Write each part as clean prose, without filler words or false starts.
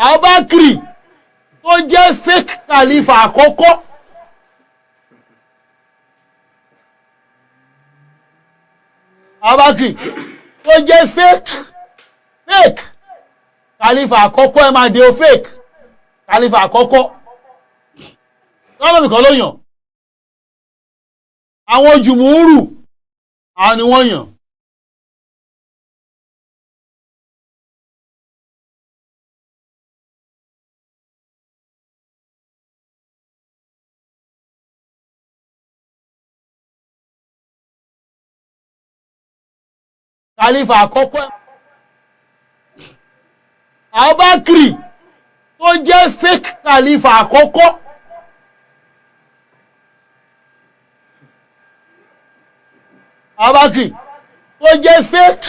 Abubakar tó jẹ́ fake khalifa àkọ́kọ́ Abubakar tó jẹ́ fake khalifa àkọ́kọ́ ẹ máa dé o fake khalifa àkọ́kọ́ lọ́nà nìkan ló yàn àwọn jùmúrù àwọn ni wọ́n yàn. Khalifa àkọ́kọ́ Abubakar tó jẹ́ fake khalifa àkọ́kọ́ Abubakar tó jẹ́ fake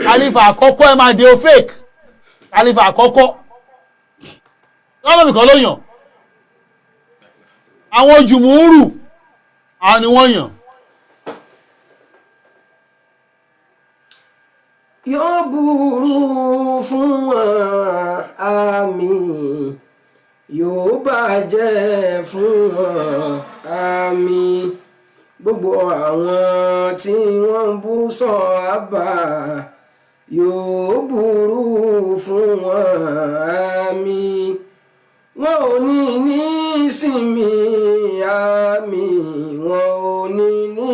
khalifa àkọ́kọ́ ẹ máa dé o fake khalifa àkọ́kọ́ lọ́nà nìkan ló yàn àwọn jùmúrù àwọn ni wọ́n yàn. Yóò burú fún wọn àmín, yóò bàjẹ́ fún wọn àmín, gbogbo àwọn tí wọ́n bú sàhábà yóò burú fún wọn àmín, wọn ò ní ní ìsinmi àmín, wọn ò ní ní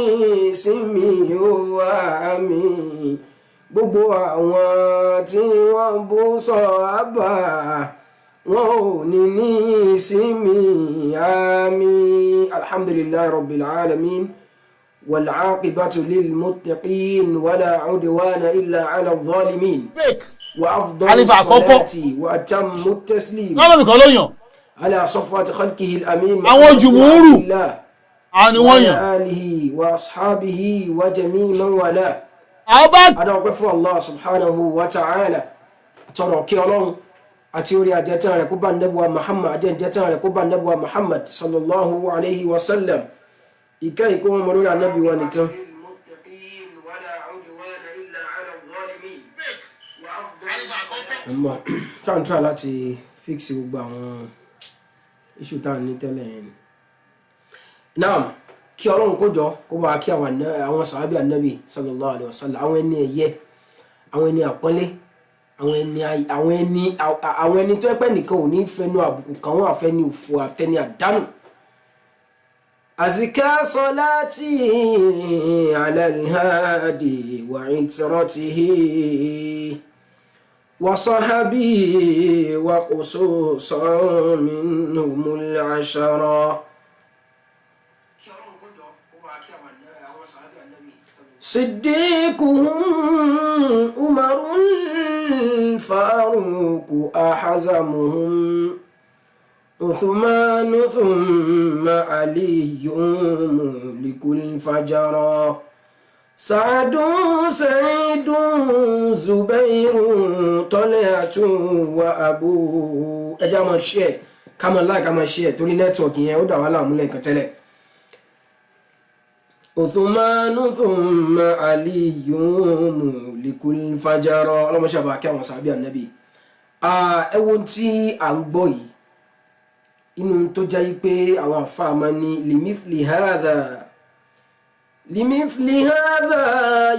ìsinmi ó àmín, gbogbo àwọn tí wọ́n bú sàhábà wọn ò ní ní ìsinmi àmín. Alhamdulillahi rabbil alamin wal aqibatu lil muttaqin wala udwana illa ala zalimin wa afdalu salati wa atammu taslim lọ́nà nìkan ló yàn ala safwati khalqihi al amin àwọn jùmúrù àwọn ni wọ́n yàn. wa alihi wa ashabihi wa jami' man wala. Adáwọ̀pẹ́ fún Allah subhanahu wa ta'ala àtọ̀rọ̀ kí ọlọ́run àti orí àjẹtàn rẹ̀ kó bá nẹ́bùwa Muhammad àjẹtàn rẹ̀ kó bá nẹ́bùwa Muhammad sallallahu alayhi wa sallam ìkẹ́ ìkó wọn mọ̀ lórí ànábì wọn nìkan. ṣáàntúrà láti fíksì gbogbo àwọn iṣu tá a ní tẹ́lẹ̀ yẹn. Naam, kí ọlọ́run kó jọ kó bá kí àwọn sàhábì ànábì sallallahu alayhi wa sallam àwọn ẹni ẹ̀yẹ àwọn ẹni àpọ́nlé àwọn ẹni tó ẹpẹ́ nìkan ò ní fẹnu àbùkù kan wọn àfẹni òfò àtẹni àdánù. azika salati ala al-hadi wa itratihi wa sahabihi wa khususan minhumul ashara. صديقهم عمر الفاروق أحزمهم عثمان ثم علي ملك الفجر سعد سعيد زبير طلحة وأبو ẹjá máa share ká máa like ká máa share torí nẹ́tíwọ̀kì yẹn ó dà wá láàmú lẹ́ẹ̀kan tẹ́lẹ̀. عثمان ثم علي ملك الفجر ọlọ́mọ ṣàbà kí àwọn sàbí ànábì. ẹwọ́n tí à ń gbọ́ yìí inú tó jẹ́ pé àwọn àfáà máa ní limithli hadha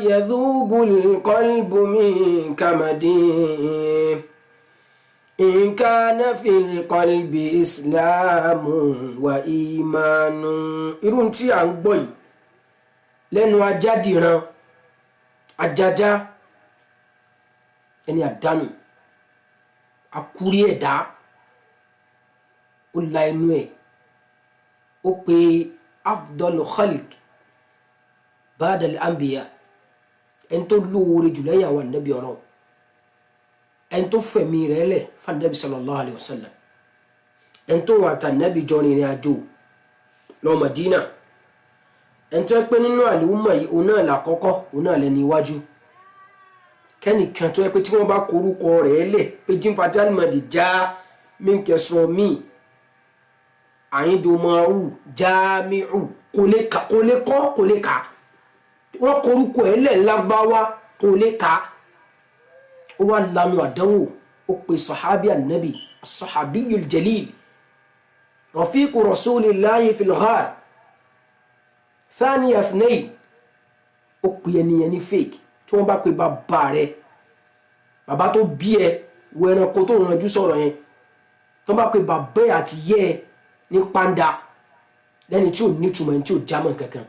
yadhubu alqalbu min kamadin in kana fil qalbi islamun wa imanun. irú tí à ń gbọ́ yìí lẹ́nu ajádìran ajájá ẹni àdánù akúrí ẹ̀dá ó la ẹnu ẹ̀ ó pe afdalu khalq ba'dal anbiya ẹni tó lóore jù lẹ́yìn àwọn ànábì ọ̀rọ̀ ẹni tó fẹ̀mí rẹ̀ lẹ̀ fún ànábì sallallahu alayhi wa sallam ẹni tó wà tànábì jọ rìnrìn àjò lọ Madina ẹni tó pé nínú àlùmọ̀ yìí òun náà làkọ́kọ́ òun náà lẹ́ni iwájú kẹ́nìkan tó yẹ pé tí wọ́n bá korúkọ rẹ̀ lẹ̀ pé jimfa jálmọ̀dì já mínkẹsọ̀ míì àyíndòmọ̀rù jámíù kò lè kà wọ́n korúkọ ẹ̀ lẹ̀ lágbáwá kò lè kà ó wá lanu àdánwò ó pe sahabi annabi as-sahabiyul jalil rafiqu rasulillahi fil ghar thani athnayn ó pe ẹniyẹn ní fake tí wọ́n bá pe bàbá rẹ̀ bàbá tó bí ẹ wo ẹranko tó rànjú sọ̀rọ̀ yẹn tó bá pe bàbá àti yẹ ẹ ní pàǹdà lẹ́ni tí ò nítumọ̀ tí ò jámọ̀ kankan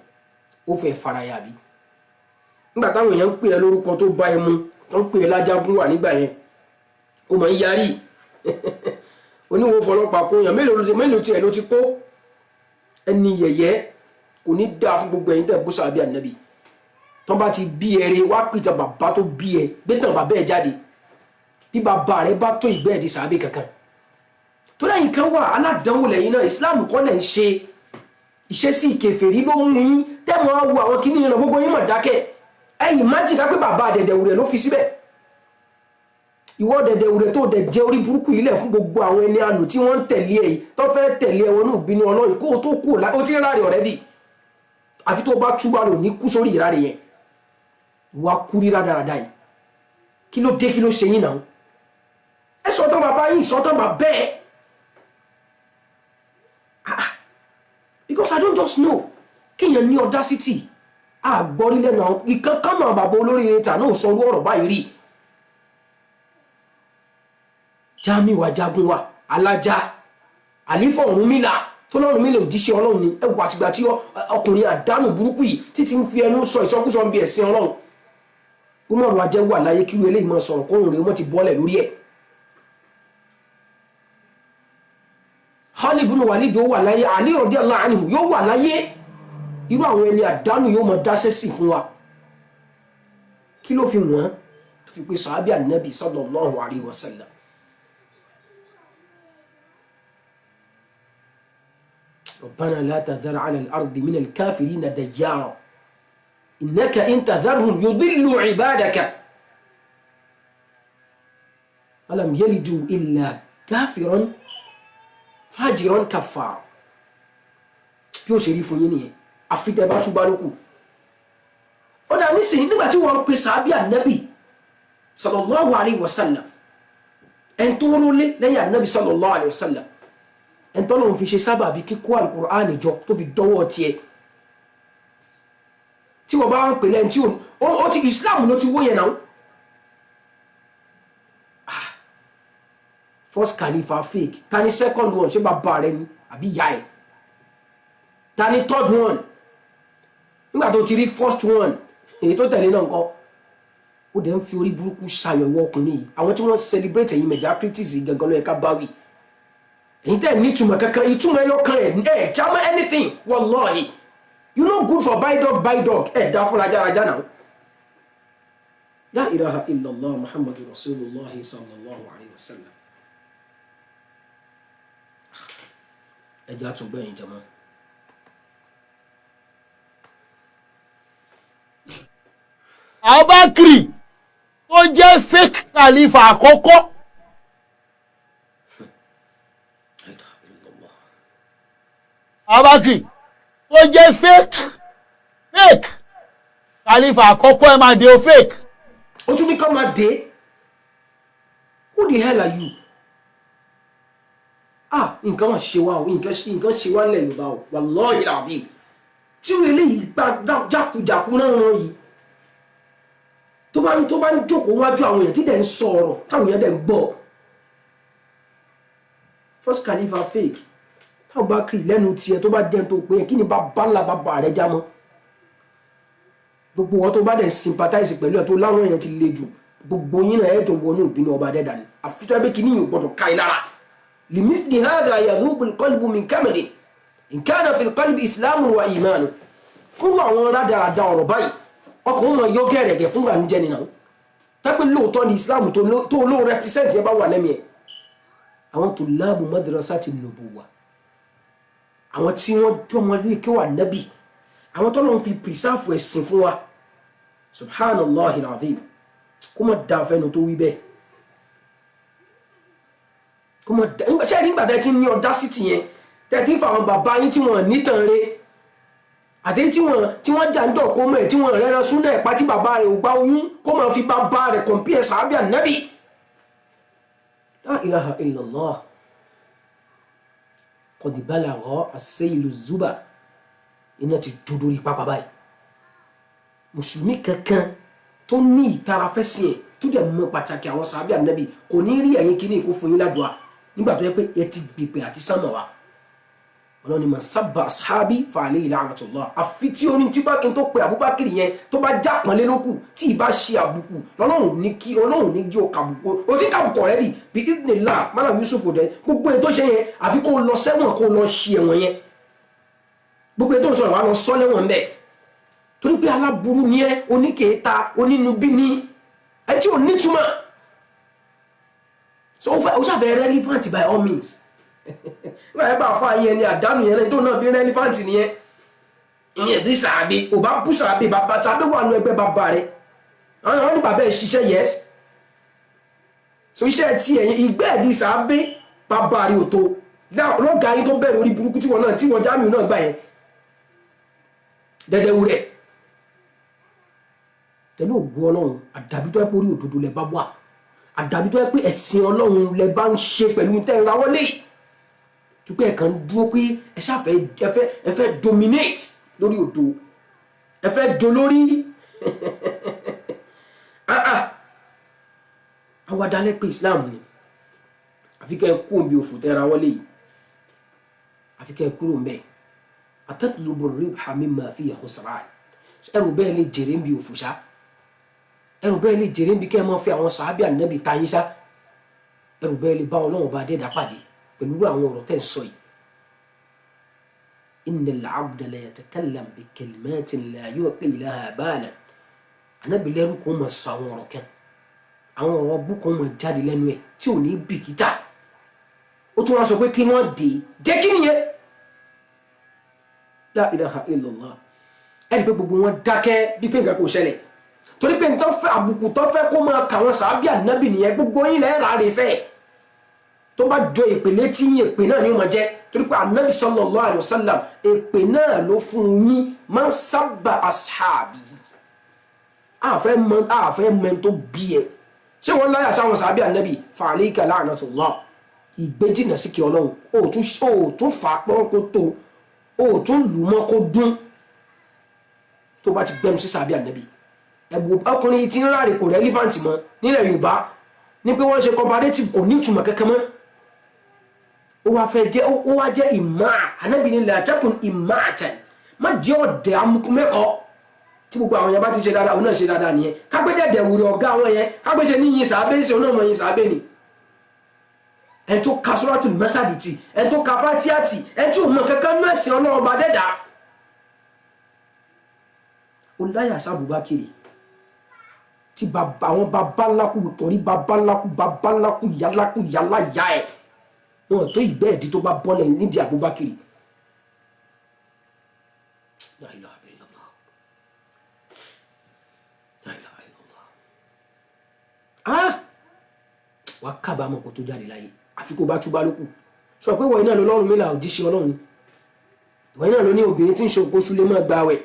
ó fẹ́ faraya bí nígbà táwọn èèyàn ń pè ẹ lórúkọ tó bá ẹ mu wọ́n ń pè ẹ lájágún wà nígbà yẹn ó máa ń yarí oníwò fọlọ́pàá kó yàn mélòó tiẹ̀ ló ti kó ẹni yẹ̀yẹ́ kò ní dáa fún gbogbo ẹ̀yin tẹ̀ bó sàbí ànábì tó bá ti bí ẹrẹ wá pìtàn bàbá tó bí ẹ gbé tàn bàbá ẹ jáde bí bàbá rẹ bá tó ìgbẹ́ ẹ̀ di sàbí kankan tó lẹ́yìn kan wà aládánwò lẹ́yìn náà Islam kọ́ lẹ́ ń ṣe ìṣesí ìkèfèrí ló mú yín tẹ́wọ̀n wo àwọn kìíní ìrìnà gbogbo yín mọ̀ dákẹ́ ẹ̀yìn májì ká pé bàbá dẹ̀dẹ̀wù rẹ̀ ló fi síbẹ̀ ìwọ dẹ̀dẹ̀wù rẹ̀ tó dẹ̀ jẹ́ orí burúkú yìí lẹ̀ fún gbogbo àwọn ẹni àlù tí wọ́n ń tẹ̀lé ẹ̀ tó fẹ́ tẹ̀lé ẹ̀wọ̀n ní ìbínú Ọlọ́run kó o tó kú ó ti ń ráre ọ̀rẹ́dì àfi tó bá túbà lò ní kú sórí ìráre yẹn wá kú rí rádaràda yìí kí ló dé kí ló ṣe yín náà ẹ sọtán bàbá yín sọtán bàbá ẹ because I don't just know kéèyàn ní audacity àgbọ́rí lẹ́nu àwọn ìkankan náà bàbá olóríire tà náà sọ orú ọ̀rọ̀ báyìí rí Jamiu Ajagun wa alájà àlífọ̀ Ọ̀rúnmìlà tó lọ́rùnmìlà òjíṣẹ́ Ọlọ́run ni ẹwù àtìgbà tí ọkùnrin àdánù burúkú yìí títí ń fi ẹnu sọ ìsọkúsọ ń bí ẹ̀sìn Ọlọ́run Umaru Ajẹ́ wà láyé kí eléyìí máa sọ̀rọ̀ kóhùn rẹ̀ wọ́n ti bọ́lẹ̀ lórí ẹ̀ Khalid ibn Walid yóò wà láyé Ali radiyallahu anhu yóò wà láyé irú àwọn ẹni àdánù yóò máa dáṣẹ́ sí fún wa kí ló fi wọ́n tó fi pé sàhábì ànábì sallallahu alayhi wa sallam ربنا لا تذر على الأرض من الكافرين ديارا إنك إن تذرهم يضلوا عبادك ألم يلدوا إلا كافرا فاجرا كفارا bí ó ṣe rí fún yín nìyẹn àfitẹ́ bá tún bá lókù ó dá nísìnyí nígbà tí wọ́n pe sàábì ànábì sallallahu alayhi wa sallam ẹni tó rólé lẹ́yìn ànábì sallallahu alayhi wa sallam ẹni tó lóun fi ṣe sábàbí kíkó al-Qur'an jọ tó fi dọ́wọ́ tiẹ̀ tí wọ́n bá ń pè lẹ́yìn tí ó ti Islam ló ti wó yẹn náà first khalifa fake ta ni second one ṣé bàbá rẹ ni àbí ìyá ẹ̀ ta ni third one nígbà tó ti rí first one èyí tó tẹ̀lé náà nǹkan ó dẹ̀ ń fi orí burúkú ṣàyẹ̀wò ọkùnrin yìí àwọn tí wọ́n celebrate ẹ̀yìn mediocrities gangan ló yẹ ká báwí èyí tẹ̀ ní ìtumọ̀ kankan ìtumọ̀ ẹ̀yọ kan ẹ̀ jámọ́ anything wallahi you no good for buy dog ẹ̀ dá fún rajaraja náà la ilaha illallah muhammadu rasulullah sallallahu alayhi wa sallam ẹjọ́ àtúngbẹ̀yìn jama. Abubakar tó jẹ́ fake khalifa àkọ́kọ́ Abubakar tó jẹ́ fake khalifa àkọ́kọ́ ẹ máa dé o fake. ó tún ní ká máa dé who the hell are you? nǹkan wà ṣe wá o nǹkan ṣe wá lẹ̀ Yorùbá o wallahi alazim tí wọ́n eléyìí gbà jákujàku náà rán yìí tó bá ń jókòó wájú àwọn èèyàn tí dẹ̀ ń sọ ọ̀rọ̀ táwọn èèyàn dẹ̀ ń gbọ́ first khalifa fake táwọn bá kiri lẹ́nu tiẹ̀ tó bá dẹ́n tó pé kí ni bàbá ńlá bàbá rẹ̀ já mọ́ gbogbo wọn tó bá dẹ̀ sympathize pẹ̀lú ẹ̀ tó láwọn èèyàn ti le jù gbogbo yín náà ẹ̀ jọ wọnú ìbínú ọba dẹ́dà ni àfitọ́ ẹbí kìíní yóò gbọdọ̀ ká ẹ lára limithli hadha yadhubu alqalbu min kamadi in kana fi alqalbi islamun wa imanu fún àwọn rádaràda ọ̀rọ̀ báyìí ọkùnrin náà yọ gẹ̀rẹ̀gẹ̀ fún ìgbà níjẹ́ nínú tápẹ́ lóòótọ́ ní islam tó ló represent yẹn bá wà lẹ́mí ẹ̀ àwọn tulabu madrasati nubuwa àwọn tí wọ́n jọ wọn lé kí wà nábì àwọn tó lọ́n fi preserve ẹ̀sìn fún wa subhanallah alazim kó mọ̀ dá fẹ́nu tó wí bẹ́ẹ̀ kó mọ̀ dá ṣe nígbà tẹ́ ti ní audacity yẹn tẹ́ ti ń fa àwọn bàbá yín tí wọ́n nítàn rẹ̀ àti tí wọ́n jà ń dọ̀ kó mọ̀ ẹ̀ tí wọ́n rẹ́ran súnà ẹ̀pá tí bàbá rẹ̀ ò gbá oyún kó máa fi bàbá rẹ̀ compare sàábì ànábì la ilaha illallah qad balagha as-saylu zuba iná ti dúdú rí pápá báyìí mùsùlùmí kankan tó ní ìtara fẹ́ sí ẹ̀ tó dẹ̀ mọ pàtàkì àwọn sàábì ànábì kò ní rí ẹ̀yin kíní kó fún yín ládùá nígbà tó yẹ pé ẹ ti gbèpè àti sánmà wa ọlọ́ni man sabba ashabi fa alayhi la'natullah àfi tí oní tí bá kí n tó pe Abubakar yẹn tó bá já pọ́nlé lókù tí ì bá ṣe àbùkù ọlọ́run ní jí o kàbùkù o ti kàbùkù ọ̀rẹ́dì bí idhnillah Malam Yusuf dẹ gbogbo ètò ṣe yẹn àfi kó lọ sẹ́wọ̀n kó lọ ṣe ẹ̀wọ̀n yẹn gbogbo ètò ìsọ̀rọ̀ wa lọ sọ lẹ́wọ̀n bẹ́ẹ̀ torí pé aláburú ni ẹ oníkèéta onínúbí ni ẹ tí ò nítumọ̀ so o ṣàfẹ́ relevant by all means láyé bá fún ayé ẹni àdánù yẹn tó náà fi relevant nìyẹn ìyẹn bí sàábé ò bá bú sàábé bàbá sàábé wà nù ẹgbẹ́ bàbá rẹ̀ àwọn ní bàbá ẹ̀ ṣiṣẹ́ yes so iṣẹ́ tí ẹ̀yìn ìgbẹ́ ẹ̀dí sàábé bàbá rẹ̀ ò tó lọ́gà yín tó bẹ̀rẹ̀ orí burúkú tí wọ́n jámì náà gbà yẹn dẹ́dẹ́ wúrẹ̀ tẹ̀lé ògùn ọlọ́run àdàbí tó yẹ pé orí òdodo lẹ bá wà àdàbí tó yẹ pé ẹ̀sìn ọlọ́run lẹ bá ń ṣe pẹ̀lú tẹ́ ń rawọ́ lé tukẹ́ ẹ̀kan dúró pé ẹ ṣàfẹ́ ẹ fẹ́ dominate lórí òdo ẹ fẹ́ dolórí àwọn adalẹ́ pé Islam ni àfi kẹ́ ẹ kú òbí òfò tẹ́ rawọ́ lé yìí àfi kẹ́ ẹ kúrò ń bẹ́ẹ̀ atatlubu ribha mimma fihi khusran ẹrù bẹ́ẹ̀ lè jèrè ń bi òfò ṣá ẹrù bẹ́ẹ̀ lè jèrè ń bi kẹ́ ẹ máa fi àwọn sàábì ànábì tayín ṣá ẹrù bẹ́ẹ̀ lè bá ọlọ́run bá dé dàpàdé pẹ̀lú àwọn ọ̀rọ̀ tẹ́ ń sọ yìí innal abda la yatakallam bi kalimatin la yulqi laha balan ànábì lẹ́rù kó máa sọ àwọn ọ̀rọ̀ kan àwọn ọ̀rọ̀ bú kan máa jáde lẹ́nu ẹ̀ tí ò ní bìkítà ó tún wá sọ pé kí wọ́n dé kí nìyẹn la ilaha illallah ẹni pé gbogbo wọn dákẹ́ bí pé nǹkan kò ṣẹlẹ̀ torí pé nǹkan fẹ́ àbùkù tó fẹ́ kó máa kà wọn sàábì ànábì nìyẹn gbogbo yín lẹ́ẹ̀ ráre sẹ́ tó bá jọ èpè létí yín èpè náà ni ó máa jẹ́ torí pé ànábì sallallahu alaihi wasallam èpè náà ló fún yín man sabba ashabi àfẹ́ mẹ́ tó bí ẹ ṣé wọ́n láyà sáwọn sàábì ànábì fa alayka la'natullah ìgbéjìnà sí kí ọlọ́run ó tún fà á pọ́n kó tó ó tún lù mọ́ kó dún tó bá ti gbẹnu sí sàbí ànábì ẹ̀bù ọkùnrin tí ń ráre kò relevant mọ́ nílẹ̀ Yorùbá ní pé wọ́n ṣe comparative kò ní ìtumọ̀ kankan mọ́ ó wá jẹ́ ìmá ànábì ní la takun ima'atan má jẹ́ ọ̀dẹ̀ amúkúmẹ́kọ̀ọ́ tí gbogbo àwọn yẹn bá ti ṣe dáadáa òun náà ṣe dáadáa nìyẹn kápẹ́ dẹ̀dẹ̀ wùrẹ̀ ọ̀gá àwọn yẹn kápẹ́ ṣe níyìn sàbẹ́ ṣe òun náà mọ̀ yìn sàbẹ́ ni ẹ̀ tó ka Suratul Masad tì ẹ̀ tó ka Fatiha tì ẹ̀ tí òun mọ̀ kankan náà ẹ̀sìn Ọlọ́run bá dẹ́dà ó láyà sí Abubakar tí àwọn babaláku torí babaláku yálà yá ẹ̀ wọn tó ìgbẹ́ ẹ̀dí tó bá bọ́lẹ̀ nídìí Abubakar la ilaha illallah la ilaha illallah wà kábàámọ̀ kó tó jáde láyé àfi kó bá túbá lókù sọ pé wọ̀nyí náà ló lọ́rùn mílà òjíṣẹ́ Ọlọ́run ìwọ̀nyí náà ló ní obìnrin tí ń ṣe oṣù lè máa gbààwẹ̀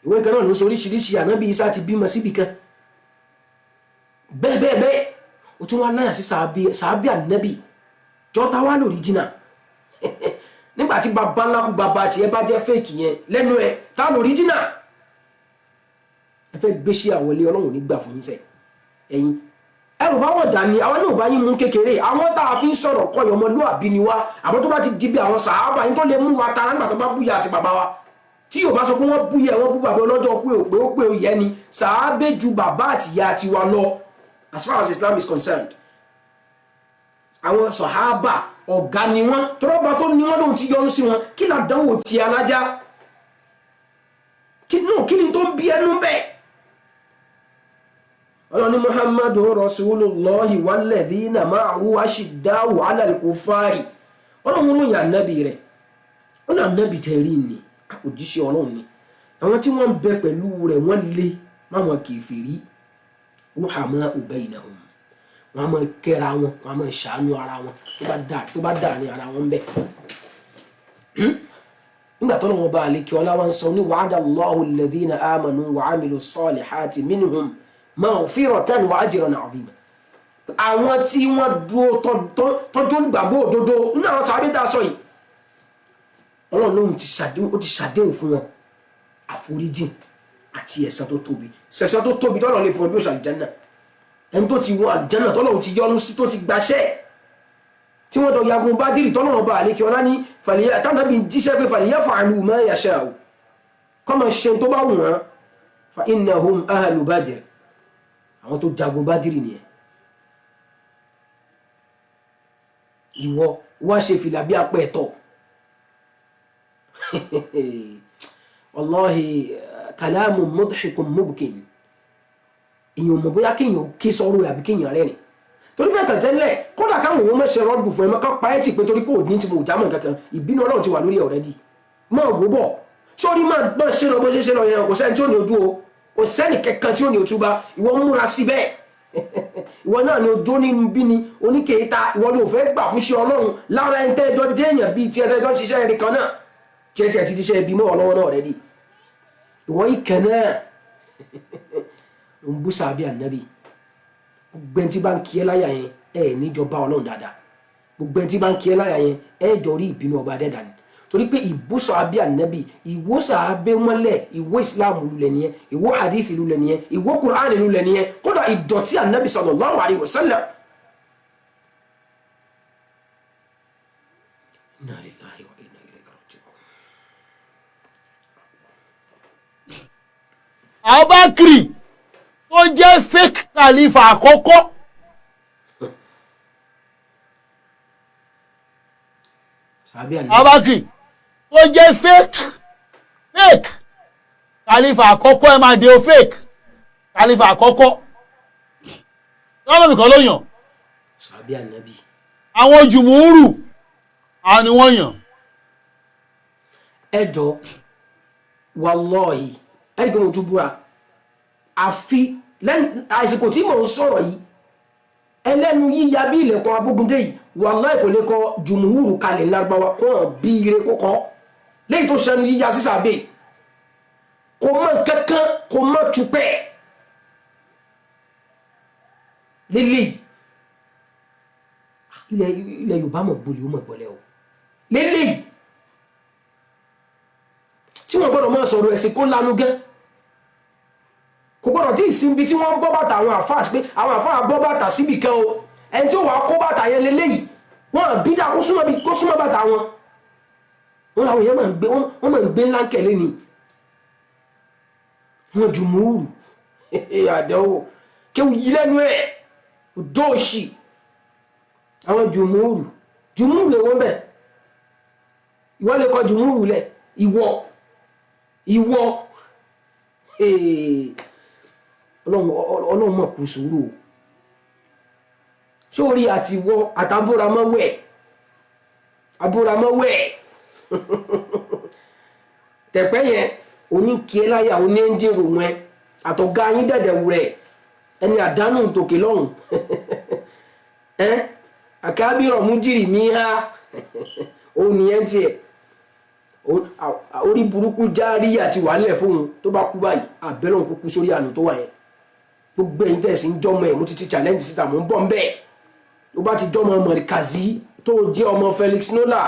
ìwé kan náà ló sọ oríṣiríṣi ànábì Ìsá ti bímọ síbi kan bẹ́ẹ̀ ó tún wá láyà sí sàábì ànábì jọta wá lórí jìnnà nígbàtí bàbá ńlá kú bàbá tí ẹ bá jẹ́ fèkì yẹn lẹ́nu ẹ tá lórí jìnnà ẹ fẹ́ gbé sí àwọlé Ọlọ́run nígbà fún yín sẹ́ ẹ̀yin ẹrù bá wọ̀n dání àwọn náà bá yín mú kékeré àwọn tá a fi ń sọ̀rọ̀ kọ́ ọmọlúwàbí ni wá àwọn tó bá ti di bí àwọn sàábà yín tó lè mú wa tara nígbà tó bá búyà àti bàbá wa tí yóò bá sọ pé wọ́n búyẹ wọ́n bú bàbá ọlọ́jọ́ pé ó pé ó yẹ ni sàábé ju bàbá àtìyá tiwa lọ as far as Islam is concerned àwọn sàhábà ọ̀gá ni wọ́n tọ́rọ́bà tó ní wọ́n lóhun ti yọnu sí wọn kí ládánwò ti alájá kí ni tó ń bí ẹnu bẹ́ẹ̀ ọlọ́ni Muhammadu Rasulullahi walladhina ma'ahu ashidda'u 'ala al-kuffari ọlọ́run ló yà nábì rẹ̀ ọ̀nà nábì tẹ̀rí ni òjíṣẹ́ Ọlọ́run ni àwọn tí wọ́n bẹ pẹ̀lú rẹ̀ wọ́n lé máwọn kèfèrí ruhama'u baynahum wọ́n máa kẹ́ra wọn wọ́n máa ṣàánú ara wọn tó bá dà ní ara wọn bẹ́ẹ̀ nígbà tó lọ́wọ́ bá àlékí ọlá wọn sọ ní wa'ada Allahu alladhina amanu wa 'amilu s-salihati minhum maghfiratan wa ajran 'azima àwọn tí wọ́n dúró tọ́jú olùgbàgbọ́ òdodo nínú àwọn sàábé tá a sọ yìí ọlọ́run lóhun ti ṣàdéhùn fún wọn àforíjìn àti ẹ̀san tó tóbi ṣẹ̀san tó tóbi tọ́lọ̀ lè fún ọ bí òṣà àlìjánà ẹni tó ti wọ àlìjánà tọ́lọ̀ ti yọ́nú sí tó ti gbaṣẹ́ tí wọ́n tọ́ yagun Bádírì tọ́lọ̀ ọba àlékè ọlá ní fàlìyà tánàbí jíṣẹ́ pé fàlìyà fa'alu ma yasha'u kọ́mọ ṣe tó bá wù wọ́n fa innahum ahlu Badr àwọn tó jagun Bádírì nìyẹn ìwọ wá ṣe fìlà bí apẹ ẹ̀tọ́ wallahi kalamu mudhikun mubkin èèyàn mọ̀ bóyá kéèyàn ké sọ́rọ̀ àbí kéèyàn rẹ́rìn torí fẹ́ tẹ̀tẹ́lẹ̀ kódà káwọn èèyàn mẹ́sẹ̀ rọ́dù fún ẹ mọ́ ká pa ẹ́ tì pé torí pé òní ti mọ̀ òjámọ̀ kankan ìbínú Ọlọ́run ti wà lórí already máa wò bọ̀ sórí máa ṣe lọ bó ṣe lọ yẹn kò sẹ́ni tí ó ní ojú o kò sẹ́ni kankan tí ó ní ojú bá ìwọ múra síbẹ̀ ìwọ náà ni ojú ní bí ni oníkèéta ìwọ ni ò fẹ́ gbà fún ṣe Ọlọ́run lára ẹni tẹ́jọ́ déèyàn bíi tí ẹjọ́ ń ṣiṣẹ́ ẹni kan náà tí ẹ ti ṣiṣẹ́ ibi mọ́ ọlọ́wọ́ náà already ìwọ yìí kan náà ń bú sàbí ànábì gbogbo ẹni tí bá ń kí ẹ láyà yẹn ẹ níjọba Ọlọ́run dáadáa gbogbo ẹni tí bá ń kí ẹ láyà yẹn ẹ jọ rí ìbínú ọba dẹ́dà ni torí pé ìbú sàbí ànábì ìwó sàbẹ mọ́lẹ̀ ìwó Islam lulẹ̀ nìyẹn ìwó hadith lulẹ̀ nìyẹn ìwó Qur'an lulẹ̀ nìyẹn kódà ìdọ̀tí ànábì sallallahu alaihi wasallam. Inna lillahi wa inna ilayhi raji'un. Abakri tó jẹ́ fake khalifa àkọ́kọ́ Abakri tó jẹ́ fake khalifa àkọ́kọ́ ẹ máa dé o fake khalifa àkọ́kọ́ lọ́nà nìkan ló yàn sàbí ànábì àwọn jùmúrù àwọn ni wọ́n yàn. ẹjọ́ wallahi ẹ̀ríkì mo tún búra àfi àsìkò tí mò ń sọ̀rọ̀ yìí ẹlẹ́nu yíya bí ilẹ̀kùn abógundé yìí wallahi kò lè kọ jùmúhùrù kalẹ̀ lárúbáwá kó hàn bí ire kókọ́ léyìí tó ṣẹnu yíya sísàbẹ̀ kò mọ̀ kankan kò mọ̀ tupẹ́ lélẹ̀ ilẹ̀ Yorùbá mọ̀ gbolẹ̀ ó mọ̀ gbọ́lẹ̀ o lélẹ̀ tí wọ́n gbọ́dọ̀ máa sọ̀rọ̀ ẹ̀sìn kó lanu gẹ́ kò gbọ́dọ̀ tí ìsinmi tí wọ́n bọ́ bàtà àwọn àfáà sí pé àwọn àfáà bọ́ bàtà síbì kan o ẹni tí ó wà kó bàtà yẹn lélẹ́yìí wọ́n bí dá kó súnmọ́ bàtà wọn wọ́n làwọn èèyàn máa ń gbé ńlá kẹ̀lé ni wọ́n jùmúrù àdánwò kéwù yí lẹ́nu ẹ̀ dóòṣì àwọn jùmúrù èwọ́n bẹ̀ ìwọ lè kọ jùmúrù lẹ̀ ìwọ ọlọ́run mọ̀ kú sùúrù sórí àti ìwọ àtàbóramọ́wẹ̀ tẹ̀pẹ́ yẹn oníkìíláyà oníẹ́ńjìnrò wọn àtọ̀gá yín dẹ̀dẹ̀wù rẹ̀ ẹni àdánù tòkè lọ́hùn àkábírọ̀ mú jìrì mí há òun nìyẹn tiẹ̀ orí burúkú járí àti wàhálẹ̀ fóun tó bá kú báyìí àbẹ́lọ̀ kúkú sórí àmì tó wà yẹn gbogbo ẹ̀yin tẹ̀sí ń jọmọ ẹ̀ mú títí challenge síta mú ń bọ̀ ń bẹ́ẹ̀ tó bá ti jọmọ Mọ̀ríkàzí tó jẹ́ ọmọ Felix Nola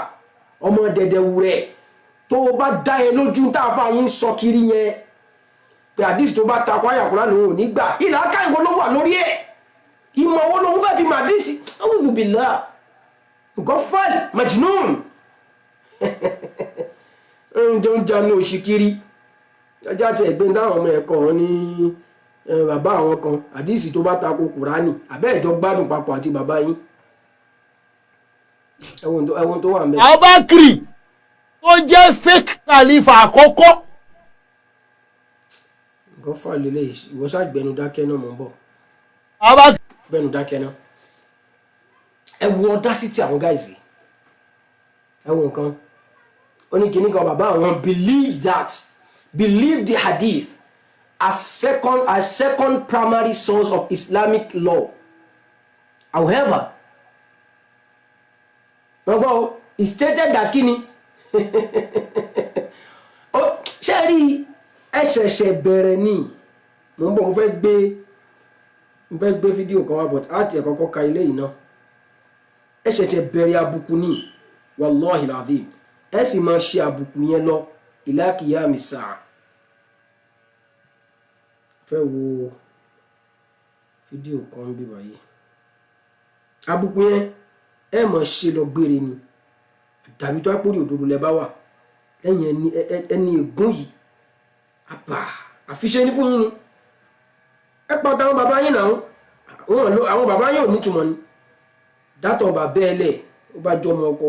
ọmọ dẹ̀dẹ̀wù rẹ̀ tó bá dá ẹ lójú tá a fà yín sọ kiri yẹn pé àdìsí tó bá takọ àyàkúrá lòun ò ní gbà ìlà ká ìwọ ló wà lórí ẹ̀ ìmọ̀ owó lòun fẹ́ fi mà àdìsí a'udhu billah gọ́fàl majnun oúnjẹ ń janu òṣìkiri ọjọ́ àti ẹ̀gbẹ́ táwọn ọmọ ẹ̀kọ́ wọn ní bàbá àwọn kan àdìsí tó bá takò kùránì àbẹ́ ìjọ gbádùn papọ̀ àti bàbá yín ẹ̀wọ̀n tó wà ń bẹ. Abakri tó jẹ́ fake khalifa àkọ́kọ́. gọ́fà lélẹ̀ ìwọ́sà gbẹnu dákẹ́ náà mọ̀ ń bọ̀. Abakri gbẹnu dákẹ́ náà ẹ wo audacity àwọn gáìsì ẹ wo nǹkan oníkìní kan bàbá àwọn believe the hadith as second primary source of Islamic law. However, he stated that kini ṣe rí ẹ̀ṣẹ̀ṣẹ̀ bẹ̀rẹ̀ ni mo ń bọ̀ mo fẹ́ gbé n fẹ́ gbé fídíò kan wá but á tiẹ̀ kọ́kọ́ ka ilé yìí náà ẹ ṣẹ̀ṣẹ̀ bẹ̀rẹ̀ àbùkù ní wallahi alazim ẹ sì máa ṣe àbùkù yẹn lọ ila qiyami sa'a. Fẹ́ wo fídíò kan bí báyìí àbùkù yẹn ẹ máa ṣe lọ gbére ni tàbí tó àpòrí òdodo lẹ bá wà lẹ́yìn ẹni ègún yìí àbà àfiṣe ní fún yín ni ẹ pàtàkì àwọn bàbá yín náà àwọn bàbá yín ò nítumọ̀ ni dátọ̀ bàbá ẹ lẹ̀ ó bá jọmọ ọkọ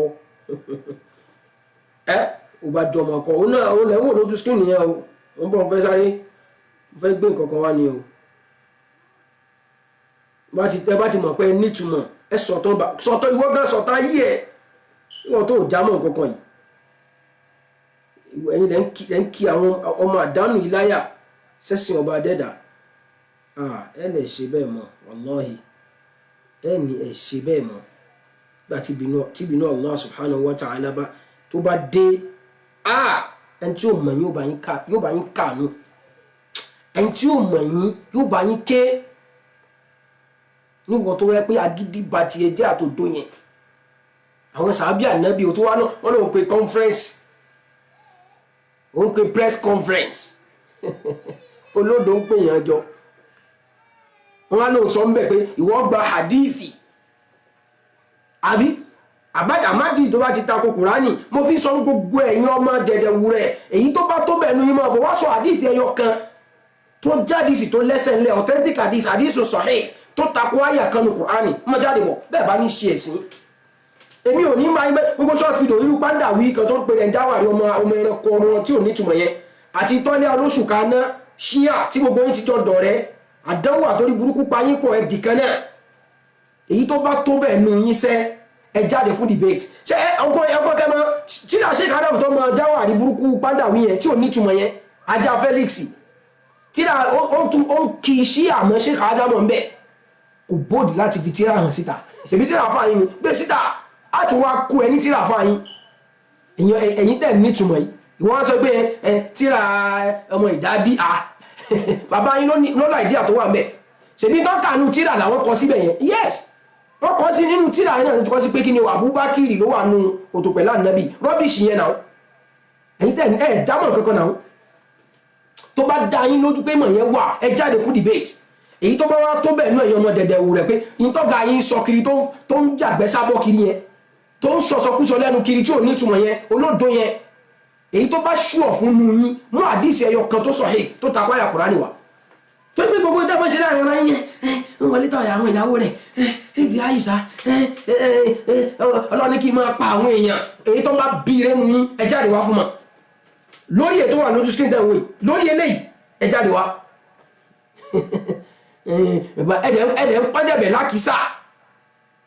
ó bá jọmọ ọkọ ó náà ó lẹ́wọ̀n lójú screen yẹn o ó ń bọ̀ ń fẹ́ sáré ń fẹ́ gbé nǹkan kan wá ni o bá ti mọ̀ pé nítumọ̀ ẹ sọ̀tọ̀ ìwọ gan sọ̀tọ̀ ayé ẹ̀ wọ́n tó jámọ́ nǹkan kan yìí ẹ̀yin lẹ́ ń kí àwọn ọmọ àdánù iláyà sẹ́sìn ọba adẹ́dà ẹ lè ṣe bẹ́ẹ̀ mọ́ wallahi ẹ ní ẹ ṣe bẹ́ẹ̀ mọ́ gbà tíbinú Allah subhanahu wa ta'ala bá tó bá dé ẹni tí ó mọ̀ yín yóò bá yín kàánú ẹni tí ó mọ̀ yín yóò bá yín ké níwọ̀n tó rẹ pé agídí bá tiẹ̀ jẹ́ àtòdó yẹn àwọn sàábì ànábì ò tó wá náà wọ́n lòun pe conference òun pe press conference olódò ń pè yàn jọ wọ́n á lòun sọ ń bẹ̀ pé ìwọ gba hadithi àbí àmádì tó bá ti tako kùránì mo fi sọ gbogbo ẹ̀yin ọmọ dẹ̀dẹ̀wù rẹ̀ èyí tó bá tó bẹ̀ nu yín mọ́ bọ̀ wá sọ hadithi ẹyọ kan tó jádìsì tó lẹ́sẹ̀ ńlẹ̀ authentic hadith sahih tó tako àyà kan nu kùránì mọ́ jáde wọ̀ bẹ́ẹ̀ bá ní ṣe ẹ̀sìn èmi ò ní máa ń gbé gbogbo short video irú pàǹdà wí kan tó ń pè rẹ̀ ń jáwàrí ọmọ ẹranko ọmọ tí ò ní ìtumọ̀ yẹn àti tọ́lẹ̀ olóṣù kaná ṣíà tí gbogbo yín ti jọ dọ̀rẹ́ àdánwò àtórí burúkú pa yín pọ̀ ẹ̀dì kan náà èyí tó bá tó bẹ̀ nu yín sẹ́ ẹ jáde fún debate ṣé ọgbọ́n kẹ́mọ tí náà ṣe kádà tó mọ jáwàrí burúkú pàǹdà wí yẹn tí ò ní ìtumọ̀ yẹn ajá Felix tí náà ó ń kí ṣíà mọ́ ṣe kádà mọ́ ń bẹ̀ kò bóòdì láti fi tíra hàn síta ṣèbí tíra fáyín ni gbé síta a tún wá kú ẹni tíra fáyín ẹ̀yin tẹ̀ nítumọ̀ yìí ìwọ́n sọ pé tíra ọmọ ìdádí bàbá yín ló láìdí àtó wà mẹ́ ṣèbí tó kànú tíra làwọn kọ síbẹ̀ yẹn yes wọ́n kọ sí nínú tíra yẹn náà ní kọ́ sí pé kí ni Abubakar ló wà nù òtò pẹ̀lú ànábì rọ́bìṣì yẹn náà ẹ̀yin tẹ̀ dámọ̀ kankan náà tó bá dá yín lójú pé mọ̀ yẹn wà ẹ jáde fún debate èyí tó bá wá tó bẹ́ẹ̀ náà yẹn ọmọ dẹ̀dẹ̀ wù rẹ̀ pé ìtọ́ga yín sọ kiri tó ń jàgbẹ́ sábọ́ kiri yẹn tó ń sọ̀sọ̀kúsọ lẹ́nu kiri tí ò ní ìtumọ̀ yẹn olódo yẹn èyí tó bá ṣùọ̀ fún nu yín mú àdìsí ẹyọ kan tó sahih tó takọ́ àyà Kùránì wá tó gbé gbogbo ìdábọ̀ ṣe láàrin ọ̀rọ̀ yẹn ń wọlé tọ̀ àwọn ìyàwó rẹ̀ èdè àyíṣà ọlọ́ni kí n máa pa àwọn èèyàn èyí tó bá bí rẹ̀ nu yín ẹ jáde wá fún mọ́ lórí ètò wà lójú screen tẹ̀ ń wò lórí eléyìí ẹ jáde wá ẹ̀dẹ̀ ń pàjẹ́bẹ̀ lákìsà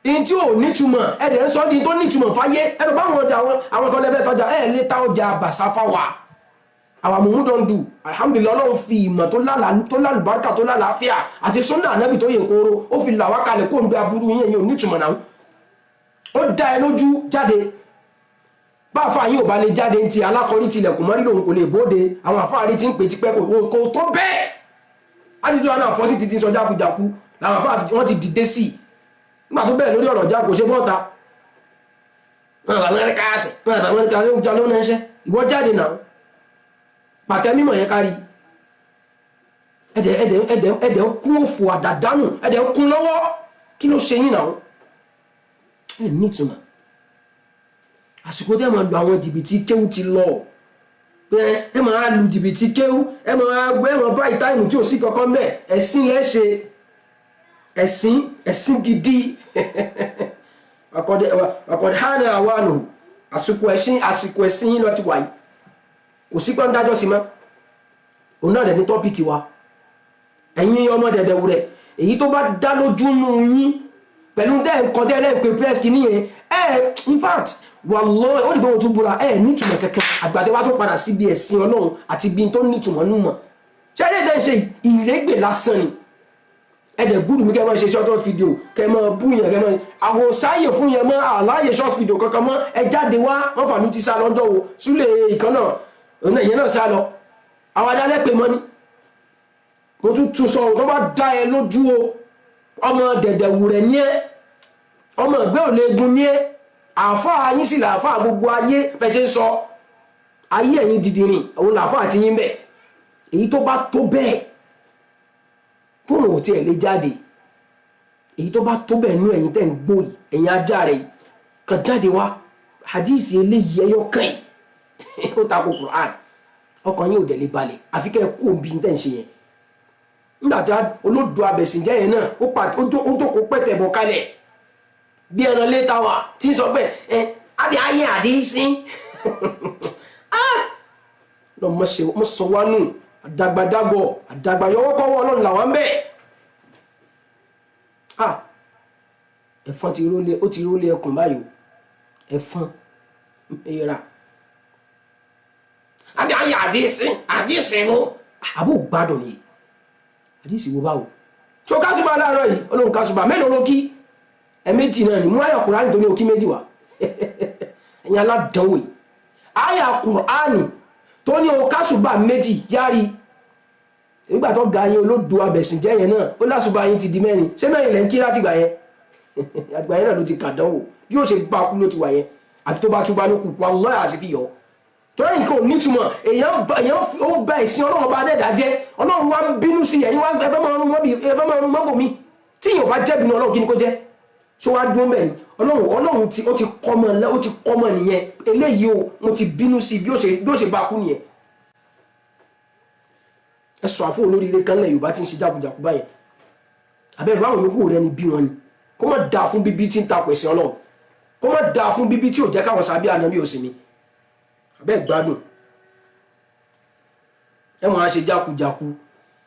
in tí ò nítumọ̀ ẹ̀dẹ̀ ń sọ́ di tó nítumọ̀ fáyé ẹ̀dọ̀ báwọn ọjà àwọn kan lẹ́bẹ̀ẹ́ tọ́jà ẹ̀ lé ta ọjà bàṣáfà wà àwọn àmúhúndọ̀ndù alhamdulillah Ọlọ́run fi ìmọ̀ tó lálùbáríkà tó lálàáfíà àti súnà ànábì tó yẹ kóró ó fi làwá kalẹ̀ kó ń gbé aburú yẹn ò nítumọ̀ náà ó dá ẹ lójú jáde bá àfáà yín ò bá lè jáde ti alákọ̀ọ́rí tilẹ̀kùn mọ́rí lòun kò lè bóde àwọn àfáà rí ti ń pè tipẹ́ kò tó bẹ́ẹ̀ àtijọ́ àwọn àfọ́tí ti sọ jákujàku làwọn àfáà wọ́n ti dìde sí nígbà tó bẹ̀rẹ̀ lórí ọ̀rọ̀ jákò ṣe bọ́ta Amẹ́ríkà ló ń ṣe ìwọ jáde náà pàtẹ́ mímọ̀ yẹn kárí ẹ̀dẹ̀ ń kún òfò àdàdánù ẹ̀dẹ̀ ń kún lọ́wọ́ kí ló ṣe yín náà ẹ̀ nítumọ̀ àsìkò tẹ́ máa lu àwọn jìbìtì kéwù ti lọ ẹ máa lu jìbìtì kéwù ẹ máa bá ìtáìmù tí ò sí kankan mẹ́ ẹ̀sìn lẹ́ṣe ẹ̀sìn gidi ọ̀kọ̀dẹ̀ hánà àwọnù àsìkò ẹ̀sìn yín lọ ti wáyé kò sí pé ń dájọ́ sí mọ́ òun náà dẹ̀ ní tọ́pìkì wa ẹ̀yin ọmọ dẹ̀dẹ̀ wù rẹ̀ èyí tó bá dá lójú nù yín pẹ̀lú nǹkan tẹ́ ẹ̀ pé press kì níyẹn in fact wallahi ó dìbò wọn tún búra nítumọ̀ kẹ̀kẹ́ àgbàdéwá tó padà síbi ẹ̀sìn Ọlọ́run àti ibi tó nítumọ̀ nù mọ̀ ṣé ẹ̀rẹ́ tẹ́ ń ṣe ìrégbè lásán ni ẹ̀dẹ̀ gúdù mi kẹ́ máa ṣe short video kẹ́ máa bú yẹn kẹ́ máa àwọn sáyè fún yẹn mọ́ àláyè short video kankan mọ́ ẹ jáde wá wọ́n fà mí ti sá lọ́jọ́ wo súlẹ̀ ìkan náà òun náà ìyẹn náà sá lọ àwọn adálẹ́ pè mọ́ ni mo tún sọ tó bá dá ẹ lójú o ọmọ dẹ̀dẹ̀wùrẹ̀ ní ẹ́ ọmọ ẹgbẹ́ òlegun ní ẹ́ àáfàá yín sì làáfàá gbogbo ayé bẹ́ẹ̀ ń sọ ayé ẹ̀yin dìdìrìn òun làáfàá ti yín bẹ̀ èyí tó bá tó bẹ́ẹ̀ tó rò tí ẹ̀ lè jáde èyí tó bá tó bẹ́ẹ̀ nú ẹ̀yin tẹ́ ń gbóyì ẹ̀yin ajá rẹ̀ kan jáde wá hadith eléyìí ẹyọ kàn yìí ó takò Quran ọkàn yín ò dẹ̀ lè balẹ̀ àfi kẹ́ ẹ kú òbí tẹ́ ń ṣe yẹn nígbà tí olódò abẹ̀sìnjẹ́ yẹn náà ó jókòó pẹ̀tẹ̀ bọ̀ kalẹ̀ bí ẹran létà wà tí ń sọ pé àbí ayé àdínsín lọ mọ sọ wá nù àdàgbàdàgbọ̀ àdàgbàyọwọ́kọ́wọ́ ọlọ́run làwọn bẹ́ẹ̀ ẹ̀fọn ti rólé ẹkùn báyìí ẹ̀fọn èèrà àbí ayé àdínsín wo àbò gbádùn yìí àdínsí wo báwo tí ó kásùbà láàárọ̀ yìí ọlọ́run kásùbà mélòó ló kí ẹ̀mẹ́jì náà ni mú àyà Kùránì tó ní òkí méjì wá ẹ̀yin aládánwò yìí àyà Kùránì tó ní o kásùbà méjì járí nígbà tó ga yín olódò abẹ̀sìnjẹ́ yẹn náà ó lásùbà yín ti di mẹ́rin ṣé mẹ́rin lẹ́ ń kí láti gbà yẹn àgbà yẹn náà ló ti kàdánwò bí ó ṣe bá kú ló ti wà yẹn àfi tó bá túbá ló kù wallahi àti fi yọ torí nǹkan ò nítumọ̀ èèyàn ó ń bá ìsìn ọlọ́run bá dẹ́dà jẹ́ ọlọ́run wá ń bínú sí ẹ̀yin wá ẹfẹ́ máa rún mọ́bò mi tí yóò bá jẹ́ bínú ọlọ́run kí ni kó jẹ́ ṣó wá dúró mẹ́rin ọlọ́run ó ti kọ́mọ nìyẹn eléyìí o mo ti bínú sí bí ó ṣe bá kú nìyẹn ẹ sọ àfún olóríire kan lẹ̀ Yorùbá tí ń ṣe jákujàku báyẹn abẹ́rẹ́ báwọn yòókù rẹ ni bí wọn ni kó má dáa fún bíbí tí ń takò ẹ̀sìn ọlọ́run kó má dáa fún bíbí tí ò jẹ́ káwọn sábẹ́ ànábì òsì mi abẹ́ gbádùn ẹ mọ̀ á ṣe jákujàku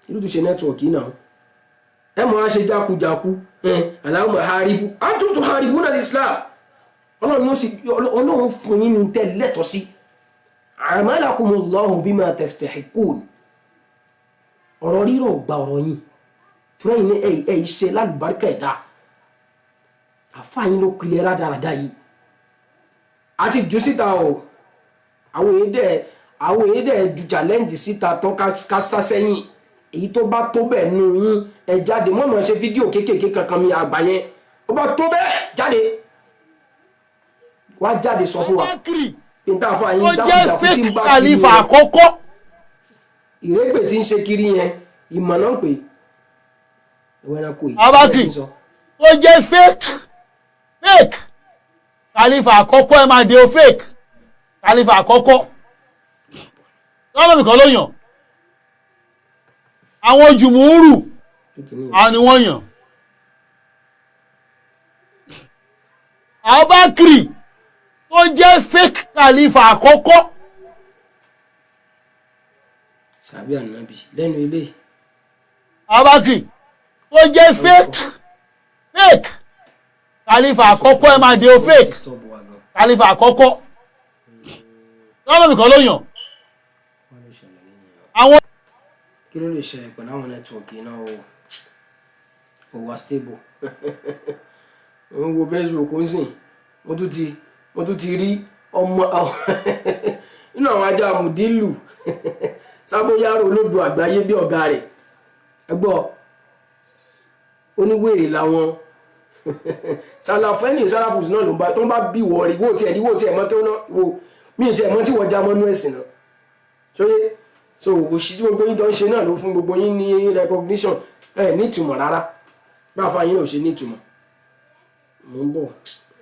ìlú tó ṣe nẹ́tíwọ̀kì náà ẹ mọ̀ á ṣe jákujàku Allahumma haribu antum haribuna al-Islam ọlọ́run fún yín ní tẹ́ lẹ́tọ̀ sí amalakumullahu bima tastahiqun ọ̀rọ̀ rírọ̀ gba ọ̀rọ̀ yín tí wọ́n yìí ní ẹ̀yìn ṣe lálùbáríkà ẹ̀dá àfáàyín ló pilẹ̀ rádaràdá yìí àti jù síta o àwọn èyí dẹ̀ ju challenge síta tán ká sá sẹ́yìn èyí tó bá tó bẹ́ẹ̀ nù yín ẹ jáde wọ́n mọ̀ ṣe fídíò kéékèèké kankan mi àgbà yẹn ó bá tó bẹ́ẹ̀ jáde wá jáde sọ fún wa níta àfáàyín dákúdàkú tí ń bá kiri yẹn àkọ́kọ́ ìrégbè tí ń ṣe kiri yẹn ìmọ̀ náà pé ìwé ẹranko yìí abakiri tó jẹ́ fake kàlífà àkọ́kọ́ ẹ máa dé o fake kàlífà àkọ́kọ́ lọ́nà nìkan ló yàn àwọn jùmúrù àwọn ni wọ́n yàn abakiri tó jẹ́ fake kàlífà àkọ́kọ́ sàbí ànábì lẹ́nu ilé abakiri tó jẹ́ fake kàlífà àkọ́kọ́ ẹ máa dé o fake kàlífà àkọ́kọ́ lọ́nà nìkan ló yàn àwọn. kí ló lè ṣẹlẹ̀ pẹ̀lú àwọn nẹ́tíwọ̀kì náà ó wà stable wọ́n wo Facebook ń sìn wọ́n tún ti rí ọmọ nínú àwọn ajá mùdílù sábóyárò olódò àgbáyé bí ọ̀gá rẹ̀ ẹgbọ́ oníwèrè làwọn sàlàfẹ́nì sàlàfùsù náà ló ń bá tó ń bá bí wọ̀ rí wò tiẹ̀ mọ́ tó náà wò mí tiẹ̀ mọ́ tí wọ́n já mọ́nú ẹ̀sìn náà ṣóyé so òṣì tí gbogbo yín tó ń ṣe náà ló fún gbogbo yín ní recognition ní ìtumọ̀ rárá bá a fa yín náà ṣe ní ìtumọ̀ mo ń bọ̀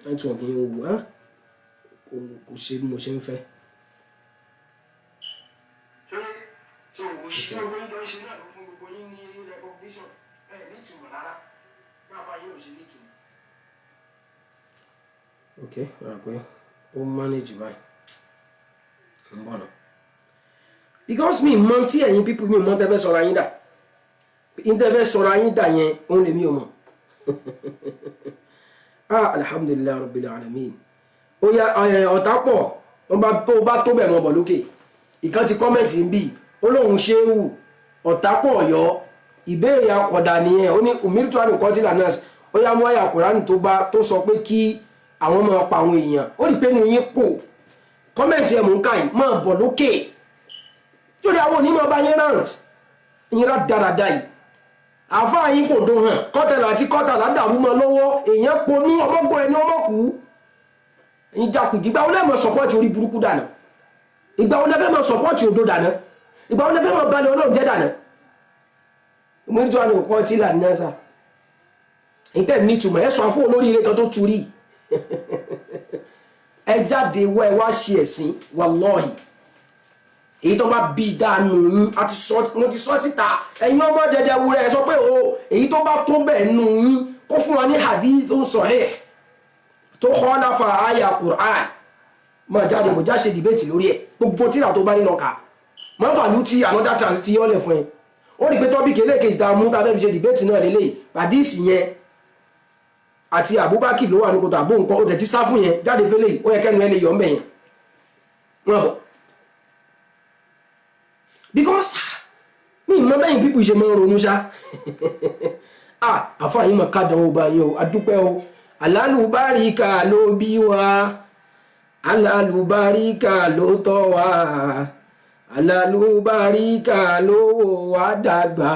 network yín ò wù á kò ṣe bí mo ṣe ń fẹ́. so òṣì tí gbogbo yín tó ń ṣe náà ló fún gbogbo yín ní recognition ní ìtumọ̀ rárá bá a fa yín náà ṣe ní ìtumọ̀. ok ọ̀rọ̀ pé ó manage báyìí ń bọ̀ náà because mi mọ tí ẹ̀yin people mi mọ tẹ́fẹ́ sọ̀rọ̀ ayín dà tẹ́fẹ́ sọ̀rọ̀ ayín dà yẹn òun lè mi ò mọ̀ alhamdulilayi rabbil alamin ó yá ọ̀tá pọ̀ ó bá tó bẹ̀ mọ́ bọ̀ lókè ìkan ti kọ́mẹ̀ntì ń bì ó lóun ṣe é wù ọ̀tá pọ̀ yọ ìbéèrè akọ̀dà nìyẹn ó ní umirtu an uqatila nas ó yá mú àyà Kùránì tó sọ pé kí àwọn máa pa àwọn èèyàn ó rí pé nu yín pò kọ́mẹ̀ntì ẹ̀ mú ká yìí máa bọ̀ lókè lórí àwọn onímọ̀ bá yẹn ránt ìyẹn rá dáradára yìí àfáà yín fòdó hàn kọ́tàlá àti kọ́tàlá dàrú mọ́ lọ́wọ́ èèyàn ponú ọmọgbọ́n ẹni ọmọkù ẹ̀yin jàkùdì ìgbà wo lẹ́ mọ̀ sọ́pọ́ọ̀tì orí burúkú dànù ìgbà wo lẹ́ fẹ́ mọ̀ sọ́pọ́ọ̀tì odò dànù ìgbà wo lẹ́ fẹ́ mọ̀ balẹ̀ ọlọ́run jẹ́ dànù mo ní tí wọ́n ní òkú ọtí là ní ẹ́sà ìtẹ́ ní ìtumọ̀ ẹ̀ sọ fún olórí ire kan tó turi ẹ jáde wá ẹ wá ṣe ẹ̀sìn wallahi èyí tó bá bí dànù yín àti mo ti sọ síta ẹ̀yin ọmọ dẹdẹ wúrẹ́ ẹ sọ pé o èyí tó bá tó bẹ́ẹ̀ nù yín kó fún wa ní hadithun sahih tó khalafa àyà Qur'an máa jáde kò já ṣe dìbẹ́tì lórí ẹ̀ gbogbo tíra tó bá nílọ kà máa fà lú tí another chance ti yọ́lẹ̀ fún ẹ ó rí pé tọ́bíkì eléèkejì tá a mú tàbí ṣe dìbẹ́tì náà lélẹ̀ hadisi yẹn àti Abubakar ló wà ní kòtò àbó nǹkan ó dẹ̀ ti sá fún yẹn jáde fẹ́lẹ̀ ó yẹ kẹ́nu ẹ lè yọ̀ ń bẹ̀ yẹn wọ́n bọ̀ because mi mọ bẹ́yìn pípù ṣe mọ́ ronú ṣá àfáàyí mọ̀ kádánwò bá yín o adúpẹ́ o alálùbáríkà ló bí wa alálùbáríkà ló tọ́ wa alálùbáríkà ló wò wá dàgbà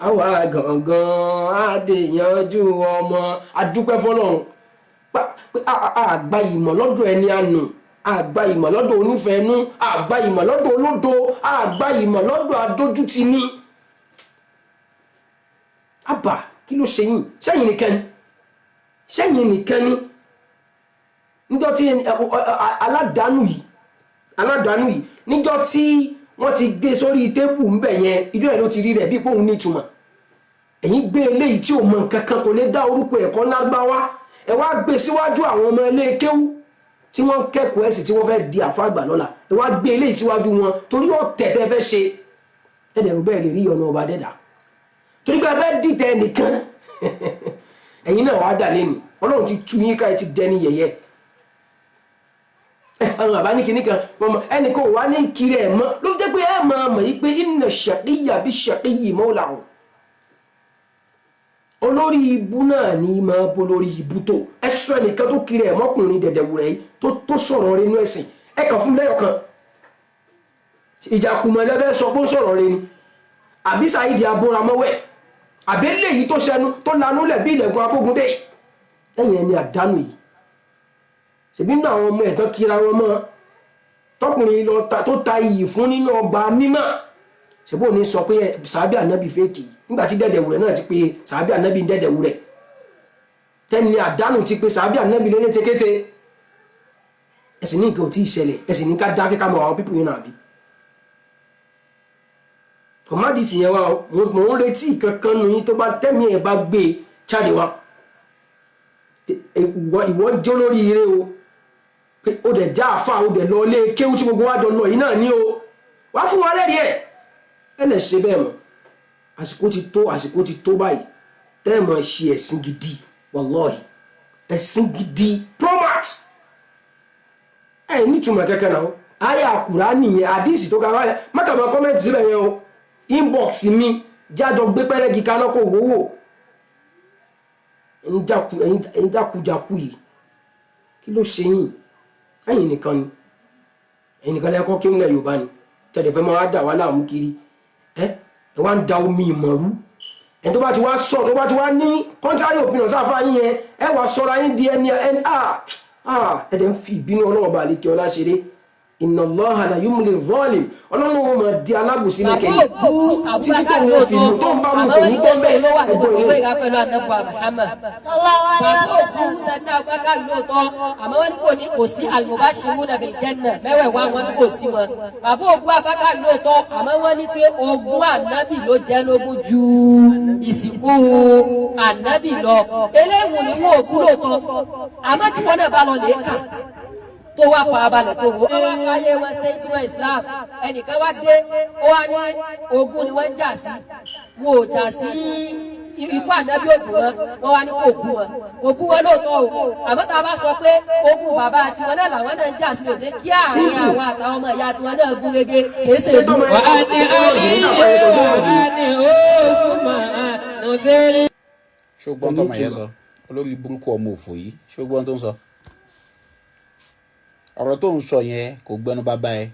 àwa gangan àdèyànjú ọmọ adúpẹ́ fọlọ́run àgbà ìmọ̀ lọ́dọ̀ ẹni àánú àgbà ìmọ̀ lọ́dọ̀ onífẹ̀ẹ́nú àgbà ìmọ̀ lọ́dọ̀ olódo àgbà ìmọ̀ lọ́dọ̀ adójútì ní àbà kí ló ṣe yín sẹ́yìn nìkan ni níjọ́ tí aládàánú yìí níjọ́ tí wọ́n ti gbé sórí tébù ńbẹ̀ yẹn ìjọ ẹ̀ ló ti rí rẹ̀ bí pòun ní ìtumọ̀ ẹ̀yin gbé eléyìí tí ò mọ nǹkan kan kò lè dá orúkọ ẹ̀kọ́ lágbáwá ẹ wá gbé síwájú àwọn ọmọ ilé kéwú tí wọ́n kẹ́kọ̀ọ́ ẹ̀sìn tí wọ́n fẹ́ di àfáàgbà lọ́la ẹ wá gbé eléyìí síwájú wọn torí ọ̀tẹ̀ tẹ́ fẹ́ ṣe ẹ̀dẹ̀rù bẹ́ẹ̀ lè rí ọ̀nà ọba dẹ́dà torí pé ẹ fẹ́ dìtẹ̀ nìkan ẹ̀yin náà wàá dà lẹ́nu ọlọ́run ti tú yín ká ẹ ti dẹni yẹ̀yẹ́ àwọn àbá ní kinní kan ẹnìkan wà ní kiri ẹ̀ mọ́ ló jẹ́ pé ẹ máa mọ̀ yí pé inna shaqiyya bi shaqiyyi mawla'u olórí ibú náà ní máa bó lórí ibú tó ẹsọ ẹnìkan tó kiri ẹ̀ mọ́kùnrin dẹ̀dẹ̀wùrẹ́ yìí tó sọ̀rọ̀ rẹ̀ inú ẹ̀sìn ẹ kàn fún lẹ́yọ̀ kan ìjàkùmọ̀ lẹ́fẹ́ sọ pé ó sọ̀rọ̀ rẹ̀ ni àbí Saidi abóramọ́wẹ́ àbí léyìí tó ṣẹnu tó lanú lẹ̀ bí ilẹ̀kùn abógundé ẹ̀yìn ẹni àdánù yìí ṣèbí nínú àwọn ọmọ ẹ̀tọ́ kíra wọn mọ́ tọkùnrin lọ tó ta iyì fún nínú ọgbà mímọ́ ṣèbó ní sọ pé sàábì ànábì fèkì nígbà tí dẹ̀dẹ̀wùrẹ́ náà ti pé sàábì ànábì dẹ̀dẹ̀wùrẹ́ tẹ́ni àdánù ti pé sàábì ànábì lé létekéte ẹ̀sìn ní nǹkan ò tí ì ṣẹlẹ̀ ẹ̀sìn ní ká dákẹ́ ká mọ àwọn pípọ̀ yẹn náà bí. kọ̀mádìí ti yẹn wá mò ń retí kankan nù yín tó bá tẹ́mi ẹ̀ bá gbé jáde wá ìwọ jó lórí ire o pé ó dẹ̀ já àfa ó dẹ̀ lọ ilé kéwú tí gbogbo wa jọ lọ yìí náà ní o wá fún wa lẹ́rìí ẹ̀ lè ṣe bẹ́ẹ̀ mọ́ àsìkò ti tó báyìí tẹ́ẹ̀mọ̀ ṣe ẹ̀sìn gidi wallahi ẹ̀sìn gidi promax ẹ̀ nítumọ̀ kẹ́kẹ́ náà ayé àkùrá nìyẹn àdíìsì tó kára ẹ̀ mákàmọ́ kọ́mẹ́ntì síbẹ̀ yẹn o inbox mi jájọ gbé pẹ́rẹ́gì kaná kò wówó ẹ̀yin jákujàku yìí kí ló ṣe yín ẹ̀yin nìkan lẹ́kọ́ kí nílẹ̀ Yorùbá ni tẹ̀lé fẹ́ máa dà wá láàmú kiri ẹ wá ń da omi ìmọ̀rú ẹni tó bá ti wá sọ tó bá ti wá ní contrary opinion sáfà yín yẹn ẹ wá sọra yín di ẹni ẹ̀dẹ̀ ń fi ìbínú Ọlọ́run bá àlékè ọlá ṣeré inna Allaha la yumli zalim Ọlọ́run wọn máa di alábòsí ní kẹ́yìn títí tó ń fi mú tó ń bá mú kò ní gbọ́ bẹ́ẹ̀ ẹgbẹ́ ilé. àmọ́ wọ́n ní kò ní kò sí al-mubashiruna bil janna mẹ́wẹ̀ẹ̀wá wọn ní kò sí wọn. bàbá òkú Abubakar lóòótọ́ àmọ́ wọ́n ní pé ogún ànábì ló jẹ́ lógún ju ìsìnkú ànábì lọ. eléwù ni wọn òkú lóòótọ́ àmọ́ tí wọ́n náà bá lọ lè kà tó wá fa abalẹ̀ tó wò. wọ́n wá fàyè wọn ṣe ìtumọ̀ Islam ẹnìkan wá dé ó wá ní ogun ni wọ́n ń jà sí wọn ò jà sí ikú ànábì ògùn wọn wá ní kò kú wọn kò kú wọn lóòótọ́ o àmọ́ tá a bá sọ pé ogun bàbá tiwọn náà làwọn náà ń jà sí lòdì kí àárín àwọn àtàwọn ọmọ ìyá tiwọn náà gún régé kìí ṣe ìlú. ṣùgbọ́n tọmọ yẹn sọ olórí burúkú ọmọ òfò yìí ṣùgbọ́n tó ń sọ ọ̀rọ̀ tó ń sọ yẹn kò gbẹnu bàbá ẹ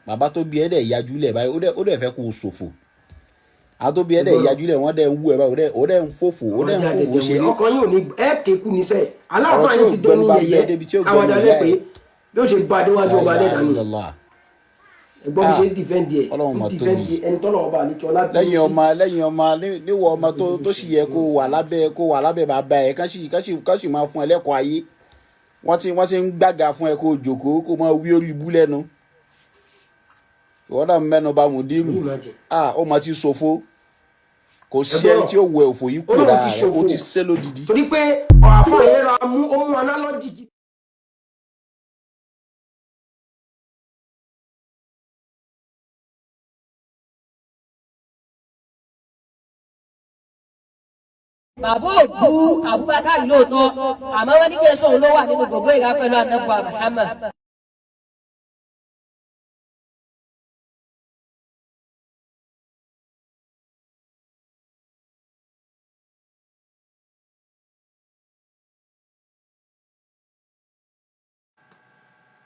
bàbá tó bí ẹ dẹ̀ yájú lẹ̀ báyìí ó dẹ̀ fẹ́ kó o ṣòfò àtòbí ẹ̀dẹ̀ ìyájúlẹ̀ wọ́n dẹ̀ ń wú ẹ̀ báyìí ó dẹ̀ ń fòfò ṣeré. ọkàn yóò ní ẹ kéku níṣẹ́ aláàfáà yẹn ti dán ní yẹyẹ àwọn àdàlẹ́ pé bí ó ṣe bá adéwájú ọba adẹ́dá ni ẹgbọ́n bí ṣe ń dìfẹ́ǹdì ẹ̀ ẹni tọ́lọ̀ ọba àlekí ọlá bí lẹ́yìn ọmọ níwọ̀ ọmọ tó sì yẹ kó wà lábẹ́ bàbá ẹ̀ kán sì máa fún ẹ lẹ́kọ̀ọ́ ayé wọ́n ti ń gbàgà fún ẹ kó jòkó kó máa wí orí ibú lẹ́nu ìwọ́n náà mẹ́nu bá mú dírù ó máa ti ṣòfò kò sí ẹni tí ó wẹ òfò yìí kúrò dáa rẹ̀ ó ti ṣe lódìdí. torí pé àfáà yẹn ra mú análọ́jì gidi. bàbá òkú Abubakar lóòótọ́ àmọ́ wọ́n ní kí èso òun ló wà nínú gbogbo ìhà pẹ̀lú anabuwa Muhammad.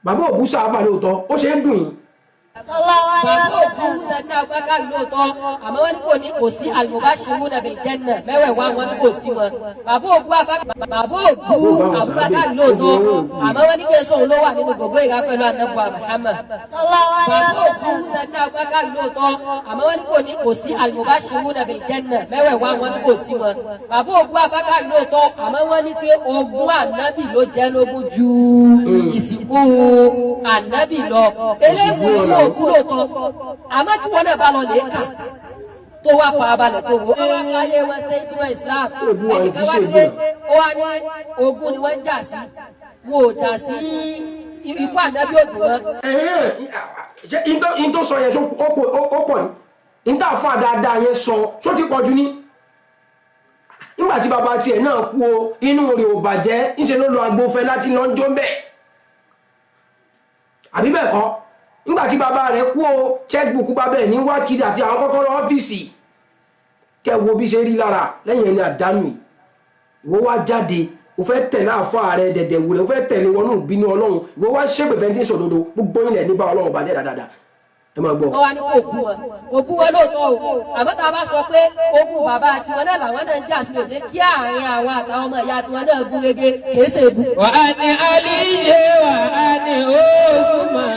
bàbá òkú sábà lóòótọ́ ó ṣe ń dùn yín. bàbá òkú sẹ́ni Abubakar lóòótọ́ àmọ́ wọ́n ní kò sí al-mubashiruna bil janna mẹ́wẹ̀ẹ̀wá wọn ní kò sí wọn. bàbá òkú Abubakar lóòótọ́ àmọ́ wọ́n ní kí èso òun ló wà nínú gbogbo ìhà pẹ̀lú anabuwa Muhammad. bàbá òkú sẹ́ni Abubakar lóòótọ́ àmọ́ wọ́n ní kò sí al-mubashiruna bil janna mẹ́wẹ̀ẹ̀wá wọn ní kò sí wọn. bàbá òkú Abubakar lóòótọ́ àmọ́ wọ́n ní pé ogún ànábì ló jẹ́ lógún ju ìsìnkú ànábì lọ. eléyìí ló òkú lóòótọ́ àmọ́ tí wọ́n náà bá lọ lè kà tó wá farabalẹ̀ tó wọ́n wá ayé wọn ṣe ìdúró Islam ẹnìkan wá dé ó wá ní ogun ni wọ́n ń jà sí wọn ò jà sí ikú ànábì ògùn wọn. in tó sọ yẹn ó pọ̀ ní in tá a fà dáadáa yẹn sọ tó ti pọ̀ jù ní nígbà tí bàbá tiẹ̀ náà kú o inú rẹ̀ ò bàjẹ́ ńṣe ló lọ agbófẹ́ láti lọ́njọ́ mbẹ́ àbí bẹ́ẹ̀ kọ́ nígbàtí bàbá rẹ̀ kú o checkbook bá bẹ́ẹ̀ ní wákìlì àti àwọn kọ́kọ́rọ́ ọ́fíìsì kẹwo bí ṣe rí lára lẹ́yìn ẹni àdánù ìwọ wá jáde o fẹ́ tẹ̀lé àfáà rẹ̀ dẹ̀dẹ̀ wù rẹ̀ o fẹ́ tẹ̀lé wọnú ìbínú ọlọ́run ìwọ wá ṣépè fẹ́ tí ń sòdodo gbogbo ilẹ̀ níbà ọlọ́run bá dẹ̀ dáadáa ẹ máa gbọ́. wọ́n wá ní kò kú wọn lóòótọ́ o àmọ́ tá a bá sọ pé ogún bàbá tiwọn náà làwọn náà ń jà sí òde kí àárín àwọn àtàwọn ọmọ ìyá tiwọn náà gún régé kìí ṣe bù. wà á ní alíyé wà á ní Osman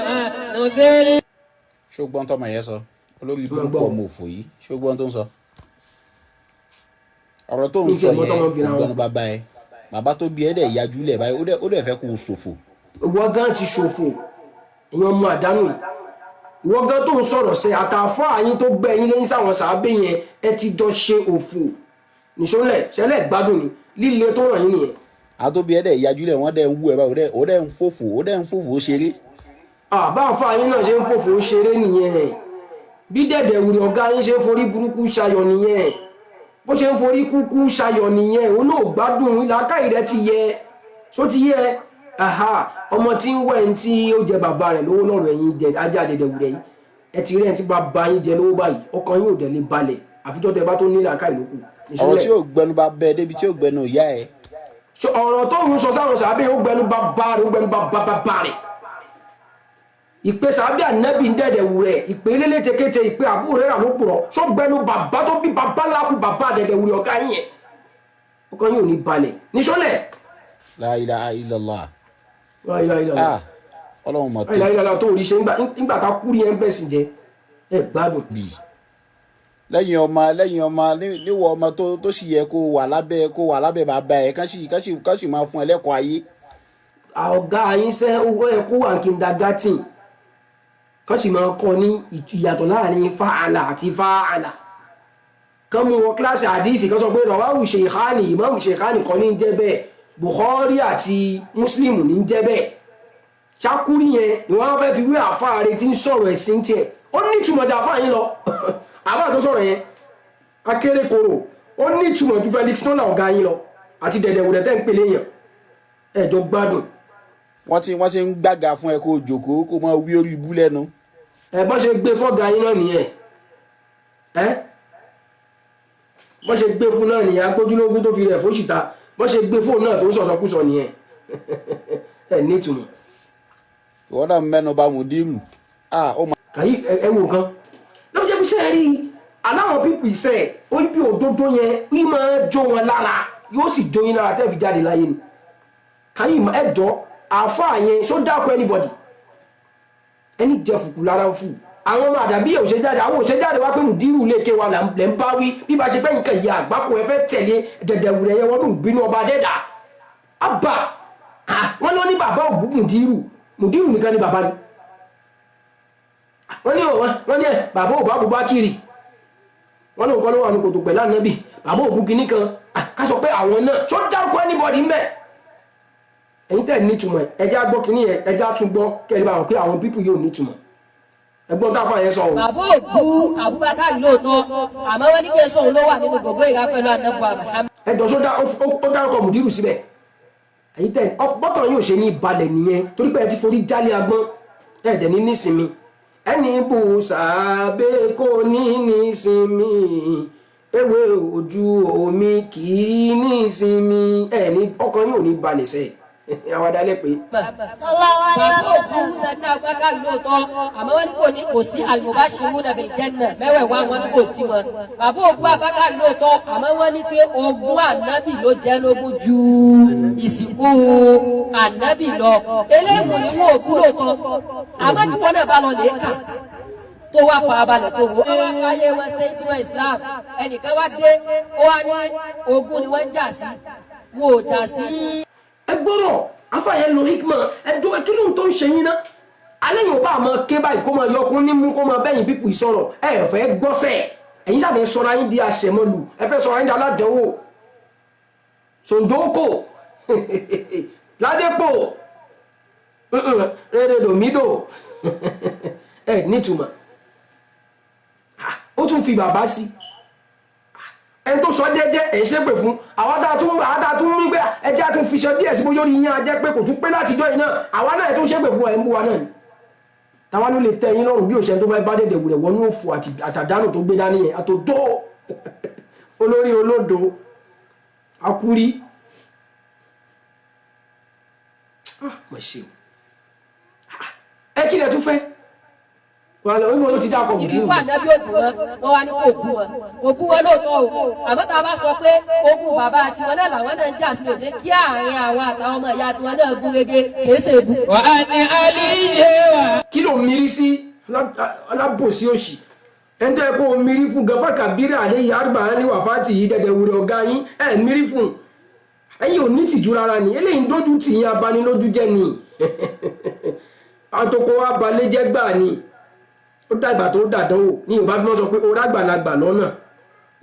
ṣùgbọ́n tọmọ yẹn sọ olórí burúkú ọmọ òfò yìí ṣùgbọ́n tó ń sọ ọ̀rọ̀ tó ń sọ yẹn ọgbọ́n bàbá ẹ bàbá tó bí ẹ dẹ̀ yájú lẹ̀ báyìí ó dẹ̀ fẹ́ kó o ṣòfò. ìwọ gan ti ṣòfò èèyàn ọmọ àdánù yìí ìwọ gan tó ń sọ̀rọ̀ sẹ́ àtàfọ́ àyín tó gbẹ yín lẹ́yìn sáwọn sàábẹ̀ yẹn ẹ ti jọ ṣe òfò nìṣọ́lẹ̀ ṣẹlẹ̀ gbádùn ni líle tó ràn yín nìyẹn. àtòbí ẹ dẹ̀ yájú lẹ̀ wọ́n dẹ̀ ń wú ẹ báyìí ó dẹ̀ ń fòfò ṣeré. bá àfa yín náà ṣe ń fòfò ṣeré nìyẹn bí dẹ̀dẹ̀ wùrì ọ̀gá yín ṣe ń forí burúkú ṣayọ̀ nìyẹn bó ṣe ń forí kúkú ṣayọ̀ nìyẹn òun náà gbádùn ìlàkàì rẹ ti yẹ só ti yẹ ọmọ tí ń wẹ̀ ń tí ó jẹ bàbá rẹ̀ lówó lọ́rọ̀ ẹ̀yìn ajá dẹ̀dẹ̀ wùrẹ̀ yìí ẹ ti rí ẹ̀ tí bàbá yín jẹ lówó báyìí ọkàn yóò dẹ̀ lè balẹ̀ àfijọ́ tẹ bá tó ní ìlàkàì lókù. ọ̀rọ̀ tí yóò gbẹnu bá bẹ débi tí yóò gbẹnu ìyá ẹ. ọ̀rọ̀ tó ń sọ sáwọn sàbẹ̀ ó gbẹnu bàbá rẹ̀ ìpè sàbẹ̀ ànábì ń dẹ̀dẹ̀ wùrẹ̀ ìpè lélétekete ìpè àbúrò rẹ̀ ló purọ́ sọ gbẹnu bàbá tó bí bàbá lákù bàbá dẹ̀dẹ̀ wùrẹ̀ ọ̀gá yín yẹn ọkàn yóò ní balẹ̀ níṣọ́lẹ̀. La ilaha illallah. Ọlọ́run mọ̀ tó. La ilaha illallah tó rí ṣe nígbà tá kúrì ẹ̀ ń bẹ̀sìn jẹ ẹ gbádùn. lẹ́yìn ọmọ níwọ̀ ọmọ tó sì yẹ kó wà lábẹ́ bàbá ẹ̀ kán sì máa fún ẹ lẹ́kọ̀ọ́ ayé. ọ̀gá yín sẹ́ owó ẹ̀ kó wà kindergarten kán sì máa kọ́ ní ìyàtọ̀ láàrin fa'ala àti fa'ala kán mú wọn kíláàsì àdíìsì kan sọ pé rawahu shaykhani ìmáàmù shaykhani kan ní jẹ́ bẹ́ẹ̀ Bukhari àti Muslim ní jẹ́ bẹ́ẹ̀ ṣakúrí yẹn ni wọ́n fẹ́ fi wé àfáà rẹ̀ tí ń sọ̀rọ̀ ẹ̀sìn tiẹ̀ ó ní ìtumọ̀ jà àfáà yín lọ àbá tó sọ̀rọ̀ yẹn akérèkọrò ó ní ìtumọ̀ ju Felix Nola ọ̀gá yín lọ àti dẹ̀dẹ̀wùdẹ̀ tẹ́ ń pèlè yàn ẹ̀jọ̀ gbádùn. wọ́n ti ń gbàgà fún ẹ kó o jòkó kó o máa wí orí ibú lẹ́nu. bọ́n ṣe gbé fọ́gà yín náà nìyẹn bọ́n ṣe gbé fún náà nìyẹn agbójúlógún tó fi rẹ̀ fóṣìta bọ́n ṣe gbé fóònù náà tó ń sọ̀sọ̀kúsọ nìyẹn ẹ̀ ní ìtumọ̀. ìwọ náà mẹ́nu bá mu dírù. kàyí ẹ wò kan lọ́wọ́ jẹ́ bí sẹ́ẹ̀ rí aláwọn pípù ìṣe ó bí òdodo yẹn bí máa jó wọn lára yóò sì jó yín lára tẹ́ fi jáde láyé ni káyìn ẹjọ́ àáfàá yẹn ṣó dákọ anybody ẹni jẹ fùkù lára fù àwọn ọmọ àdàbí òṣèjáde àwọn òṣèjáde wá pé mùdírù ilé ike wa lẹ́ ń bá wí bí bá ṣe pé nǹkan ìyá àgbákò ẹ fẹ́ tẹ̀lé dẹ̀dẹ̀wùrẹ̀ yẹn wọ́n ní ìbínú ọba dẹ́dà àbá wọ́n lọ ní bàbá òbú mùdírù nìkan ni bàbá ni wọ́n ní bàbá òbú Abubakiri wọ́n ní nǹkan ló wà ní kòtò pẹ̀lú ànábì bàbá òbú kìíní kan ká sọ pé àwọn náà ṣó dárúkọ anybody ń bẹ̀ ẹ̀yin tẹ̀ nítumọ̀ ẹja gbọ́ kìíní yẹn ẹja tún gbọ́ kẹ́lẹ́ bá wọn pé àwọn pípù yóò nítumọ̀ ẹgbọ́n táfà yẹn sọ o. bàbá òbú Abubakar lóòótọ́ àmọ́ wọ́n ní kí èso òun ló wà nínú gbogbo ìhà pẹ̀lú ànábì Muhammad. ẹjọ́ sódà ó dárúkọ mùdírù síbẹ̀ ẹ̀yin tẹ̀ bọ́tọ̀ yóò ṣe ní balẹ̀ nìyẹn torí pé ẹ ti forí jálé agbọ́n ẹ̀ẹ́dẹ̀ ní nísinmi ẹni bù sàbẹ̀ kò ní nísinmi ewé ojú omi kì í nísinmi ẹni ọkàn yóò ní balẹ̀ sẹ́ẹ̀ àwọn adalẹ pé. bàbá òkú sẹ́ni Abubakar lóòótọ́ àmọ́ wọ́n ní kò sí al-mubashiruna bil janna mẹ́wẹ̀ẹ̀wá wọn ní kò sí wọn. bàbá òkú Abubakar lóòótọ́ àmọ́ wọ́n ní pé ogún ànábì ló jẹ́ lógún ju ìsìnkú ànábì lọ. eléyìí ni wọn ò kú lóòótọ́ àmọ́ tí wọ́n náà bá lọ lè kà tó wá fa abalẹ̀ tó wọ́. àwọn afáyé wọn ṣe ìtumọ̀ Islam ẹnìkan wá dé ó wá ní ogún ni wọ́n ń jà sí wọn ò jà sí. ẹ gbọ́dọ̀ afáyẹ lo hikma ẹ̀dùn kí ló ń tó ń ṣe yín ná alẹ́ yóò bá àmọ́ ké báyìí kó máa yọkun nímú kó máa bẹ́yìn pípù ìsọ̀rọ̀ ẹ fẹ́ gbọ́sẹ̀ ẹ̀yin sábẹ́ sọ̀rọ̀ ayín di àṣẹmọ́lù ẹ fẹ́ sọ̀rọ̀ ayín di aládẹ́wò sòǹdókò ládépò rẹ́rẹ́dòmídò ẹ nítumọ̀ ó tún fi bàbá sí ẹni tó sọ jẹ́jẹ́ ẹ̀ ṣépè fún àwọn tún rí pé ẹjẹ́ tún fi ṣe díẹ̀ sí bóyá orí yín ajẹ́ pé kò tún pé látijọ́ yìí náà àwa náà tún ṣépè fún ẹ̀ ń bú wa náà ni táwa ló lè tẹ́ yín lọ́rùn bí òṣèlú tó fẹ́ bá dẹ̀dẹ̀ wùrẹ̀ wọnú òfò àtàdánù tó gbé dání yẹn àtòdó olórí olódo akúrí mọ̀ ṣe ẹ kí lẹ tún fẹ́ wà lọ ìmọ̀ ló ti dákọ̀ mùdí ìdíkọ̀ ànábì òkú wọn wá ní kò kú wọn lóòótọ́ o àmọ́ tá a bá sọ pé ogún bàbá tiwọn náà làwọn náà ń jà sí òde kí àárín àwọn àtàwọn ọmọ ìyá tiwọn náà gún régé kìí ṣe èbú. wà á ní alíyé wa. kí ló mírí sí alábòsí òṣì ẹni tẹ́ kó mírí fún gafa kabira àlẹ́ yìí àrùbá ní wàfáàtì yìí dẹ̀dẹ̀ wúrẹ̀ ọ̀gá yín ẹ̀ mírí fún ẹ̀yin ò ní tìjú rárá ni eléyìí ń dójú tì yín abanilójú jẹ́ ni àtòkò abalẹ̀ jẹ́ gbà ni ó dàgbà tó dàdánwò ní Yorùbá fi mọ́ sọ pé ó rágbàlagbà lọ́nà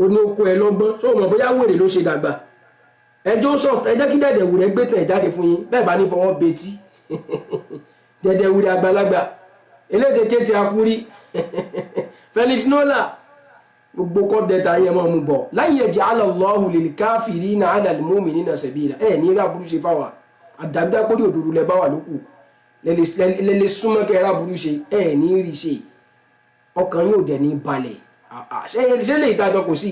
ó ní oko ẹ lọ́gbọ́n ṣó mọ̀ bóyá wèrè ló ṣe dàgbà ẹjọ́ sọ ẹjẹ́ kí dẹ̀dẹ̀wùrẹ́ gbé tẹ̀ jáde fún yín bẹ́ẹ̀ bá ní fọwọ́ betí dẹ̀dẹ̀wùrẹ́ àgbàlagbà elédèké ti akúrí Felix Nola gbogbo kọ́ dẹ̀ta yẹn mọ́ mu bọ̀ lan yaj'ala Allahu lil kafirina 'ala al mu'minina sabila ẹ̀ ní eré aburú ṣe fáwà àdàbídá kórè òdòdó lẹ bá wà lókù lẹ́lẹ́ súnmọ́ kẹ́ eré aburú ṣe ẹ̀ ní rí ṣe ọkàn yóò dẹ̀ ní balẹ̀ ṣe lè ìtajọ kò sí.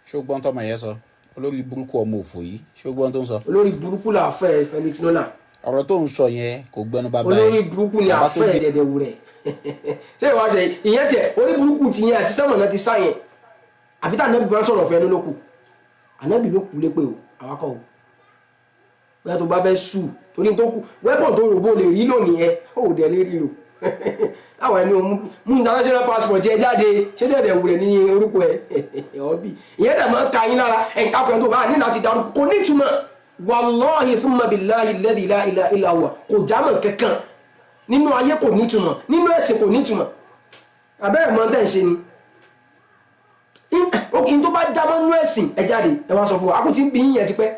ṣùgbọ́n tọmọ yẹn sọ olórí burúkú ọmọ òfò yìí ṣùgbọ́n tó ń sọ. olórí burúkú là fẹ́ Felix Nola. ọ̀rọ̀ tó ń sọ yẹn kò gbẹnu bàbá yẹn. olórí burúkú ni àfẹ́ dẹ̀dẹ̀wù rẹ̀ ṣé ìwà ṣe ìyẹn tiẹ̀ orí burúkú ti yẹn àti sẹ́wọ̀n náà ti sá yẹn àfi tá ànábì bá sọ̀rọ̀ fẹ́ lólókù ànábì ló kú lépè o àwakọ̀ o bóyá tó bá fẹ́ sù torí tó kú wẹ́pọ̀n tó rò bó lè rí lónìí ẹ ó dẹ̀ lè rí lò àwọn ẹni mú international passport ẹ jáde ṣé dẹ̀dẹ̀ wù rẹ̀ ní orúkọ ẹ ọ̀bí ìyẹn dẹ̀ máa ń ka yín lára ẹ̀ka kan tó bá ní láti darúkọ kò ní ìtumọ̀ wallahi thumma billahi alladhi la ilaha illa huwa kò jámọ̀ kankan nínú ayé kò ní ìtumọ̀ nínú ẹ̀sìn kò ní ìtumọ̀ abẹ́rẹ́ mọ́ tẹ̀ ń ṣe ni òkè tó bá jámọ́ nínú ẹ̀sìn ẹ jáde ẹ wá sọ fún wa akútí ń bí yín yẹn ti pẹ́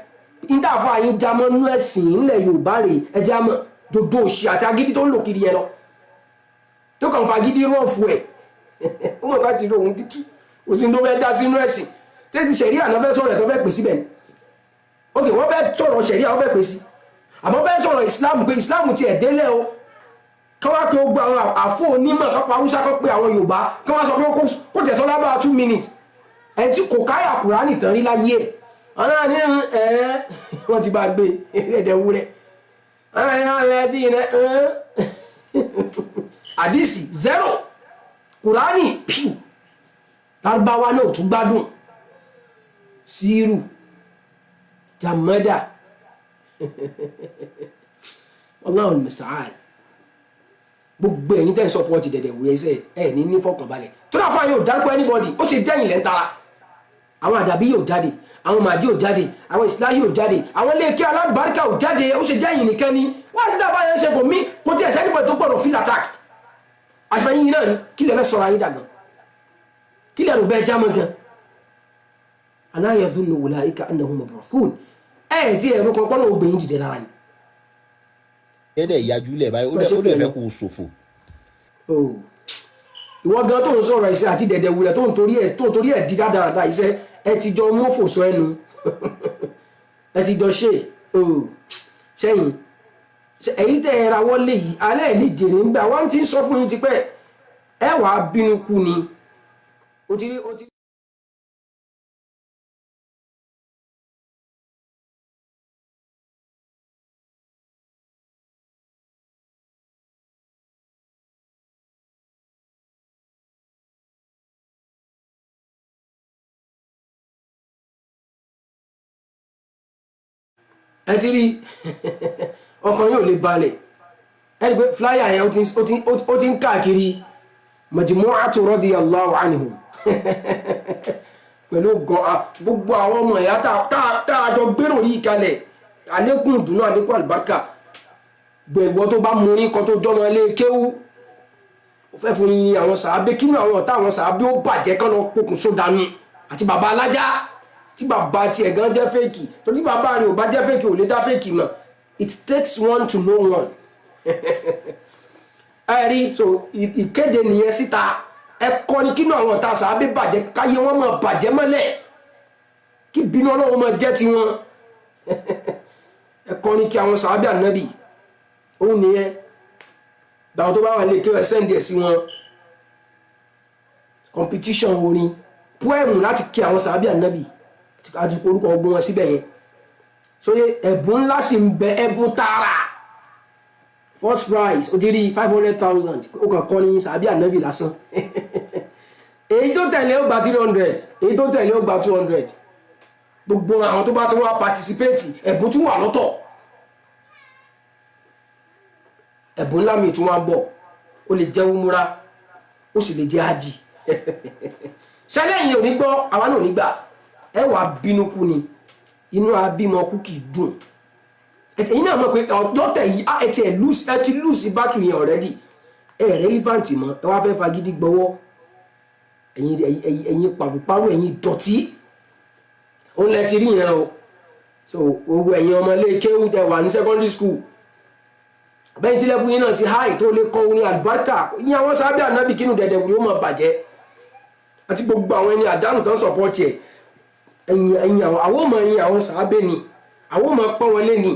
níta fún àyín jámọ́ nínú ẹ̀sìn ńlẹ̀ Yorùbá rè ẹ jámọ́ dodo òṣì àti agídí tó ń lò kiri yẹn lọ tó kàn fa agídí rọ́ọ̀fù ẹ̀ ó mọ̀ bá ti rí òun títú kò sí tó fẹ́ dá sínú ẹ̀sìn tẹ́tí ṣẹ̀rí àná fẹ́ sọ̀rọ̀ ẹ̀ tó fẹ́ pè síbẹ̀ ok wọ́n fẹ́ sọ̀rọ̀ ṣẹ̀rí àwọn fẹ́ pè sí àmọ́ fẹ́ sọ̀rọ̀ ìsìláàmù pé ìsìláàmù ti ẹ̀ délẹ̀ o kí wọ́n pe gbogbo àwọn àfọ onímọ̀ kápá haúsá kọ́ pé àwọn Yorùbá kí wọ́n sọ pé kó tẹ̀sán lábàá 2 minutes ẹ̀ tí kò káyà Kùránì tán rí láyé ẹ̀ ọ̀nà ní wọ́n ti bá gbé ẹ̀ẹ́dẹ̀wúrẹ́ alladhina àdìsí 0 kùránì píù lárúbáwá náà tún gbádùn síírù jàmọ́dà Allahul musta'an gbogbo ẹ̀yin tẹ́ ń sọpọ́ọ̀tì dẹ̀dẹ̀ wúrẹ́ ẹsẹ̀ ẹ̀ ní fọkànbalẹ̀ tó náà fáyọ̀ dárúkọ anybody ó ṣe dẹ́yìn lẹ́ntara àwọn àdàbí yóò jáde àwọn màdí yóò jáde àwọn ìsìláyì yóò jáde àwọn iléeké alábàárìkà yóò jáde ó ṣe dẹ́yìn nìkan ni wọ́n á sì dábàá yẹn ṣe kò mí kò tí ẹ̀sẹ̀ nípa tó gbọ́dọ̀ feel attack àṣàyìn náà ni kí lè fẹ́ sọ̀rọ̀ ayé dàgàn kí lè rò bẹ́ẹ̀ jámọ́ gan ala yadhunnu ulaika annahum mab'uthun tí ẹ̀rọ kan pọ́nà obìnrin dìde lára ni. ẹ̀ẹ́dẹ̀ ìyájú lẹ̀ báyìí ó dẹ̀ fẹ́ kó o ṣòfò. ìwọ gan tó ń sọ̀rọ̀ iṣẹ́ àti dẹ̀dẹ̀ wulẹ̀ tó ń torí ẹ̀ di dáadáa iṣẹ́ ẹ ti jọ mọ́fò sọ ẹnu ẹ ti jọ ṣe sẹ́yìn ẹ̀yìn tẹ́ ẹ ra wọlé yìí alẹ́ ní jèrè ń gbà wọ́n ti ń sọ fún yín tipẹ́ ẹ wàá bínú kú ni o ti rí. ẹ ti rí ọkàn yóò lè balẹ̀ ẹni pé flyer yẹn ó ti ń káàkiri Majmu'atu radiyallahu anhum pẹ̀lú gbogbo àwọn ọmọ ẹ̀yà tààjọ gbérò yìí kalẹ̀ àlékún ìdùnnú àlékún àlùbáríkà gbẹ̀gbọ́ tó bá mú ní kan tó jọmọ ilé kéwú ó fẹ́ fún yín àwọn sàábé kínú àwọn ọ̀tá àwọn sàábé ó bàjẹ́ kán lọ pokùnso dànù àti bàbá alájá tí bàbá tiẹ̀ gan jẹ́ fẹ́ẹ̀kì tó tí bàbá rẹ̀ ò bá jẹ́ fẹ́ẹ̀kì ò lè dá fẹ́ẹ̀kì mọ̀ it takes one to know one. ẹ̀rí so ìkéde nìyẹn síta ẹ̀kọ́ ni kínú àwọn ọ̀tá sàábé bàjẹ́ káyé wọn máa bàjẹ́ mọ́lẹ̀ kí bínú ọlọ́run máa jẹ́ tiwọn ẹ̀kọ́ ni kí àwọn sàábé ànábì òun nìyẹn gbàwọn tó bá wà lè kéwàá sẹ́ndì ẹ̀ sí wọn competition orin poem láti kí àwọn sàábé ànábì àti orúkọ ọgbọ́n wọn síbẹ̀ yẹn so ẹ̀bùn ńlá sì ń bẹ ẹ̀bùn tààrà first prize ó ti rí 500,000 ó kàn kọ́ ní sàbí ànábì lásán èyí tó tẹ̀lé ó gba 300 èyí tó tẹ̀lé ó gba 200 gbogbo àwọn tó bá tó wá participate ẹ̀bùn tún wà lọ́tọ̀ ẹ̀bùn ńlá mi tún wá bọ̀ ó lè jẹ́ umura ó sì lè jẹ́ ájì ṣẹlẹ̀ yìí ò ní gbọ́ àwa náà ò ní gbà ẹ wà bínú kú ni inú abímọ kú kì í dùn ẹ̀yin náà mọ̀ pé lọ́tẹ̀ yìí ẹ ti lùsì bátù yẹn already relevant mọ́ ẹ wá fẹ́ fagídí gbọ́wọ́ ẹ̀yin pàrọ̀pàrọ̀ ẹ̀yin dọ̀tí òun lẹ ti rí yẹn o so gbogbo ẹ̀yin ọmọ ilé kéwú tẹ wà ní secondary school bẹ́ẹ̀ tí lẹ́fún yín náà ti háì tó lè kọ́ orin àlùbáríkà yín àwọn sábẹ́ ànábì kínú dẹ̀dẹ̀ wùdí ó máa bàjẹ́ àti gbogbo àwọn ẹni àdánù tó ń sọ̀pọ̀tì ẹ̀ ẹ̀yin àwọn ọmọ ẹ̀yin àwọn sábẹ́ ni àwọn ọmọ pọ́n wọn lé ni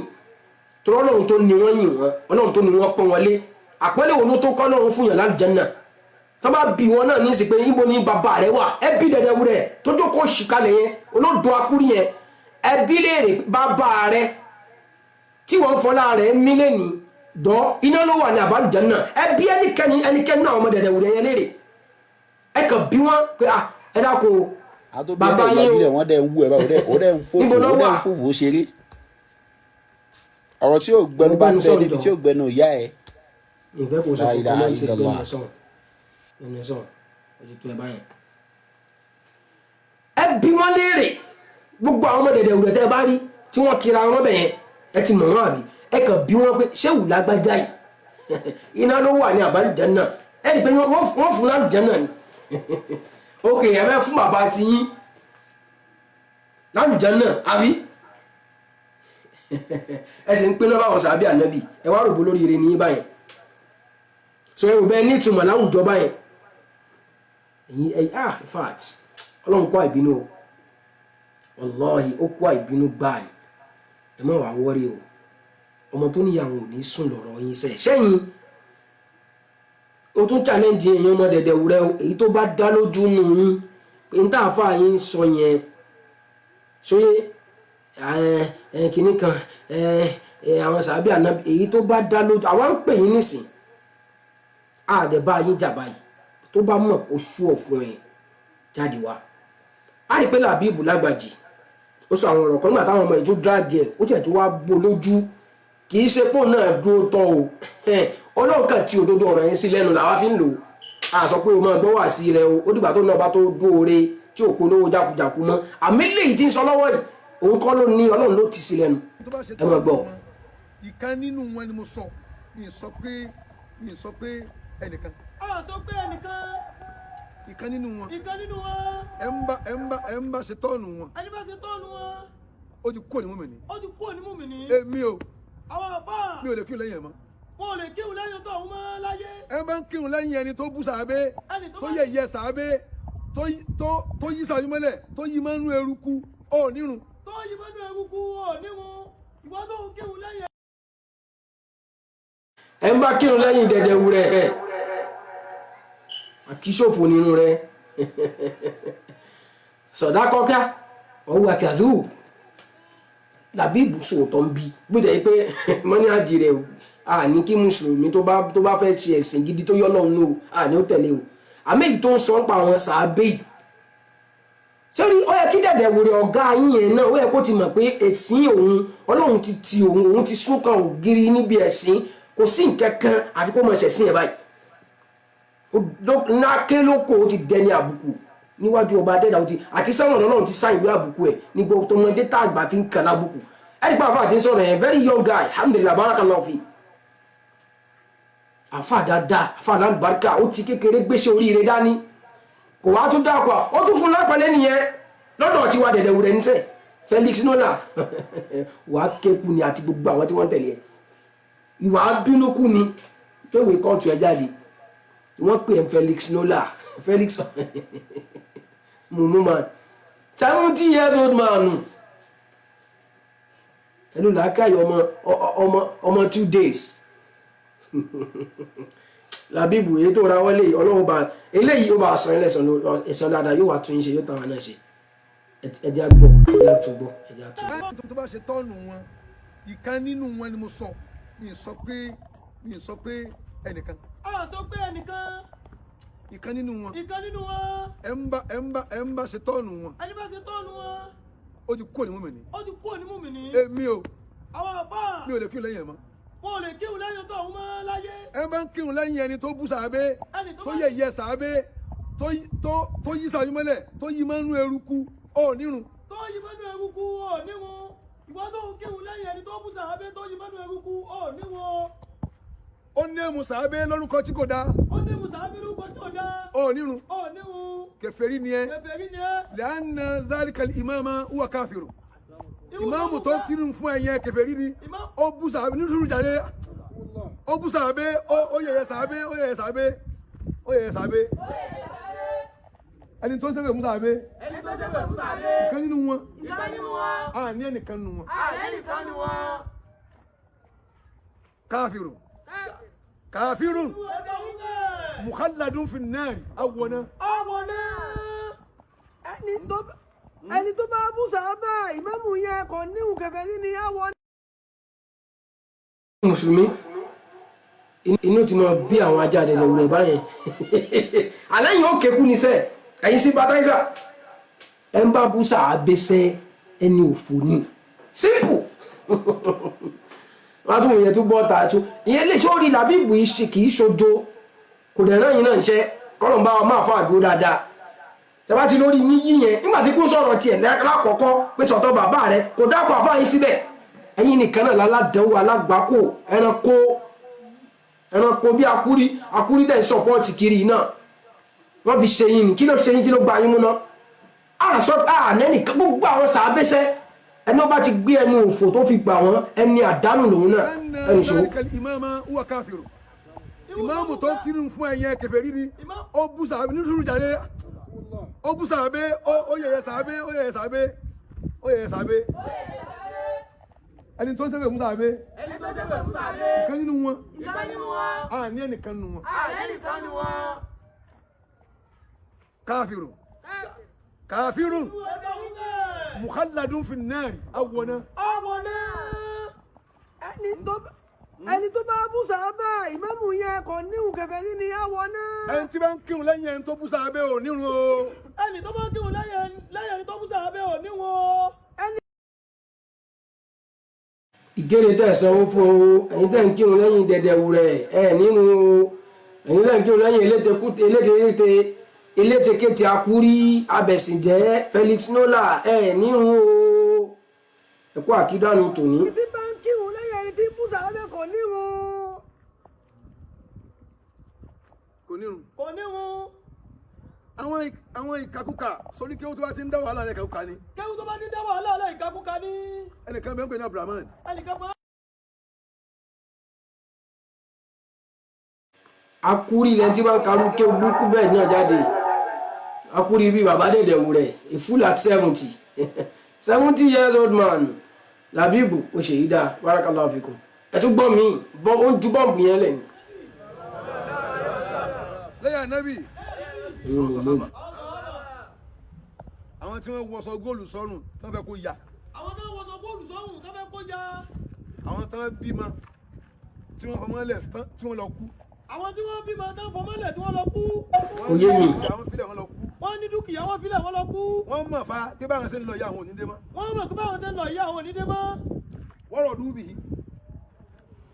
torí ọlọ́run tó ní wọ́n yìn wọ́n ọlọ́run tó ní wọ́n pọ́n wọn lé àpẹẹlẹ wo ló tó kọ́ lọ́run fún yàn lálùjánnà tó bá bí wọn náà ní í sì pé níbo ni bàbá rẹ wà ẹbí dẹdẹ wúrẹ tó jókòó ṣìkalẹ̀ yẹn olódùn akúrí yẹn ẹbí léèrè bàbá rẹ tí wọ́n fọlá rẹ mílíọ̀nù dọ́ iná ló wà ní àbálùjánnà ẹbí ẹnikẹ́ni náà ọmọ dẹdẹ wúrẹ yẹn léèrè ẹ kàn bí wọn pé ẹ dákun bàbá yín o wọ́n dẹ̀ ń wú ẹ báwo ó dẹ̀ ń fòfò ṣeré ọ̀rọ̀ tí yóò gbẹnu bá bẹ́ẹ̀ níbi tí yóò gbẹnu ìyá ẹ̀. ìfẹ́ kò sọ kókó náà ti gbẹnu ẹ̀sán ojú tó ẹ báyẹn. ẹ bí wọ́n léèrè gbogbo àwọn ọmọ dẹ̀dẹ̀ òwúrẹ̀ tẹ́ ẹ bá rí tí wọ́n kira wọn bẹ̀ yẹn ẹ ti mọ̀ wọ́n àbí ẹ kàn bí wọ́n pé ṣé wù lágbájá yìí iná ló wà ní àbálùjánnà ẹ rí i pé wọ́n fún lálùjánnà ni ok ẹ fẹ́ fún bàbá ti yín lálùjánnà àbí ẹ sì ń pín lọ́wọ́ àwọn sàbí ànábì ẹ wá rògbò lórí ire ní báyìí so ẹ rò bẹ́ẹ̀ ní ìtumọ̀ láwùjọ báyìí ẹ̀yin in fact ọlọ́run kó àìbínú o wallahi ó kó àìbínú báyìí ẹ má wàá wọ́rí o ọmọ tó níyàwó ò ní sùn lọ́rọ̀ yín sẹ́yìn o tún challenge èèyàn ọmọ dẹ̀dẹ̀ wúrẹ́ o èyí tó bá dá lójú nù yín pé n táà fà yín sọ yẹn ṣóyé kìnnì kan àwọn sàbí ànábì èyí tó bá dá lójú àwa ń pè yín nísìn àdẹ̀bá yín jà báyìí tó bá mọ̀ kó sú ọ̀fun ẹ̀ jáde wá a rí pé Làbíbù Lágbàjì ó sọ àwọn ọ̀rọ̀ kan nígbà táwọn ọmọ ìjó drag ẹ̀ ó tiẹ̀ tó wá bó lójú kì í ṣe pò náà dúró tọ́ o Ọlọ́run kan tí òdodo ọ̀rọ̀ yẹn sí lẹ́nu làwa fi ń lò á sọ pé o máa gbọ́ wá sí rẹ o ó dìgbà tó náà bá tó dóore tí ò polówó jákujàku mọ́ àmì léyìí tí ń sọ lọ́wọ́ yìí òun kọ́ ló ní Ọlọ́run ló ti sí lẹ́nu ẹ máa gbọ́. ìkan nínú wọn ni mo sọ mi sọ pé ẹnìkan. a sọ pé ẹnìkan. ìkan nínú wọn. ẹ ń bá ṣe tọ́ọ̀nù wọn. ẹni bá ṣe tọ́ọ̀nù wọn. ó ti kú òní mú mi ní. èmi o. àwọn àbá. mi ò lè kírun lẹ́yìn ẹ̀ mọ́. wọn ò lè kírun lẹ́yìn tó àwọn máa láyé. ẹ bá ń kírun lẹ́yìn ẹni tó bú sàábé. tó yẹ̀yẹ́ sàábé. tó yí sàábé mọ́lẹ̀ tó yí mọ́nú eruku ó nírun. tó yí mọ́nú eruku ó nírun. ìwọ tó ń kírun lẹ́yìn. ẹ ń bá kírun lẹ́yìn dẹ̀dẹ̀wù rẹ̀ àkíṣòfò nínú rẹ̀ sọ̀dákọ́ká ọwọ́ akẹ́dù Làbíbù sòótọ́ ń bí gbọ́dọ̀ yìí pé mọ́níhàjì rẹ̀ à ní kí mùsùlùmí tó bá fẹ́ ṣe ẹ̀sìn gidi tó yọ́ lọ́run o à ní ó tẹ̀lé o àmì èyí tó ń sọ pa àwọn sàábé yìí sórí ó yẹ kí dẹ̀dẹ̀wù rẹ̀ ọ̀gá yín yẹn náà ó yẹ kó ti mọ̀ pé ẹ̀sìn òun Ọlọ́run ti ti òun ti sún kan ògiri níbi ẹ̀sìn kò sí nǹkan kan àfi kó mọ̀ ṣẹ̀sìn ẹ̀ báyìí náké lóko ó ti dẹni àbùkù níwájú ọba adẹ́dà ó ti àti sẹ́wọ̀n Ọlọ́run ti sáyìn ìwé àbùkù ẹ̀ ní gbogbo tọmọdé tá àgbà fi ń kàn lábùkù ẹ̀rí pa àfa àti sọ̀rọ̀ yẹn very young guy alhamdulillah barakallahu fi àfa dáadáa àfa alábàárikà ó ti kékeré gbéṣẹ́ oríire dání kò wá tún dáàkọ̀ ó tún fún lápẹ̀lẹ́ nìyẹn lọ́dọ̀ tí wà dẹ̀dẹ̀ wù rẹ̀ níṣẹ́ Felix Nola wàá kéku ni àti gbogbo àwọn tí wọ́n tẹ̀lé ẹ̀ ìwà bínú kú ni péwèé kóòtù ẹ̀ jáde wọ́n pè ẹ́ Felix Nola Felix mumu man 70 years old man ẹnu làákàyè ọmọ 2 days Làbíbù èyí tó ra wọlé Ọlọ́run bá eléyìí ó bá sọ ẹ̀sán dáadáa yóò wà tún yín ṣe yóò tàwọn náà ṣe ẹjẹ́ àgbọ̀ ẹjẹ́ àtúgbọ̀ ẹjẹ́ àtúgbọ̀. tó bá ṣe tọ́ọ̀nù wọn ìkan nínú wọn ni mo sọ mi sọ pé ẹnìkan. a sọ pé ẹnìkan. ìkan nínú wọn. ẹ ń bá ṣe tọ́ọ̀nù wọn. ẹni bá ṣe tọ́ọ̀nù wọn. ó ti kú òní mú mi ní. èmi o. àwọn àbá. mi ò lè kírun lẹ́yìn ẹ̀ mọ́. wọn ò lè kírun lẹ́yìn tó àwọn máa láyé. ẹ bá ń kírun lẹ́yìn ẹni tó bú sàábé. tó yẹ̀yẹ́ sàábé. tó yí sàábé mọ́lẹ̀ tó yí mọ́nú eruku ó nírun. tó yí mọ́nú eruku ó nírun. ìwọ tó ń kírun lẹ́yìn ẹni tó bú sàábé tó yí mọ́nú eruku ó nírun. ó ní ẹmu sàábé lórúkọ tí kò dáa. ó nírun. kèfèrí ni ẹ. lẹ́yìn zalikal imama huwa káfíru. ìmáàmù tó kírun fún ẹ̀yẹ kèfèrí ni. ó bú sàábé nítorí jáde. ó bú sàábé ó yẹ̀yẹ́ sàábé. ẹni tó ń sẹ́fẹ̀ mú sàábé. ìkan nínú wọn. ní ẹnìkan nínú wọn. káfíru. kafirun mukhalladun fi nari awona ẹni tó bá bú sàábà ìmáàmù yẹn kò níhùn kèfèrí ni àwọn. mùsùlùmí inú ti máa bí àwọn ajá àdẹ̀dẹ̀ wùrẹ̀ báyẹn aláyìn ó kékú ní sẹ́ ẹ̀yìn sí bàtáìsà ẹ̀ ń bá bú sàábé sẹ́ ẹni òfò ní simple wọ́n tún ìyẹn tó bọ́ ta tó ìyẹn lè sórí Làbíbù yìí kì í ṣojo kò dẹ̀ náà yìí náà ń ṣe kọ́lọ̀ bá wa máa fọ́ àdúró dáadáa tẹ́bá ti lórí yín yẹn nígbà tí kò sọ̀rọ̀ tiẹ̀ lákọ̀ọ́kọ́ pé sọ̀tọ̀ bàbá rẹ kò dákọ̀ àfáàyín síbẹ̀ ẹ̀yin nìkan náà láládánwò alágbákò ẹranko bí akúrí tẹ̀ sọ̀pọ̀tì kiri náà wọ́n fi ṣe yín ní kí ló ṣe yín kí ló gba yín mú náà ànẹ́nìkan gbogbo àwọn sàábẹ́sẹ́ ẹni ó bá ti gbé ẹnu òfò tó fi gbà wọ́n ẹni àdánù lòun náà ẹni ṣòwò. ìmáàmù tó kírun fún ẹ̀yẹ kèfèrí ni. ó bú sàábé nítorí jáde. ó bú sàábé ó yẹ̀yẹ́ sàábé. ẹni tó ń sẹ́fẹ̀ mú sàábé. ìkan nínú wọn. ní ẹnìkan nínú wọn. káfírun mukhalladun fi nari awona. ẹni tó bá bú sàábà ìmáàmù yẹn kò níhùn kèfèrí ni àwọ̀ náà. ẹni tí bá ń kírun lẹ́yìn ẹni tó bú sàábà ò nírun o. ẹni tó bá ń kírun lẹ́yìn ẹni tó bú sàábà ò níhùn o. ìkéde tẹ̀ sanwó fún o ẹ̀yin tẹ̀ ń kírun lẹ́yìn dẹ̀dẹ̀wù rẹ̀ ẹ̀ nínú o ẹ̀yin tẹ̀ ń kírun lẹ́yìn elétekéte akúrí abẹ̀sìnjẹ́ Felix Nola ẹ̀ nínú o ẹ̀kọ́ àkídánù tòní. ìdí bá ń kírun lẹ́yìn ẹni tí bú sàábà kò níhùn. kò nírun. àwọn ìkàkùkà sórí kí ó tó bá ti ń dá wàhálà rẹ̀ ìkàkùkà ni. kẹ́hùn tó bá ti ń dá wàhálà rẹ̀ ìkàkùkà ni. ẹnìkan bẹ́ẹ̀ ń pè ní Abrahaman. akúrí lẹ́ni tí bá ń karú ké burúkú bẹ́ẹ̀ náà jáde akúrí bíi bàbá dẹ̀dẹ̀wù rẹ̀ a fool at 70 70 years old man Labibu Oṣèyídà barakallahu fikum ẹ tún gbọ́ mi ó ń ju bọ́ǹbù yẹn lẹ̀ ni. lẹ́yìn ànábì àwọn tí wọ́n wọṣọ góòlù sọ́rùn tó fẹ́ kó ya. àwọn tó wọṣọ góòlù sọ́rùn tó fẹ́ kó ya. àwọn tó bímọ tí wọ́n fọmọ lẹ̀ tí wọ́n lọ kú. àwọn tí wọ́n bímọ tó fọmọ lẹ̀ tí wọ́n lọ kú. oyé mi. wọ́n ní dúkìá wọn filẹ̀ wọn lọ kú. wọ́n mọ̀ fa pé báwọn ṣe ń lọ yá àwọn onídé mọ́. wọ́n mọ̀ pé báwọn ṣe ń lọ yá àwọn onídé mọ́. wọ́n rọ̀ dúbì yìí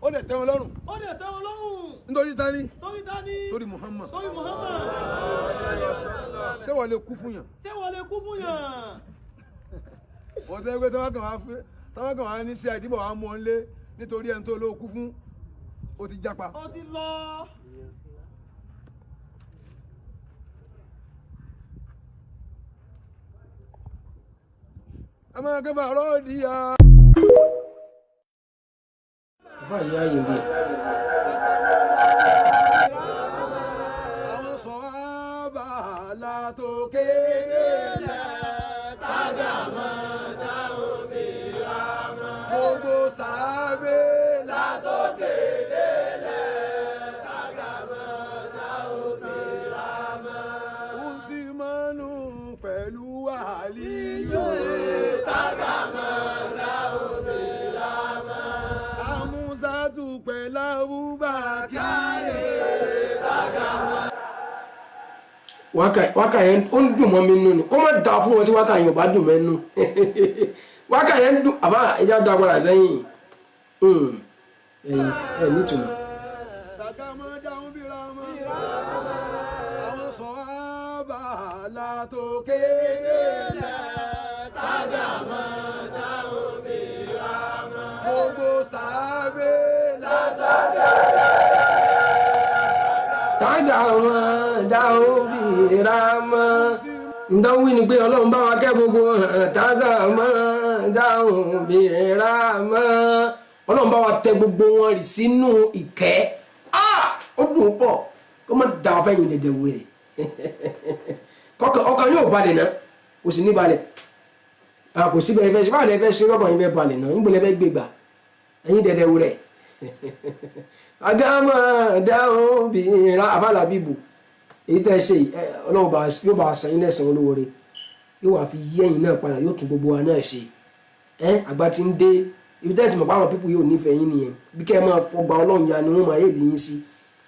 ó lè tẹ́ wọn lọ́rùn. ó lè tẹ́ wọn lọ́rùn. nítorí tani. torí tani. torí Muhammad. torí Muhammad. ṣé wọ́n lè kú fún yàn. ṣé wọ́n lè kú fún yàn. wọ́n tẹ́ pé tọ́wọ́ kan wá ní sí àdìbò wa mú ọ lé nítorí ẹni tó ló kú fún ó ti jápa. ó ti lọ. ẹ máa kẹ́ bá ọ̀rọ̀ di ya. báyìí ayé mi. àwọn sọ̀hábà látòkè délẹ̀ tájà máa dá omi ra mọ́. gbogbo sàábé látòkè délẹ̀ tájà máa dá omi ra mọ́. Usmanu pẹ̀lú Àlíyù tájà máa dá omi ra mọ́. Amúsátù pẹ̀lú Abubakar tájà máa. wákà yẹn ó ń dùn mọ́ mi nù ni kó má da fún wọn tí wákà yẹn ò bá dùn mẹ́nu wákà yẹn ń dùn àbá ẹja da padà sẹ́yìn ẹ̀yìn nítumọ̀. àwọn sọ̀hábà látòkè délẹ̀ tájà máa dá omi ra mọ́. gbogbo sàábé látòkè tájà máa dá omi ra mọ́. ǹdánwó ni pé ọlọ́run bá wa kẹ́ gbogbo tájà máa dá omi ra mọ́. ọlọ́run bá wa tẹ gbogbo wọn rì sínú ìkẹ́ ó dùn pọ̀ kó má da ọ fẹ́yìn dẹ̀dẹ̀ wò ẹ̀ ọkàn yóò balẹ̀ náà kò sí ní balẹ̀ kò síbẹ̀ ẹ fẹ́ ṣe báwọn ẹ fẹ́ ṣe rọ́bọ̀ yín fẹ́ balẹ̀ náà níbo lẹ fẹ́ gbé gbà ẹ̀yìn dẹ̀dẹ̀ wò rẹ̀ agámọ̀ dáhùn bí ra àfàlà bíbù èyí tẹ́ ṣe ọlọ́run yóò bá san yín lẹ́sàn-án olówó rẹ̀ yóò wá fi yí ẹ̀yìn náà padà yóò tún gbogbo wa náà ṣe àgbà ti ń dé ibi tẹ́ ẹ̀ tí mọ̀ pé àwọn pípù yóò nífẹ̀ẹ́ yín nìyẹn bí kẹ́ ẹ máa fọgbà ọlọ́run ya ni wọ́n máa yé lè yín sí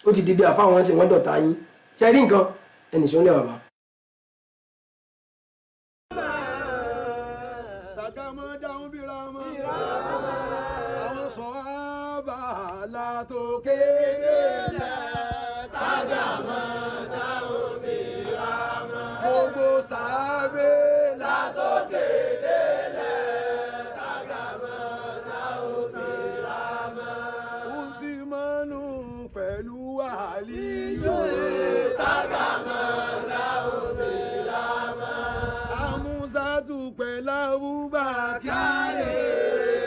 ó ti di bí àfáwọn ṣe wọ́n dọ̀tá yín ṣe rí nǹkan ẹnì sọ lẹ́ bàbá. àwọn sọ̀hábà látòkè délẹ̀ tájà máa dá omi ra mọ́. gbogbo sàábé látòkè délẹ̀ tájà máa dá omi ra mọ́. Usmanu pẹ̀lú Àlíyù tájà máa dá omi ra mọ́. Amúsátù pẹ̀lú Abubakar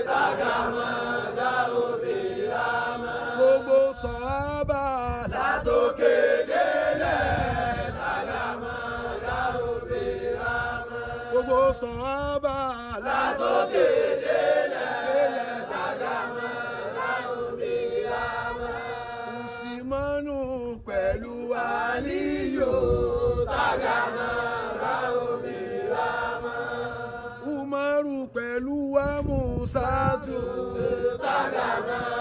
tájà máa dá omi ra mọ́. gbogbo sọ̀hábà látòkè délẹ̀ tájà máa dá omi ra mọ́. gbogbo sọ̀hábà látòkè délẹ̀ tájà máa dá omi ra mọ́. Usmanu pẹ̀lú Àlíyù tájà máa dá omi ra mọ́. Umaru pẹ̀lú Amúsátù tájà máa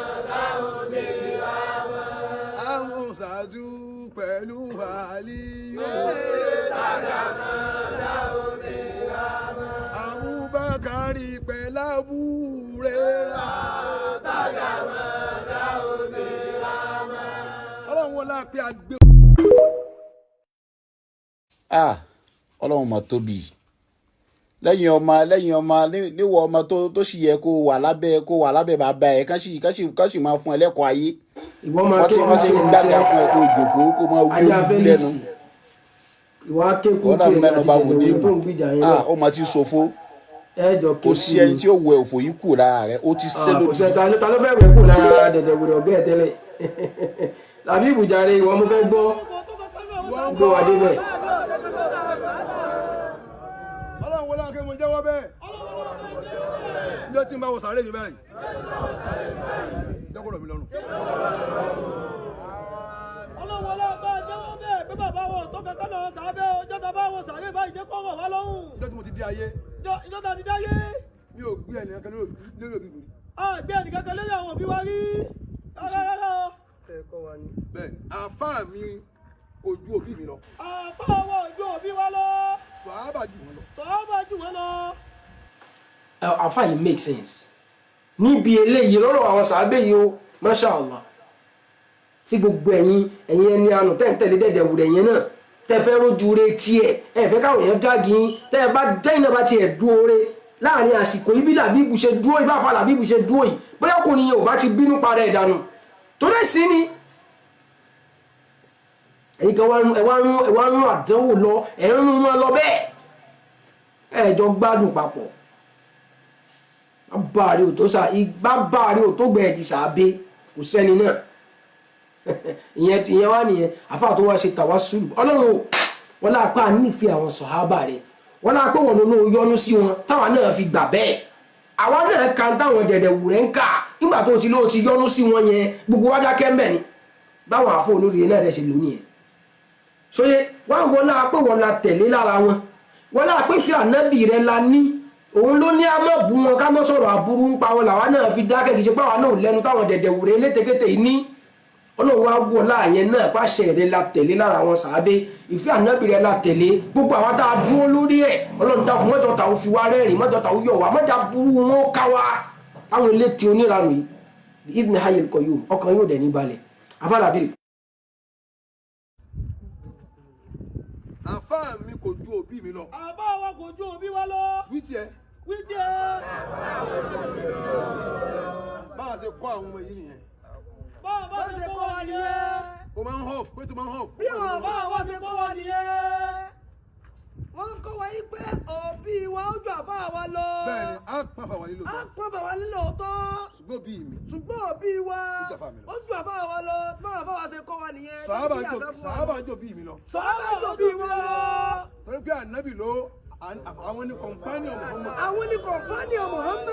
pẹ̀lú Aliyu. Abubakari pẹ̀lú Aburera. Ọlọ́run wọlá pé a gbé. Ọlọ́run mọ̀ tóbi lẹ́yìn ọmọ níwọ̀ ọmọ tó sì yẹ kó wà lábẹ́ bàbá ẹ̀ kán sì máa fún ẹ lẹ́kọ̀ọ́ ayé wọ́n ti ń gbàgbà fún ẹ kó jòkó kó máa wí ojú lẹ́nu ọ̀nà mẹ́nu bá wù ní ó máa ti ṣòfò kò sí ẹni tí ó wẹ òfò yìí kù lára rẹ ó ti ṣẹ́ lójú. ta ló fẹ́ wẹ̀ kù lára dẹ̀dẹ̀ wùdọ̀ bẹ́ẹ̀ tẹ́lẹ̀ làbí ìbùjáre ìwọ mo fẹ́ gbọ́ wa débẹ̀. Ọlọ́run wọlé akẹ́ mo jẹ́wọ́ bẹ́ẹ̀ ní ọtí ń bá wọ sàárè mi báyìí jẹ́kọ̀ọ́ mi lọ́rùn. Ọlọ́run wọlé akẹ́ jẹ́wọ́ bẹ́ẹ̀ pé bàbá wọn tó kankan náà sàábẹ́ ọjọ́ tá a bá wọn sàárè báyìí jẹ́ kó wọ̀ wá lọ́rùn. Ìjọ́ tí mo ti di ayé. Ìjọ́ tá a ti dáyé. Mi ò gbé ẹnì kankan lórí òbí mi. Gbé ẹnì kankan lórí àwọn òbí wa rí. Rárá. Bẹ́ẹ̀ àfáà mi ojú òbí mi lọ. Àfáà wọn ojú òbí wa lọ. Sàhábà jù wọ́n lọ. Àfáà yìí make sense níbi eléyìí lọ́rọ̀ àwọn sàábé yìí ó Masha Allah tí gbogbo ẹ̀yin ẹni àánú tẹ́ǹtẹ̀lé dẹ̀dẹ̀ wùrẹ̀ yẹn náà tẹ́ fẹ́ rójú re tiẹ̀ ẹ fẹ́ káwọn èèyàn dági yín tẹ́ ẹ bá dẹ́yìn náà bá tiẹ̀ dúró re láàrin àsìkò yìí bí Làbíbù ṣe dúró yìí bá fa Làbíbù ṣe dúró yìí bóyá ọkùnrin yẹn ò bá ti bínú para ẹ̀ dànù tó dẹ̀ sí ni ẹ̀yin kan wá ń rún àdánwò lọ ẹ̀ ń rún wọn lọ bẹ́ẹ̀ ẹ̀ jọ gbádùn papọ̀ báàrí ò tó sá igbá báàrí ò tó gbẹ ẹ̀dì sàábé kò sẹ́ni náà ìyẹn wá nìyẹn àfáà tó wá ṣe tàwa sùúrù Ọlọ́run ò wọ́n lápá nífẹ̀ẹ́ àwọn sọ̀hábà rẹ̀ wọ́n lápá wọn ló yọ́nú sí wọn táwa náà fi gbà bẹ́ẹ̀ àwa náà kan táwọn dẹ̀dẹ̀ wù rẹ̀ ń kà nígbà tó ti lóò ti yọ́nú sí wọn yẹn gbogbo wájà kẹ́mbẹ̀ ni báwọn àfọ olórí náà rẹ̀ ṣe lónìí yẹn sóye wọ́n lápá wọn la tẹ̀lé lára wọn wọ́n lápá fi ànábì rẹ̀ la ní òun ló ní a mọ̀ bú wọn ká mọ̀ sọ̀rọ̀ àbúrú ń pa wọn làwa náà fi dákẹ́ kìí ṣe pàwọn náà lẹ́nu táwọn dẹ̀dẹ̀ wùrẹ́ létekete yìí ní Ọlọ́run wá wọ láàyè náà pàṣẹ rẹ̀ la tẹ̀lé lára wọn sàábé ìfẹ́ ànábì rẹ̀ la tẹ̀lé gbogbo àwọn tá a dúró lórí ẹ̀ Ọlọ́run dákun mọ́tò tàwọn fi wá rẹ́rìn mọ́tò tàwọn yọ̀ wá mọ́tò burú wọn ká wá àwọn ilé tí oníranù yìí ibn Hayyul Qayyum ọkàn yóò dẹ̀ ní balẹ̀ afálábí. Àfáà mi kò ju òbí mi lọ. Àfáà wa kò ju òbí wa lọ. Wí tiẹ̀. Báwa ṣe kọ́ àwọn ọmọ yìí nìyẹn. Báwa ṣe kọ́ wa nìyẹn. O máa ń họ̀f pé tó máa ń họ̀f. Bí wọn báwa ṣe kọ́ wa nìyẹn. Wọ́n kọ́ wa yí pé òbí wa ó ju àfáà wa lọ. Bẹ́ẹ̀ni, á pọ́n bàwá nílò tọ́. Á pọ́n bàwá nílò tọ́. Ṣùgbọ́n òbí mi. Ṣùgbọ́n òbí wa ó ju àfáà wa lọ. Báwa báwa ṣe kọ́ wa nìyẹn. Sàhábà jò bí mi lọ. Sàhábà jò bí wa lọ. Torí pé ànábì ló àwọn ní companion Muhammad. Àwọn ní companion Muhammad.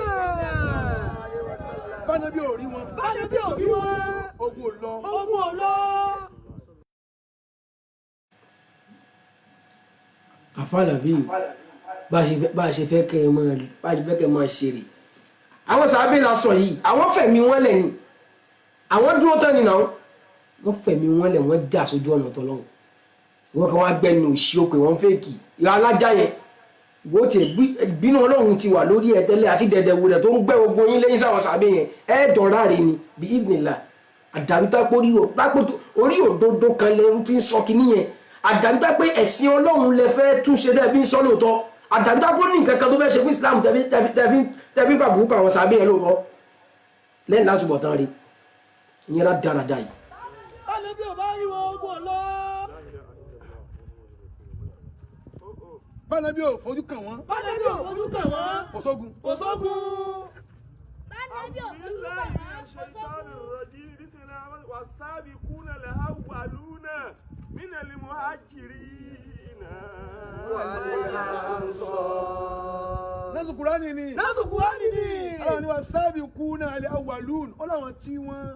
Bánabi ò rí wọn. Bánabi ò rí wọn. Ogun ò lọ. Ogun ò lọ. Àfálábí bá a ṣe fẹ́ kẹ́ ẹ máa ṣe rè àwọn sàábé la sọ yìí àwọn fẹ̀mí wọn lẹ̀ ni àwọn dúró tán ni náà wọ́n fẹ̀mí wọn lẹ̀ wọ́n jà sójú ọ̀nà tọ́lọ́run wọ́n kàn wá gbẹ́nu òṣì òpè wọ́n fèkì ìyá alájà yẹn ìwọ tí ìbínú Ọlọ́run ti wà lórí ẹ tẹ́lẹ̀ àti dẹ̀dẹ̀wò rẹ̀ tó ń gbẹ́ gbogbo yín lẹ́yìn sáwọn sàábé yẹn ẹ dọ̀rá rẹ ni bí ìdìnnìlà àdàbítà orí òdodo kan lẹ fi ń sọ kínní yẹn àdàbítà pé ẹ̀sìn Ọlọ́run lẹ fẹ́ túnṣe tẹ́ fi ń sọ lóòótọ́ àdàbítà pé ó ní nǹkan kan tó fẹ́ ṣe fún Islam tẹ́ fi fàbùkù àwọn sàábé yẹn lóòótọ́ lẹ́yìn láti bọ̀ tán rí ìyẹn rà dáradára yìí. Bánabi ò bá rí wọn ogun ò lọ. Bánabi ò fojú kàn wọ́n. Bánabi ò fojú kàn wọ́n. Kò sógun. Kò sógun. Bánabi ò fojú kàn wọ́n. Kò sógun. والسابقون الأولون من المهاجرين Násù Kùránì ni. Násù Kùránì ni. Àwọn ni والسابقون الأولون. Ó láwọn tí wọ́n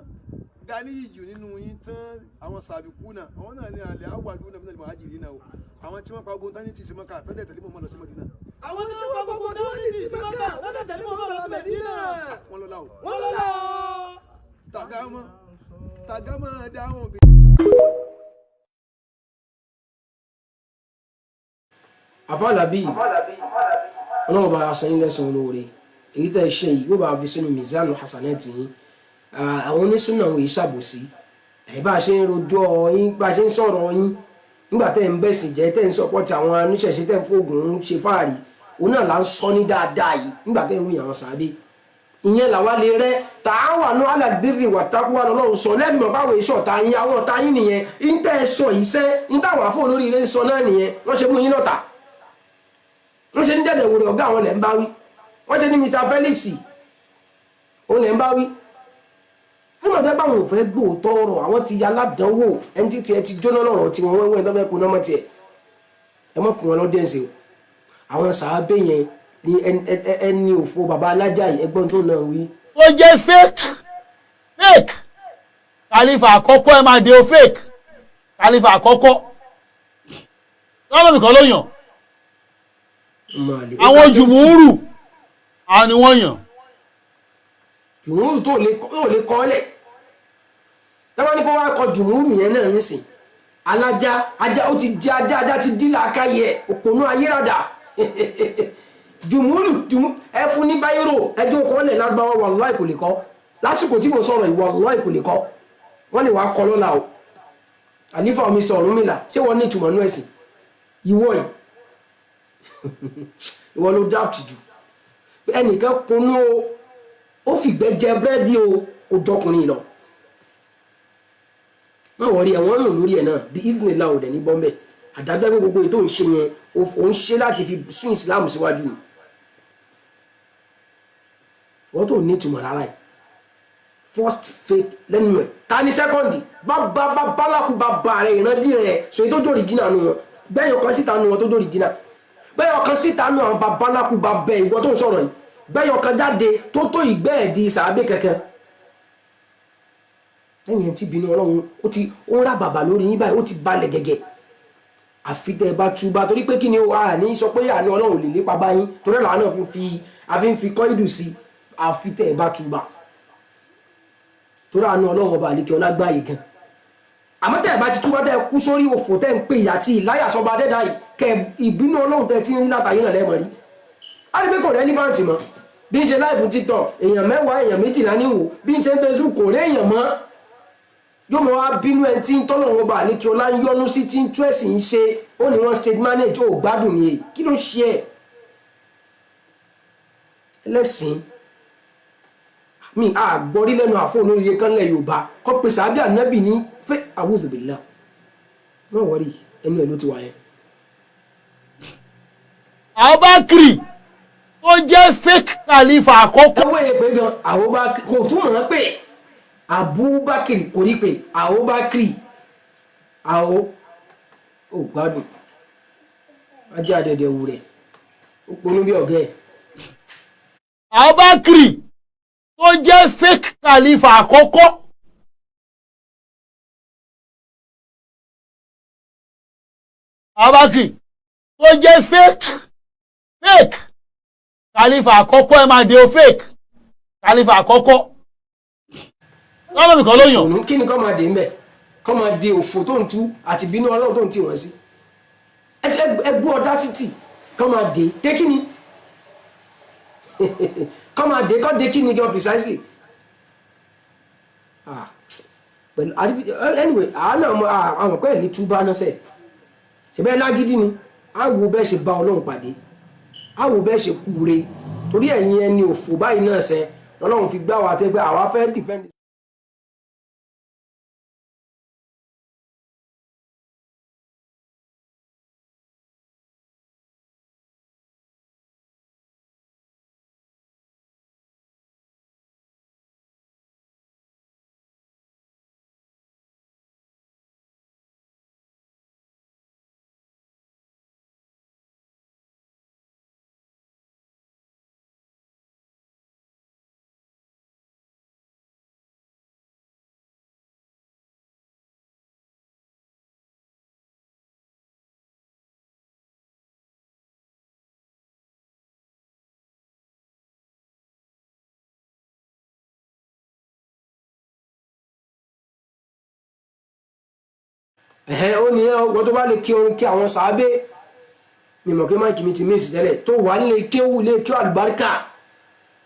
ga ní ìjù nínú yín tán àwọn sàbìkúnà àwọn náà ní الأولون من المهاجرين o. Àwọn tí wọ́n pa ogun tán ní ti Mẹ́kà tọ́jú tẹ̀lé Muhammad lọ sí Mẹ́dínà. Àwọn tí wọ́n pa ogun tán ní ti Mẹ́kà tọ́jú tẹ̀lé Muhammad lọ sí Mẹ́dínà. Wọ́n lọ́lá o. Wọ́n lọ́lá o. Tàgámọ́ dáhùn bí. àfàlàbí ọlọ́run bá aṣọ yín lẹ́sùn olóore èyí tẹ́ ṣe yìí yóò bá fi sínú mizanu hasanati yín àwọn onísùnà òun yìí ṣàbòsí bá a ṣe ń rojọ́ yín bá a ṣe ń sọ̀rọ̀ yín nígbà tẹ́ ń bẹ̀sìn jẹ́ tẹ́ ń sọpọ́tì àwọn oníṣẹ̀ṣe tẹ́ ń fóògùn ṣe fáàrí òun náà là ń sọ ní dáadáa yìí nígbà tẹ́ ń ròyìn àwọn sàábé ìyẹn làwa lè rẹ ta'awanu 'ala al-birri wat-taqwa lọ́run sọ lẹ́fì mọ̀ báwo iṣẹ́ ọ̀tá yín àwọn ọ̀tá yín nìyẹn ń tẹ́ ẹ sọ iṣẹ́ ń táwọn àfọ olórí ilé ń sọ náà nìyẹn wọ́n ṣe mú yín lọ́tà wọ́n ṣe ní dẹ̀dẹ̀ wòrè ọ̀gá àwọn lẹ̀ ń bá wí wọ́n ṣe ní Mr. Felix òun lẹ̀ ń bá wí nígbà tó bá wọn ò fẹ́ gbóòótọ́ ọ̀rọ̀ àwọn ti ya aládánwò ẹni tí tiẹ̀ ti jóná lọ́rọ̀ tí wọ́n wẹ́wẹ́ lọ́fẹ́ kó nọ́mọ́ tiẹ̀ ẹ mọ̀ fún wọn lọ́dẹ̀ǹsì o àwọn sàábé yẹn ni ẹni òfo bàbá alájà yìí ẹgbọ́n tó náà wí. ó jẹ́ fake kàlífà àkọ́kọ́ ẹ máa dé o fake kàlífà àkọ́kọ́ lọ́nà mi kan ló yàn àwọn jùmúrù àwọn ni wọ́n yàn. jùmúrù tó lè kọ́ lẹ̀ táwọn ní kó wá kọ jùmúrù yẹn náà nísìn alájá ajá ó ti di ajá ti dí làákàyè òpònú ayérada jùmúrù ẹ fún ní báyìrò ẹjọ́ kan lẹ̀ lágbáwọ́ wàláì kò lè kọ́ lásìkò tí mo sọ̀rọ̀ ìwà wàláì kò lè kọ́ wọ́n lè wá kọ́ lọ́la o àlífà Mr. Ọ̀rúnmìlà ṣé wọ́n ní ìtumọ̀ nú ẹ̀sìn ìwọ yìí ìwọ ló dáàtì jù ẹnìkan kunú ó fìgbẹ́ jẹ búrẹ́dì o kò jọkùnrin lọ wọ́n wọ́n rí ẹ̀wọ̀n nù lórí ẹ̀ náà bí evening la ò dẹ̀ ní bọ́m̀bẹ̀ àdágbẹ́gbẹ́ gbogbo ètò ń ṣe yẹn ó ń ṣe láti fi sún Islam síwájú ni wọ́n tó ní ìtumọ̀ rárá yìí first faith lẹ́nu ẹ̀ ta ni second bálákù bàbá rẹ̀ ìrántí rẹ̀ sọ èyí tó dòrì jìnnà nù wọn bẹ́ẹ̀ ọkàn síta nù wọn tó dòrì jìnnà bẹ́ẹ̀ ọkàn síta nù àwọn babaláku bàbá ìwọ tó ń sọ̀rọ̀ yìí bẹ́ẹ̀ ọkàn jáde tó ìgbẹ́ ẹ̀ di sàábé kẹ̀kẹ́ lẹ́yìn tí bínú ọlọ́run ó ń rà bàbà lórí yín báyìí ó ti balẹ̀ gẹ́gẹ́ àfi tẹ́ ẹ bá túbà torí pé kí ni wà ní sọ pé àní ọlọ́run lè lépa báyìí torí làwọn náà àfi ń fi kọ́ ìdù sí àfi tẹ́ ẹ bá túbà torí àánú ọlọ́run ọba àlekè ọlágbáyé gan àmọ́ tẹ́ ẹ bá ti túbà tẹ́ ẹ kú sórí òfò tẹ́ ẹ ń pè ìyá tí ìláyà sọba adẹ́dá yìí kẹ ìbínú ọlọ́run tẹ́ ẹ ti ń rí látàyè náà lẹ́mọ̀ rí á rí pé kò relevant mọ́ bí ń ṣe láìfún TikTok èèyàn 10 èèyàn 12 ní wò bí ń ṣe Facebook kò rí èèyàn mọ́ yóò mọ̀ wá bínú ẹ tí ń tọ́lọ́run ọba àlekè ọlá ń yọnu sí tí ń tú ẹ̀sìn ń ṣe ó ní wọ́n state manage ó gbádùn ní èyí kí ló ṣe ẹ̀ ẹlẹ́sìn mi àgbọ̀rí lẹ́nu àfọ̀nù iye kan lẹ̀ Yorùbá kọ́ pé sàbí ànábì ní fẹ́ a'udhu billah wọ́n wọ́rí ẹnu ẹ̀ ló ti wà yẹn. Abubakar ó jẹ́ fake khalifa àkọ́kọ́. ẹwọ́ yẹn pé gan Abubakar kò túmọ̀ pé Abubakar kò rí pé Abubakar àwọ̀ ò gbádùn ajá dẹ̀dẹ̀ wù rẹ̀ ó ponú bí ọ̀gá ẹ̀. Abubakar ó jẹ́ fake khalifa àkọ́kọ́. Abubakar ó jẹ́ fake khalifa àkọ́kọ́ ẹ máa dé o fake khalifa àkọ́kọ́ lọ́nà mi kan ló yàn. òun kí ni kọ́ máa dé mbẹ́ kọ́ máa dé òfò tó ń tú àti bínú ọlọ́run tó ń tì wọ́n sí ẹgbú ọdásítì kọ́ máa dé kí ni kọ́ máa dé kọ́ dé kí ni gan precisely pẹ̀lú anyway àwọn pẹ́ẹ́ ní túbá náà sẹ́ẹ̀ ṣẹbẹ́ lágídí ni a wo bẹ́ẹ̀ ṣe bá ọlọ́run pàdé a wo bẹ́ẹ̀ ṣe kúure torí ẹ̀yin ẹni òfò báyìí náà ṣe ọlọ́run fi gbá wa tẹ́gbẹ́ àwa fẹ́ defend. Ó ní ọgbọ́n tó bá lè kí orin kí àwọn sàábé mímọ̀ kí máìkì mi ti méjì tẹ́lẹ̀ tó wà nílé kéwú lé kéwú àlùbáríkà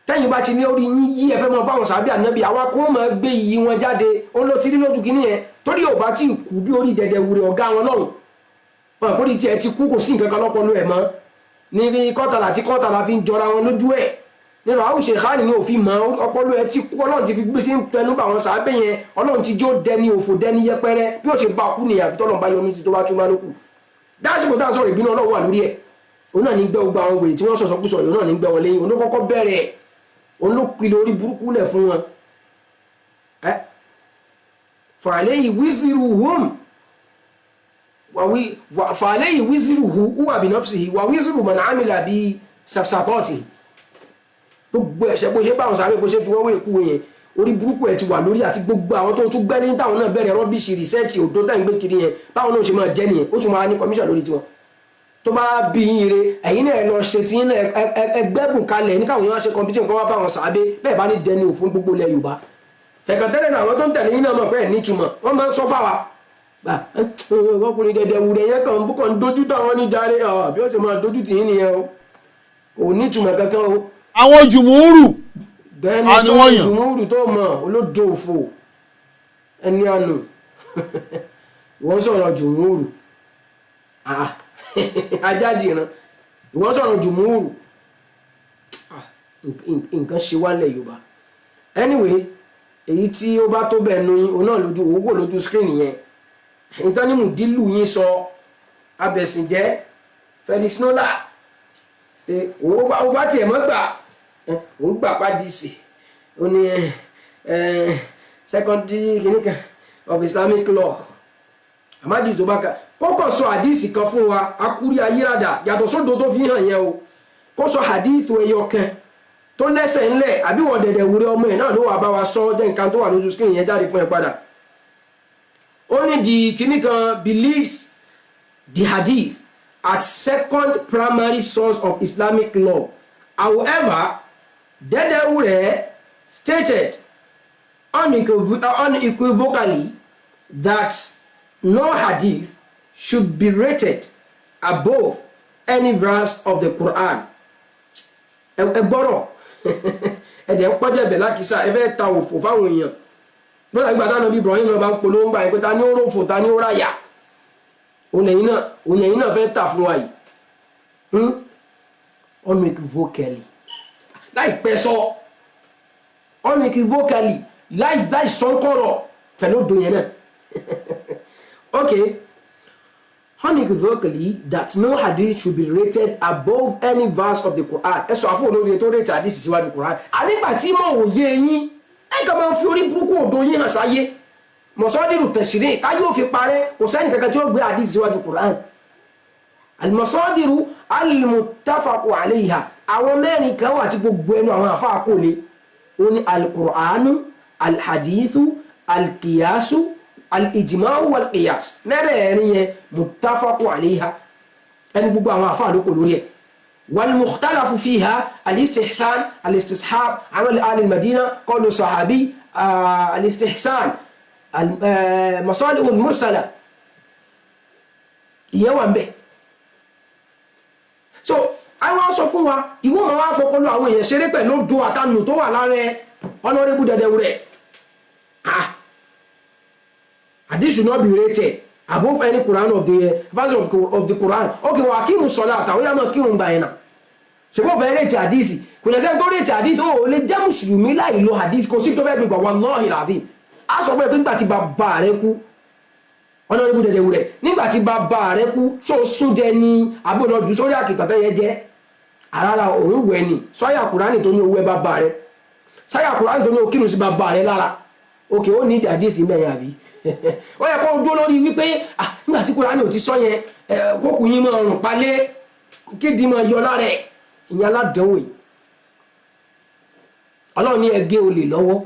tẹ́yìn bá ti ní orí yín yí ẹfẹ́ mọ́ báwọn sàbí ànábì àwa kó mọ̀ gbé iyì wọn jáde ó ló ti rí lójú kìíní yẹn torí ò bá tí ì kú bí orí dẹ̀dẹ̀ wúre ọ̀gá wọn lọ́hùn wọn kò rí tiẹ̀ ti kú kò sí nǹkan kan lọ́pọ̀lọ́ ẹ̀ mọ́ ní kọ́tàlá tí kọ́tàlá fi ń jọra wọn lójú ẹ̀ nínú àwùṣe ìkànnì ní òfin mọ́ ọpọlọ ẹ̀ ti kú ọlọ́run ti fi gbé tí ń tẹnu bá wọn sàbẹ̀ yẹn ọlọ́run ti jó dẹni òfò dẹni yẹpẹrẹ bí ó ṣe bá kú nìyà fi tọ́lọ́run bá yọ ní ti tó bá túmọ̀ lókù dásìkò dáhùn sọ̀rọ̀ ìbínú ọlọ́run wà lórí ẹ̀ òun náà ní gbẹ́ gbogbo àwọn wèrè tí wọ́n sọ̀sọ̀kúsọ̀ yòó náà ní gbẹ́ wọn lẹ́yìn òun ló kọ́kọ́ bẹ̀rẹ̀ òun ló pilẹ̀ orí burúkú lẹ̀ fún wọn fàlẹ́yìn wíṣírù hùm fàlẹ́yìn wíṣírù hù wà bí nọ́fṣì wà wíṣírù mọ̀nà àmìlà bí sàpsàtọ́ọ̀tì gbogbo ẹ̀ṣẹ̀ bó ṣe báwọn sáré bó ṣe fi wọ́n wé ikú yẹn orí burúkú ẹ̀ ti wà lórí àti gbogbo àwọn tó tún gbẹ́ ní táwọn náà bẹ̀rẹ̀ rọ́bìṣì rìsẹ́ẹ̀tì òdó tá ìgbé kiri yẹn báwọn náà ṣe máa jẹ́ nìyẹn ó tún máa ní kọmíṣàn lórí tiwọn tó bá bí yín re ẹ̀yin náà lọ ṣe tí yín náà ẹgbẹ́bùn kalẹ̀ ní káwọn yẹn wá ṣe competition kan wá báwọn sàábé bẹ́ẹ̀ bá ní dẹni òfin gbogbo ilẹ̀ Yorùbá fẹ̀kàntẹ́lẹ̀ náà àwọn tó ń tẹ̀lé yín náà mọ̀ pé ẹ̀ nítumọ̀ wọ́n máa ń sọ fáwa ọkùnrin dẹ̀dẹ̀ wù rẹ̀ yẹn kàn bú kàn dojú táwọn níjàre bí ó ṣe máa dojú tì yín nìyẹn o ò nítumọ̀ kankan o. àwọn jùmúrù bẹ́ẹ̀ni sọ jùmúrù tó mọ̀ olódo òfò ẹni àánú ìwọ́n sọ̀rọ̀ jùmúrù ajáde ìran ìwọ́n sọ̀rọ̀ jùmúrù nǹkan ṣe wálẹ̀ Yorùbá anyway èyí tí ó bá tó bẹ̀ nu òun náà lójú owó lójú screen yẹn nǹkan ní mùdílù yín sọ abẹ̀sìnjẹ́ Felix Nola ó bá tiẹ̀ mọ́ gbà òun gbà pàdísì ó ní secondary clinic of Islamic law amadis tó bá ka kọ́kọ́ sọ hadisi kan fún wa akúrí ayírádà yàtọ̀ sódò tó fi hàn yẹn o kó sọ hadisi ẹyọ kan tó lẹ́sẹ̀ ńlẹ̀ àbí wọ́n dẹ̀dẹ̀ wúrẹ́ ọmọ ẹ̀ náà ló wà bá wa sọ jẹ́ nǹkan tó wà lójú screen yẹn jáde fún ẹ padà ó ní di kíní kan believes the hadith as second primary source of Islamic law however Dedewure stated unequivocally that no hadith should be rated above any verse of the Quran. Ẹgbọ́rọ̀ ẹ̀dẹ̀ ń pọ́jẹ́ bẹ̀ lákìsà ẹfẹ́ ta òfò fáwọn èèyàn bọ́lá ìgbà táwọn bí Ibrahim náà bá ń polówó ń gbà pé ta ní ó rófò ta ní ó ráyà òlẹ̀yìn náà fẹ́ tà fún wa yìí unequivocally láìpẹ́ sọ unequivocally láì sọ́nkọ̀rọ̀ pẹ̀lú odò yẹn náà okay unequivocally that no hadith should be rated above any verse of the Quran ẹ sọ àfún olórí tó rate hadith síwájú Quran ànígbà tí mọ̀ òye yín ẹ kàn máa fi orí burúkú odò yín hàn sáyé mọ̀sọ́dìrù tẹ̀sírì ká yóò fi parẹ́ kò sẹ́ni kankan tí ó gbé hadith síwájú Quran al-masadiru al-muttafaqu alayha àwọn mẹ́rin kan wà tí gbogbo ẹnu àwọn àfáà kò lè ó ní al-Qur'anu al-hadithu al-qiyasu al-ijma'u wal-qiyas mẹ́rẹ̀ẹ̀rin yẹn muttafaqu alayha ẹni gbogbo àwọn àfáà ló kò lórí ẹ̀ wal-mukhtalafu fiha al-istihsan al-istishab amal al-madina qawlu sahabi al-istihsan masalih al-mursala ìyẹn wà ń bẹ̀ so àwọn sọ fún wa ìwọ ma wá fọkọlọ àwọn èèyàn ṣeré pẹ̀lú do àtànù tó wà lára Honorable Dedewure hadith should not be rated above any Quran of the verse of the Quran okay wa kírun sọlá àtàwọn yàmọ kírun gbà yẹn náà ṣùgbọ́n fẹ́ rètí hadith kò lẹ́sẹ̀ tó rètí hadith ó lè jẹ́ mùsùlùmí láì lo hadith kò sí tó fẹ́ gbà wallahi alazim a sọ pé nígbà tí bàbá rẹ kú Honorable Dedewure nígbà tí bàbá rẹ kú ṣó súndẹ ní abúlọ́dún sórí àkìtàn yẹn jẹ́ àrárá òun wẹ̀ ní sọ́yà Kùránì tó ní owó ẹ bàbá rẹ sọ́yà Kùránì tó ní okínú sí bàbá rẹ lára òkè ó ní ìdí hadith mẹ́rin àbí ó yẹ kó dúró lórí wípé nígbà tí Kùránì ò ti sọ yẹn kókù yín máa rùn palẹ̀ kéde máa yọ lára ẹ̀ ìyẹn aládánwò yìí Ọlọ́run ní ẹgẹ́ olè lọ́wọ́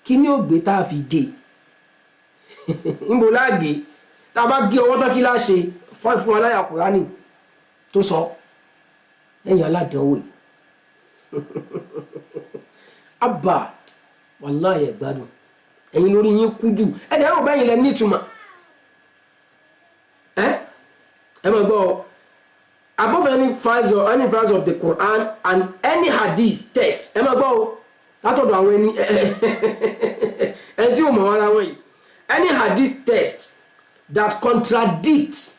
kí ni ó gbé tá a fi gé níbo láàgé tá a bá gé ọwọ́ tán kí láṣe fún aláyà Kùránì tó sọ lẹ́yìn aládánwò yìí abba wàláhì ẹ̀gbádùn ẹ̀yin lórí yín kú jù ẹ̀dẹ̀ ẹ̀rọ bẹ́yìn lẹ nítumọ̀ ẹ mọ̀ gbọ́ above any verse of the Quran and any hadith text ẹ máa gbọ́ o látọ̀dọ̀ àwọn ẹni tí ó mọ̀ ara wọn yìí any hadith text that contradicts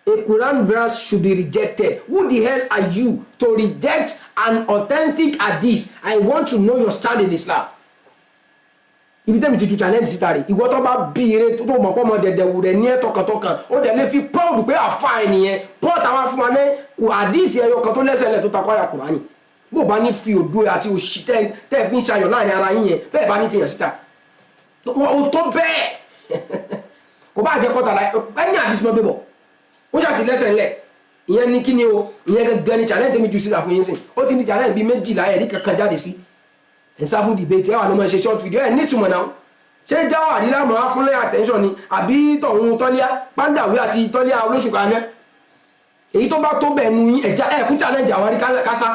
a Quran verse should be rejected. Who the hell are you to reject an authentic hadith? I want to know your stand in Islam. Ibi tẹ́mi ti tu challenge síta rè ìwọ tó bá bí ire tó mọ̀ pọ́ mọ́ dẹ̀dẹ̀ wù rẹ̀ ní ẹ̀ tọkàntọkàn ó dẹ̀ lè fi proud pé àfa ẹnìyẹn paul táwa fún wa ní kò hadith ẹyọ kan tó lẹ́sẹ̀ lẹ̀ tó takọ́ àyà Kùránì bó bá ní fi òdo àti òṣì tẹ́ fi ń ṣayọ̀ láàrin ara yín yẹn bẹ́ẹ̀ bá ní fi hàn síta ó tó bẹ́ẹ̀ kò bá jẹ́ kọ́ta láì ẹni hadith mọ́ bẹ́bọ̀ ó ṣàti lẹ́sẹ̀ ńlẹ̀ ìyẹn ní kí ni o ìyẹn gẹ́gẹ́ ní challenge mi ju síta fún yín sìn ó ti ní challenge bíi 12 ẹ̀rí kankan jáde sí ẹ̀ sá fún debate ẹ̀ wà ló máa ṣe short video ẹ̀ nítumọ̀ náà ṣé jáwọ́ àdílá mọ́ á fúnlẹ̀ attention ni àbí tọ̀hún tọ́líà pàǹdàwí àti tọ́líà olóṣù kan náà èyí tó bá tó bẹ̀ nu ẹ̀já ẹ̀kú challenge àwọn kásá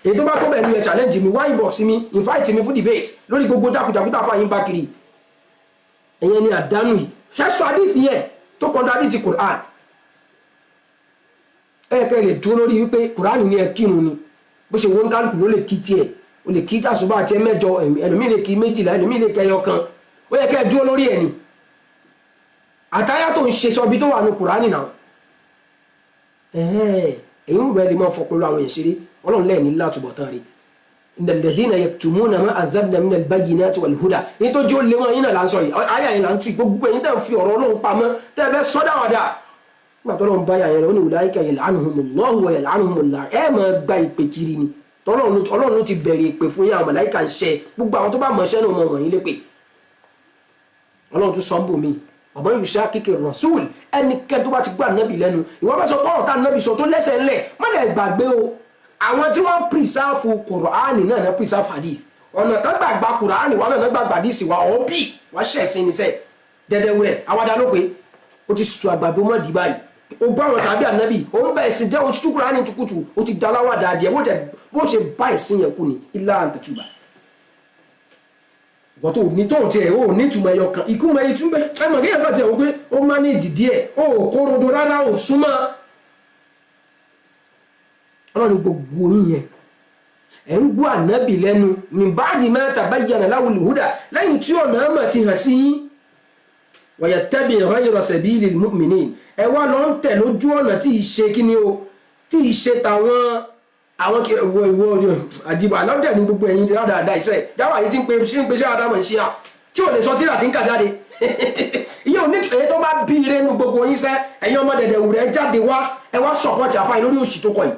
èyí tó bá tó bẹ̀ nu ẹ̀ challenge mi wá inbox mi invite mi fún debate lórí gbogbo jákujàkútà fún àyín bá kiri ẹ̀yẹn ni àdánù yìí ṣẹ́sọ àdífì yẹn tó contradict ti Quran ẹ̀ẹ́kẹ́ lè dúró lórí wípé Quran ní ẹ kírun ni bó ṣe wọ́n kálukú ló lè kí tiẹ̀ o lè kí tàṣùbà àti ẹ̀mẹ́jọ ẹlòmíì lè kí 12 ẹlòmíì lè kẹyọ kan ó yẹ kẹ́ dúró lórí ẹ̀ ni àtàyà tó ń ṣe sọ bí tó wà ní Kùránì náà èyí ń rẹ̀ lè máa fọ pẹ̀lú àwọn ìṣeré ọlọ́run lẹ́ẹ̀ ní látúbọ̀tán rí alladhina yaktumuna ma anzalna minal bayyinati wal huda ní tó jẹ́ ó lé wọn yín náà là ń sọ yìí ayà yìí là ń tú gbogbo ẹ̀yin tẹ́ ń fi ọ̀rọ̀ ọlọ́run pamọ́ tẹ́ ẹ fẹ́ sọ́dáwàdà nígbà tó lọ́run báyà yẹn lọ ní ulaika yal'anuhumullahu wa yal'anuhumul la'in ẹ̀ máa gba ìpè kiri ni ọlọ́run ló ti bẹ̀rẹ̀ ìpè fún yín àwọn màláíkà ń ṣe gbogbo àwọn tó bá mọ̀ ṣẹ́ náà mọ̀ wọ̀nyí lépè ọlọ́run tún sọ ń bò mí ọ̀bọ̀n yìí ṣá kíkẹ́ rasul ẹnikẹ́ni tó bá ti gbọ́ ànábì lẹ́nu ìwọ bá sọ pọ́rọ̀ tá ànábì sọ tó lẹ́sẹ̀ ńlẹ̀ má lè gbàgbé o àwọn tí wọ́n pírísàfù kùránì náà náà pírísàfù hadith ọ̀nà tó gbàgbà kùránì wọn náà gbàgbà hadith wa ọ̀ bí wọ́n ṣẹ̀ sí ní sẹ́ dẹ́dẹ́wúrẹ́ àwàdà ló pé ó ti sùn àgbàdo mọ́ dì báyìí ó gbọ́ àwọn sàbí ànábì ó ń bá ẹ̀sìn jẹ́ oṣù kùránì tukutu ó ti daláwàdà adìẹ bó ṣe bá ẹ̀sìn yẹn kú ni ilá àǹtẹ̀tùbà ìgbọ́n tó ní tóun tiẹ̀ ó ní ìtumọ̀ ẹyọ kan ikú mọ ìtumọ̀ ẹmọ kí ẹ̀kọ́ tiẹ̀ ó pé ó mánéjì díẹ̀ ó kó rodo rárá ó súnmọ́ ọlọ́run gbogbo yín ẹ̀ ń gbọ́ ànábì lẹ́nu min ba'di ma tabayyana lahul huda lẹ́yìn tí ọ̀nà àmà ti hàn sí yín wa yattabi' ghayra sabilil mu'minin ẹ wá lọ ń tẹ̀ lójú ọ̀nà tí ì ṣe kíni o tí ì ṣe tàwọn àwọn ìwọ àdìbò alọ́dẹ̀ ní gbogbo ẹ̀yìn dáadáa iṣẹ́ jáwà yìí tí ń pe ṣé àdámọ̀ ìṣíyà tí ò lè sọ tíra tí ń kà jáde ìyẹn ò ní èyí tó bá bí ire nu gbogbo yín sẹ́ ẹ̀yin ọmọ dẹ̀dẹ̀ wù rẹ̀ jáde wá ẹ wá sọ̀pọ̀tì àfáà lórí òṣì tó kọ yìí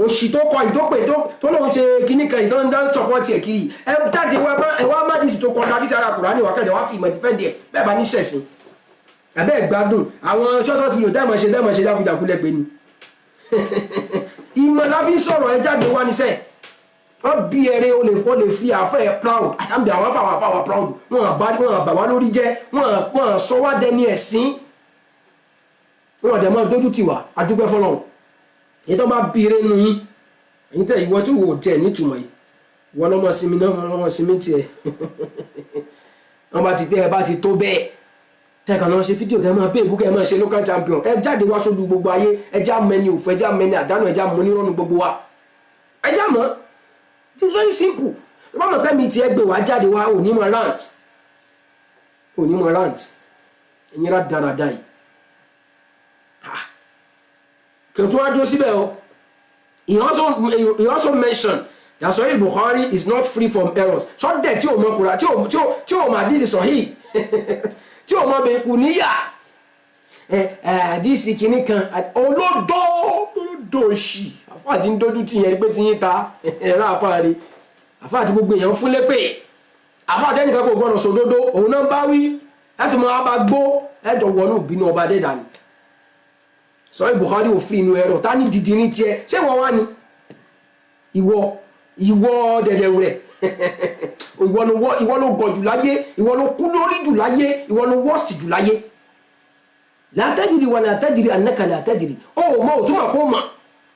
òṣì tó kọ yìí tó pè tó lóun ṣe kíní kan yìí tó ń dá sọ̀pọ̀tì ẹ̀ kiri ẹ jáde wá ẹ wá má dìsì tó kọ ọdún àdìsí ara Kùránì wá kẹ́dẹ̀ wá fi ìmọ̀ ìfẹ́ díẹ̀ bẹ́ẹ̀ bá ní ṣẹ̀sìn àbẹ́ ìgbádùn àwọn ṣọ́tọ̀ fìlò tẹ́mọ̀ ṣe dákúdákúlẹ̀ pé ni ìmọ̀ láfi sọ̀rọ̀ ẹ jáde wá níṣẹ́ wọ́n bí ẹrẹ o lè fi àfẹ́ ẹ proud àyàmbẹ̀ àwọn afáwà proud wọ́n bà wá lórí jẹ́ wọ́n sọ wá dẹni ẹ̀sìn wọ́n dẹ̀ mọ́ dójú tiwa adúpẹ́ fọlọ́run èyí tó bá bí ẹrẹ nu yín èyí tẹ́ ìwọ tí wò jẹ́ nítumọ̀ yìí wọ́n lọ́mọ sinmi náà lọ́mọ sinmi tiẹ̀ wọ́n bá ti tẹ́ ẹ bá ti tó bẹ́ẹ̀ ẹ̀kan náà ṣe fídíò kẹ́ máa bẹ́ẹ̀bù kẹ́ máa ṣe local champion ẹ jáde wá sójú gbogbo ayé ẹjá mẹni òfò ẹjá mẹni àdánù ẹjá mọ nírọ̀nù gbogbo wa ẹjá mọ́ it is very simple tó bá mọ̀ kẹ́mi tí ẹ gbé wá jáde wá onímọ̀ rant ẹ̀yin rà dáradá yìí kí n tó wá dúró síbẹ̀ o he also mentioned that Sahih Bukhari is not free from errors ṣọ́dẹ̀ tí ò mọ̀ kúrà tí ò mà dìde sọ̀hí tí o mọ bẹ kù níyà àdìsí kìíní kan olódò òṣì àfáàtì ń dójú tí yẹn pé ti yín ta ẹ̀rọ àfáàrí àfáàtì gbogbo èèyàn fún lépè àfáàtì ẹnìkan kò gbọdọ̀ sòdodo òun náà bá wí láti mọ abá gbó ẹjọ wọnú ìbínú ọba dẹ́dà ni Sahih Bukhari òfin inú ẹ̀rọ ta ní dìdí ní tiẹ̀ ṣé wọ́n wá ni ìwọ dẹ̀dẹ̀ rẹ̀ ìwọ ló gọ̀ jù láyé ìwọ ló kú lórí jù láyé ìwọ ló worst jù láyé látẹ́dìrì wà látẹ́dìrì ànẹ́kà látẹ́dìrì ó mọ̀ òtúmọ̀ kó mọ̀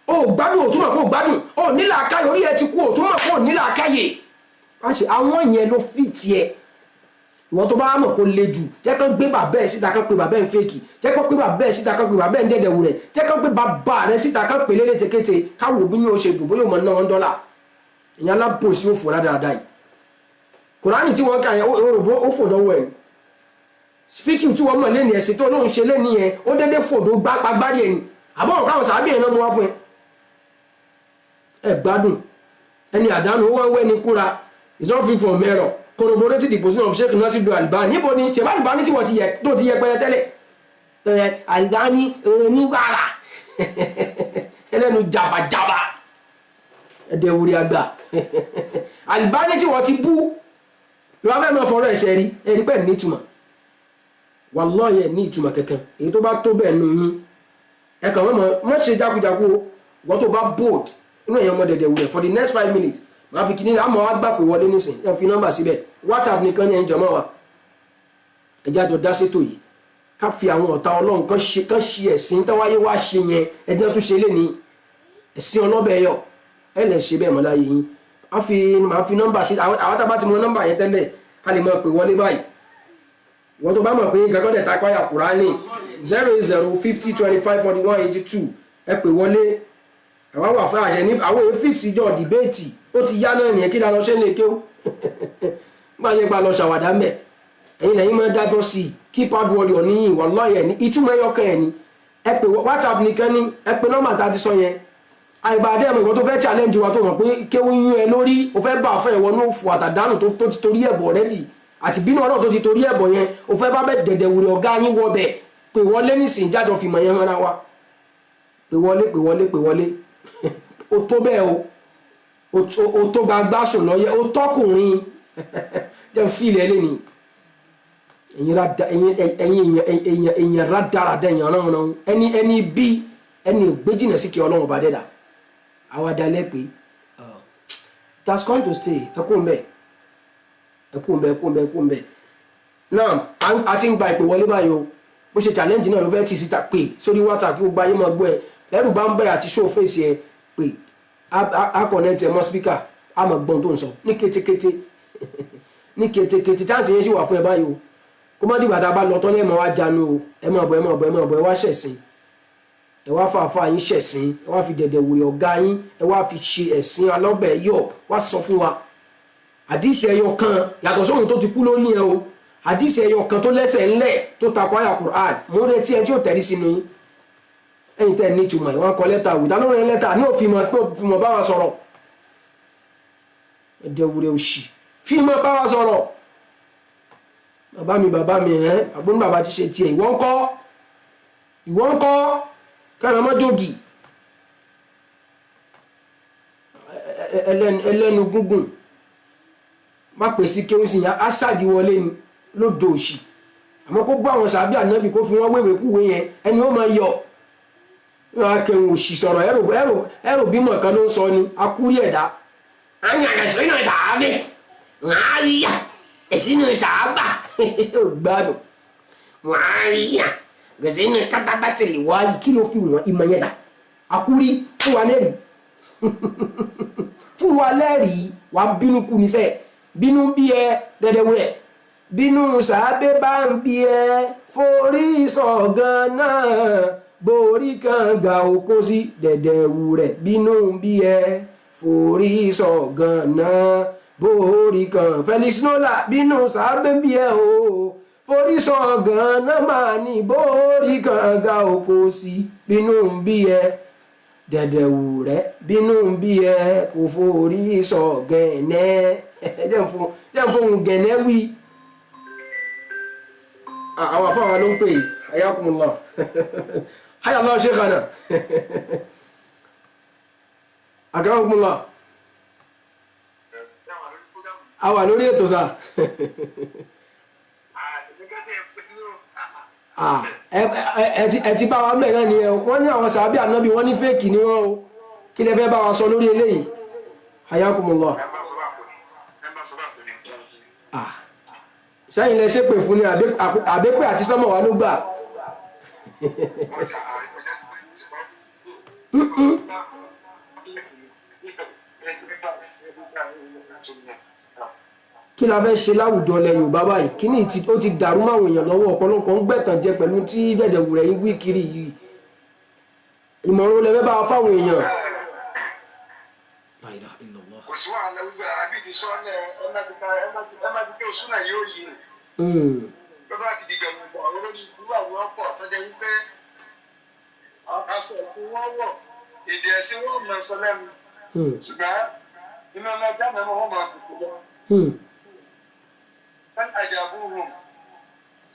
ó gbádùn òtúmọ̀ kó gbádùn ó nílà akáyè orí ẹ ti kú òtúmọ̀ kó nílà akáyè àwọn yẹn ló fi tiẹ̀ ìwọ tó bá mọ̀ kó le jù jẹ́ kán gbé bàbá ẹ̀ síta kán pé bàbá ẹ̀ ń fèkì jẹ́ kán pé bàbá ẹ̀ síta kán pé bàbá ẹ̀ ń dẹ̀dẹ̀wù rẹ̀ jẹ́ kán pé bàbá rẹ̀ síta kán pè lélẹ̀ tẹ́kẹ́tẹ́ káwọ̀ bí yóò ṣe dùn bóyá mọ̀ náà $1 ìyẹn alábòsí ó fò dáadáa yìí kùránì tí wọ́n kà yẹn òròbó ó fò lọ́wọ́ ẹ̀ fíkì tí wọ́n mọ̀ lẹ́ni ẹ̀sìn tó lóun ṣe lẹ́ni yẹn ó dédé fòdó gbágbárí ẹ̀yìn àbọ̀rọ̀ káwọn sàábì ẹ̀ náà mú wá fún ẹ gbádùn ẹni àdánù ó wá wẹ́ ni kúra is not free from error corroborated the position of Sheikh Nasir Al-Albani níbo ni ṣe bá Albani tí wọ́n ti yẹ tó ti yẹ pẹ́yẹ tẹ́lẹ̀ tẹ́lẹ̀ Albani oníwàrà ẹlẹ́nu jàbàjàbà ẹ̀dẹ̀ orí àgbà Albani tí wọ́n ti bú lọ́wọ́ fẹ́ mọ́ fọ́rọ̀ ẹ̀ṣẹ̀ rí ẹni pẹ́ ní ìtumọ̀ wallahi ẹ̀ ní ìtumọ̀ kankan èyí tó bá tó bẹ́ẹ̀ nù yín ẹ̀kàn mọ́ ṣe jákujáku wọ́n tó bá bold inú èèyàn mọ́ dẹ̀dẹ̀ wulẹ̀ for the next 5 minutes máa fi kìíní àmọ́ wá gbà pé wọlé nísìn ẹ fi nọ́mbà síbẹ̀ WhatsApp nìkan ní ẹ̀jọ̀ mọ́ wa ẹjẹ́ àjọ dá sétò yìí ká fi àwọn ọ̀tá ọlọ́run kan ṣe ẹ̀sìn táwáyé wá ṣe yẹn ẹjẹ́ tó ṣe lé ní ẹ̀sìn ọlọ́bẹ̀ ẹ̀yọ̀ ẹ̀ lẹ̀ ṣe bẹ́ẹ̀ mọ́ láyé yín máa fi nọ́mbà sí àwọn tábà ti mọ nọ́mbà yẹn tẹ́lẹ̀ ká lè máa pè wọlé báyìí wọ́n tó bá mọ̀ pé gẹ́gọ́ dẹ̀ ta kwaya Kùránì 080 50 25 41 82 ẹ pè wọlé àwọn wà fún àṣẹ ní àwọn fix ìjọ dìbéètì ó ti yá náà nìyẹn kí la lọ ṣe lè kéwú nígbà yẹn pa lọ ṣàwàdà mẹ́ ẹ̀yin lẹ́yìn máa dájọ́ sí i keypad warrior ní wallahi ẹ̀ ní ìtumọ̀ ẹyọkàn ẹ̀ ní ẹ pè WhatsApp nìkan ní ẹ pè nọ́mbà tá a ti sọ yẹn àìbàdẹ́ ẹ̀mọ̀ ìwọ́n tó fẹ́ challenge wa tó mọ̀ pé kéwú yún ẹ lórí ó fẹ́ bá ọ̀fẹ́ ìwọ ní òfò àtàdánù tó ti torí ẹ̀bọ̀ rẹ́dì àti bínú ọ̀rọ̀ tó ti torí ẹ̀bọ̀ yẹn ó fẹ́ bá bẹ́ dẹ̀dẹ̀ wùrẹ̀ ọ̀gá yín wọ bẹ̀ pè wọlé nísìn jájọ fìmọ̀ yẹn hàn wa pè wọlé ó tó bẹ́ẹ̀ ó tó gbàgbá sùn lọ́yẹ ó tọkùnrin jẹ́ fílẹ̀ lẹ́ni èyàn rádaràdà èyàn ránran ẹni bí ẹni ògbéjìnà sí kí ọlọ́run bá dẹ́dà àwàdálẹ́ pé it has come to stay ẹkún bẹ́ẹ̀ náà a ti ń gba ìpè wọlé báyìí o bó ṣe challenge náà ló fẹ́ ti síta pé sórí WhatsApp kí ó gba ayé máa gbọ́ ẹ lẹ́rù bá ń bẹ̀ àti show face ẹ pé a connect ẹ mọ́ speaker a mọ̀ gbọ́n tó ń sọ ní kétékété chance yẹn sì wà fún ẹ báyìí o kó má dìgbà tá a bá lọ tán lẹ́ẹ̀mọ́ wá jánu o ẹ máa bọ̀ ẹ wá ṣẹ̀sìn ẹ wá fàáfàá yín ṣẹ̀sìn ẹ wá fi dẹ̀dẹ̀ wòrè ọ̀gá yín ẹ wá fi ṣe ẹ̀sìn alọ́bẹ̀ yọ̀ wá sọ fún wa àdìsí ẹyọ kan yàtọ̀ sóhun tó ti kú lórí yẹn o àdìsí ẹyọ kan tó lẹ́sẹ̀ ńlẹ̀ tó takò àyà Qur'an mo retí ẹ tí ò tẹ̀rí sínú yín ẹ̀yin tẹ́ ní ìtumọ̀ ìwọ̀n kọ lẹ́tà wìdá lórí lẹ́tà ní òfin mọ̀ bá wa sọ̀rọ̀ ẹ̀dẹ̀ wúrẹ́ òṣì fi mọ̀ bá wa sọ̀rọ̀ bàbá mi àbúrò bàbá ti ṣe tiẹ̀ ìwọ́n kọ́ kẹrànmọ́dógì ẹlẹ́nu gúngùn má pè sí kí ó sì yá ásàdì wọlé ni lódò òṣì àmọ́ kó gbọ́ àwọn sàbí ànábì kó fi wọ́n wéwèé kúwé yẹn ẹni ó máa yọ akẹrùn òṣì sọ̀rọ̀ ẹrù bímọ kan ló ń sọ ni akúrí ẹ̀dá anyàgàsínú sàábì wàáríyà ẹ̀sínú sàábà gbádùn wàáríyà gẹ̀sínú kátàbátìlì wáyé kí ló fi wọ́n ìmọ̀ yẹn dà akúrí fún wa lẹ́rìí wà bínú kú ní sẹ́ bínú bí ẹ dẹ̀dẹ̀wẹ̀ bínú sàábé bá ń bí ẹ forí sọ̀gán náà borí kan ga oko sí dẹ̀dẹ̀wù rẹ̀ bínú bí ẹ forí sọ̀gán náà borí kan Felix Nola bínú sàábé bí ẹ o forí sọ̀gán náà máa ní borí kan ga oko sí bínú bí ẹ dẹ̀dẹ̀wù rẹ̀ bínú bí ẹ kò forí sọ̀gẹ̀nẹ́ jẹ́ fún gẹ̀nẹ́ wí àwọn afọ́wà ló ń pè ayakumullah hayallahu sheikhana akramakumullah a wà lórí ètò sáà ẹ ti bá wa mẹ́ náà ni ẹ wọ́n ní àwọn sàábí ànábì wọ́n ní fèkì ní wọ́n o kí lẹ fẹ́ bá wa sọ lórí eléyìí hayakumullah sẹ́yìn lẹ ṣépè fún ní àbẹ́pẹ́ àti sọ́mọ̀ wa ló gbà kí la fẹ́ ṣe láwùjọ ilẹ̀ Yorùbá báyìí kí ni ó ti dàrú máwọn èèyàn lọ́wọ́ ọ̀pọ̀lọpọ̀ ń gbẹ̀tàn jẹ pẹ̀lú tí Dẹ̀dẹ̀wù rẹ̀ ń wí kiri yìí ìmọ̀ràn lẹ́fẹ́ bá fáwọn èèyàn. kò sí wàhálà wípé àbí ti sọ ẹ má ti pé oṣù náà yóò yí ni. lọ́dọ̀ àti di gbẹ̀mú ọ̀rọ̀ lórí ìdúró àwọn ọkọ̀ àtọ́jẹ́ wípé aṣọ ẹ̀fún wọn wọ̀ èdè ẹ̀sìn wọn mọ̀ ẹ̀sọ́ lẹ́nu ṣùgbọ́n inú ọmọ ọjà mẹ́mọ́ wọn máa kókó lọ. wọ́n àjàbù hùm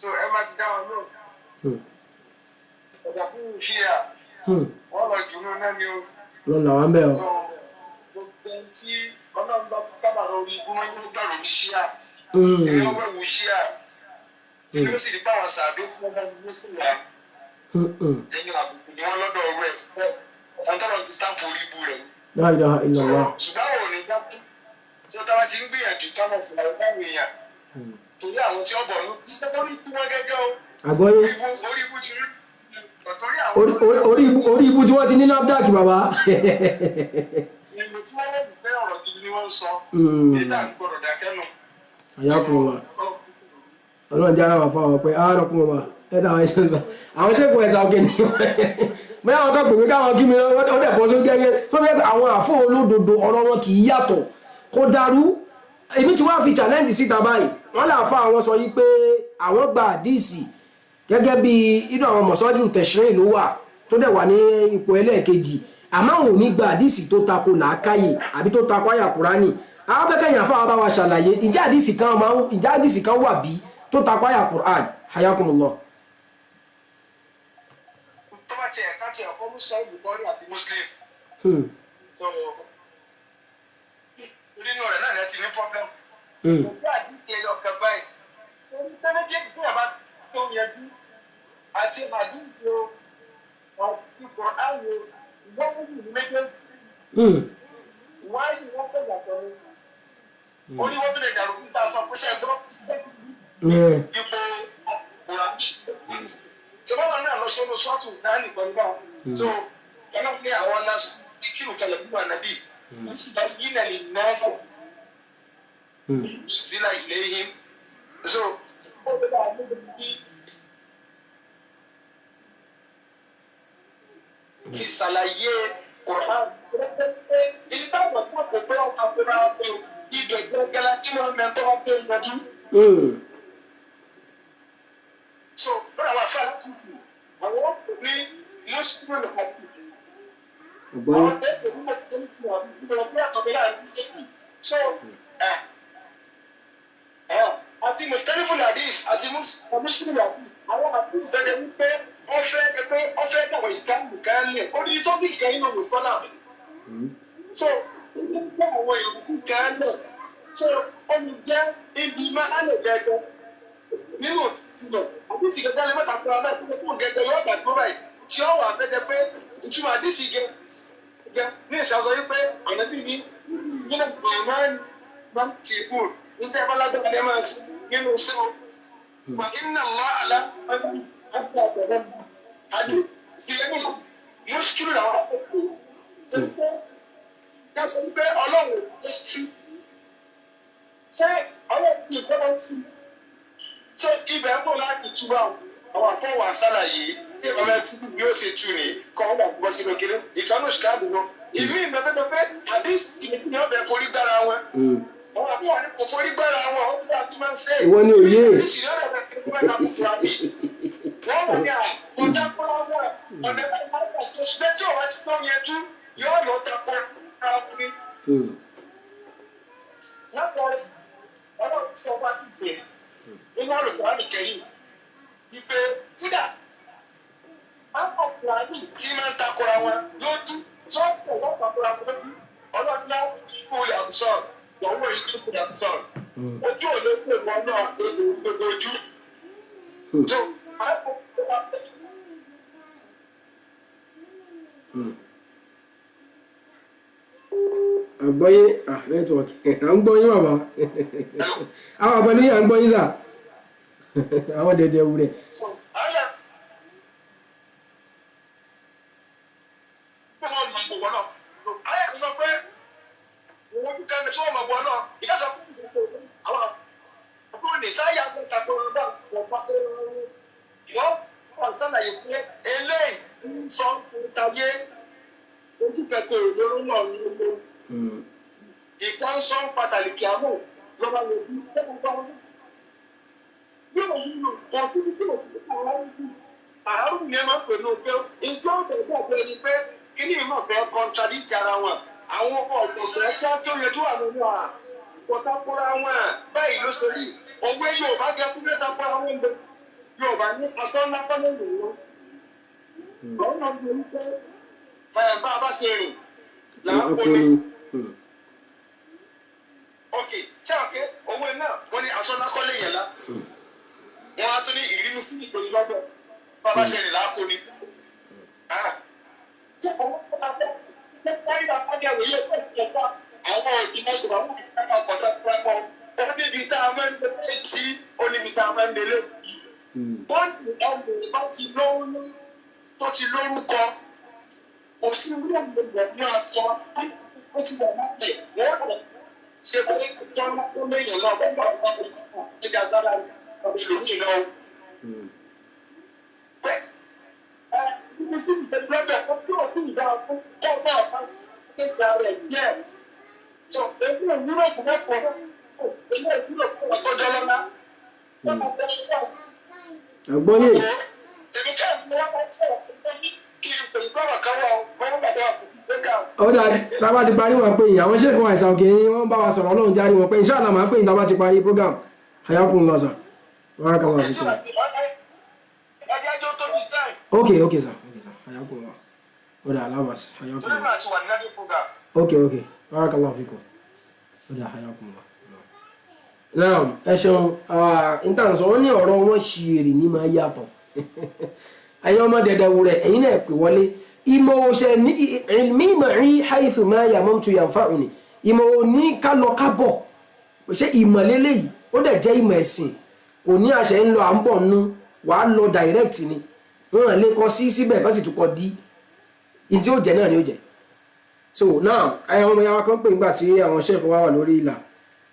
so ẹ má ti dá wọn lọ. àjàbù ṣíà wọ́n lọ jù ú náà ni ó. lọ́nà làwọn bẹ́ẹ̀ o. gbogbo ẹni tí ọlọ́run bá ti kábàárà orí ibú wọn yóò gbàrò ní ṣíà. èyí wọ́n wẹ̀wù ṣíà. kí ló sì di báwọn sàbẹ̀ fún ọmọ ìlú sílẹ̀. ẹ̀yin àbùkù ni wọ́n lọ́dọ̀ ọ̀rọ̀ ẹ̀ ọ̀tọ̀ tọ́lọ̀ ti stamp orí ibú rẹ̀. La ilaha illallah. ṣùgbọ́n àwọn ò ní dájú tí ó dáwà ti ń gbìyànjú tọ́lọ̀ sí àwọn báwo èèyàn torí àwọn tí ó bọ̀ ló ti ṣe lórí ikú wọn gẹ́gẹ́ o. àgbọ̀yé orí ibú ti rí orí ibú tí wọ́n ti ní NAFDAC bàbá. ìlú tí wọ́n lè fẹ́ ọ̀rọ̀ gidi ni wọ́n ń sọ nígbà gbọ́dọ̀ dákẹ́ nù. àyàkùn wa ọlọ́run jẹ́ ara wà fún àwọn pé àárọ̀kùn wa ẹ̀dá àwọn ẹ̀ṣẹ̀ sọ àwọn ṣẹ́gun ẹ̀sà òkè ní bóyá àwọn kan pè pé káwọn kí mi ó dẹ̀ bọ́ sí gẹ́gẹ́ tó bí àwọn àfọ́ olódodo ọ̀rọ̀ wọn kì í yàtọ̀ kó dàrú èmi tí wọ́n fi challenge síta báyìí wọ́n là fà àwọn sọ yìí pé àwọn gba àdíìsì gẹ́gẹ́ bí inú àwọn mọ̀sọ́jú tẹ̀sírìn ló wà tó dẹ̀ wà ní ipò ẹlẹ́ẹ̀kejì àmọ́ àwọn ò ní gba àdíìsì tó tako làákàyè àbí tó tako àyà Kùránì àwọn fẹ́kẹ̀yìn àfọ́ àwọn bá wa ṣàlàyé ìjà àdíìsì kan wà bí tó tako àyà Kùránì hayakumullah. tó bá tiẹ̀ ká tiẹ̀ kọ́ mú sọ́ọ̀ Bukhari àti Muslim. nínú rẹ̀ náà ti ní pọ́blẹ́mù. òfin àdìsí ẹ̀yọ kan báyìí orí tẹ́lẹ̀jẹ̀dì tí yàrá tó yanjú àti àdìsí àti Kùránì ìwọ́n ní méjèèjì. wáyé wọ́n fẹ́ yàtọ̀ ni. orí wọ́n tún lè dàrú nípa fún àpẹẹsẹ̀ ẹ̀gbọ́n ipò Kùránì. sọ́wọ́n náà lọ sọ́nù sọ́ọ̀tù náà nìkan nígbà so ẹ̀rọ ní àwọn náà kírun kalẹ̀ fún ànábì. يسبين للناس يرسل إليهم so ti ṣàlàyé Quran ìsìtàwọn tó kò pé ọmọ àkóra ọkọ ibẹ̀ gẹ́gẹ́lá tí wọ́n mẹ́tọ́ ọkọ ìyọdú. so lọ́dọ̀ àwọn afẹ́ àti àwọn ọkọ ní mùsùlùmí nìkan kù. àti mùtẹ́lifùn hadith àti mùsùlùmí àwọn hadith bẹ̀rẹ̀ wípé wọ́n fẹ́ kàwọn ìsìlámù kan lẹ̀ ó ní tọ́pì kan nínú mùsùlùmí. so ní àwọn èrò tí kan lẹ̀ so ọmọ jẹ́ ibi máa lè gẹ́gẹ́ nínú òtítọ́ àdìsí gẹ́gẹ́ lè mẹ́ta fún abẹ́ tí wọ́n fún gẹ́gẹ́ yóò gbàgbọ́ báyìí tí ó wà gẹ́gẹ́ pé ìtumọ̀ àdìsí gẹ́gẹ́ ní ìṣàkóso yìí pé ọ̀nà bíi ní nínú ìgbìmọ̀ máa ń tì í kú níta ẹ̀bá lágbàá ẹ̀ máa nínú sẹ́wọ̀ wà iná lọ́ àlá àti àtẹ̀lẹ́ àdìsí ẹ̀mí mùsùlùmí làwọn akẹ́kọ̀ọ́ kásán pé ọlọ́run tó sí ṣé ọlọ́run kì í gbọ́dọ̀ sí ṣé ibẹ̀ ń bọ̀ láti túbọ̀ àwọn àfọwọ́ àṣàlàyé tí ìbámu ẹ̀ tí bí ó ṣe tú ni kọ́ ọ́ bọ̀ bọ́ sínú kiri ìkànnì ṣìkàbù wọn ìmí ìgbàgbọ́ àdéhùn tí ní ọbẹ̀ forí gbára wọn àwọn àfọwọ́ ní kò forí gbára wọn ó bí àti máa ń ṣe ìwọ ni òye ìṣìlẹ̀ ọ̀rẹ́ rẹ̀ fún ẹ̀ka kùtù àbí wọ́n wọ̀ ní àkọjá kọ́lá wọn ọ̀nà ẹ̀ka ṣoṣùgbẹ́ tí òun ti tó yẹn tú yóò lọ tako káàkiri. lápapọ̀ ọlọ́run tí ọba ti fè nínú àlùkò àlùkẹ́yìn wípé kódà akọ̀kùnrin tí máa ń takora wọn lójú sọ́ọ̀tù ọ̀gá takora wọn lójú ọlọ́dúnrún kú yàtọ̀ lọ́wọ́ yìí kú yàtọ̀ ojú ò lè kú ìwọ náà gbogbo ojú. tó akọ̀kùnrin tí wọ́n tẹ̀. àgbọ́yé network à ń gbọ́ yín bàbá àwọn àgbọ̀n yín à ń gbọ́ yín sà àwọn dẹ̀dẹ̀ wù rẹ̀. sọ pé òun ojú kan ní tí wọ́n mọ̀ bọ́ náà ìyá sọ fún mi àwọn ní sáyà tó takọrọ bá ọ̀pá tó wọ́n wọ́n sálàyé pé eléyìí ń sọ ìtàgé ojú kẹ̀kẹ́ ìlóró náà ní gbogbo ìta ń sọ pàtàkì àmọ́ lọ́ba lè fi tẹ́kọ̀ọ́ bá wọn. yóò wúlò kọ́ fún kí òkú àárùn yẹn máa ń pè ní òkè ìtí ọ̀bẹ̀ gbàgbé ni pé kí ni ìmọ̀ fẹ́ kọ́ńtradíìtì ara wọn àwọn ọmọ ọ̀gbọ̀nsẹ̀ tí wọ́n tó yẹjú wà nínú ìkọ̀tàkùrọ̀ àwọn báyìí ló ṣe rí òwe Yorùbá gẹ kúrẹ́ takùrọ̀ àwọn ọmọ Yorùbá ní asán lápálẹ̀ nìyẹn. ọ̀hún náà ti rí pé bá a bá ṣe rìn là ń kó ní. ok ṣé àké òwe náà wọ́n ní asán lákọ́lé yẹn lá wọ́n á tún ní ìrínú sí ìpèní lọ́gbọ̀n bá a bá ṣe rìn là ń kó ní. ṣé ọwọ́ tó bá bẹ́ẹ̀ sí àwọn ìmọ̀tò àwọn ìfẹ́ ọ̀pọ̀tọ̀ pẹ́pọ̀ ó níbi tá a máa ń lé tí ó níbi tá a máa ń lé lé. bọ́ọ̀lù ọ̀gbìn bá ti lórúkọ tó ti lórúkọ kò sí wúlò gbogbo ní aṣọ ó ti wà láti wọ́n rẹ̀ ṣe kó tó tó léyìn náà bẹ́ẹ̀ bá wà ní agbára ọ̀gbìn lòdì náà. Ibi sí ìfẹ̀gbẹ́bẹ̀ ó tí ò tí ì dáa fún ọgbà ọ̀pá ìgbà rẹ̀ díẹ̀. Sọ èyí ò wúlò fún ẹ̀kọ́ ilé ìwúlò fún ọjọ́ lọ́la. Àgbọ́yé. Èmi ká ìlú wọn bá sọ̀rọ̀ kí n pè gbọ́dọ̀ káwọ́ ọgbọ́n bàbá àkókò. Ó dà tá a bá ti parí wọn pé ìyàwó ṣèkùn àìsàn òkè ni wọ́n bá wa sọ̀rọ̀ Ọlọ́run járe wọn pé inshallah máa pè ní tá a bá ti parí program. Hayakum Allah sir. Barakallahu fikum. Okay, okay sir. Hayakum Allah. Ó dà aláwàs. Hayakum Allah. Okay. Barakallahu fikum. Ó dà hayakum Allah. Now, ẹ ṣeun intan sọ wọ́n ní ọ̀rọ̀ wọn ṣì èrè ní máa yàtọ̀. Ẹ̀yin ọmọ dẹ̀dẹ̀ wù rẹ̀ ẹ̀yin náà pè wọlé. Ìmọ̀ òṣè ní ilmi ma'i haythu ma yamamtu yanfa'uni. Ìmọ̀ òní ká lọ ká bọ̀. Ṣé ìmọ̀ lélẹ́yìí ó dẹ̀ jẹ́ ìmọ̀ ẹ̀sìn. Kò ní àṣẹ ń lọ à ń bọ̀ nú wàá lọ direct ni. Wọ́n lè kọ sí síbẹ̀ kó sì tún kọ dí. In tí ó jẹ náà ni ó jẹ. So now ẹ̀yin ọmọ yàrá kan pè nígbà tí àwọn chef wá wà lórí ìlà.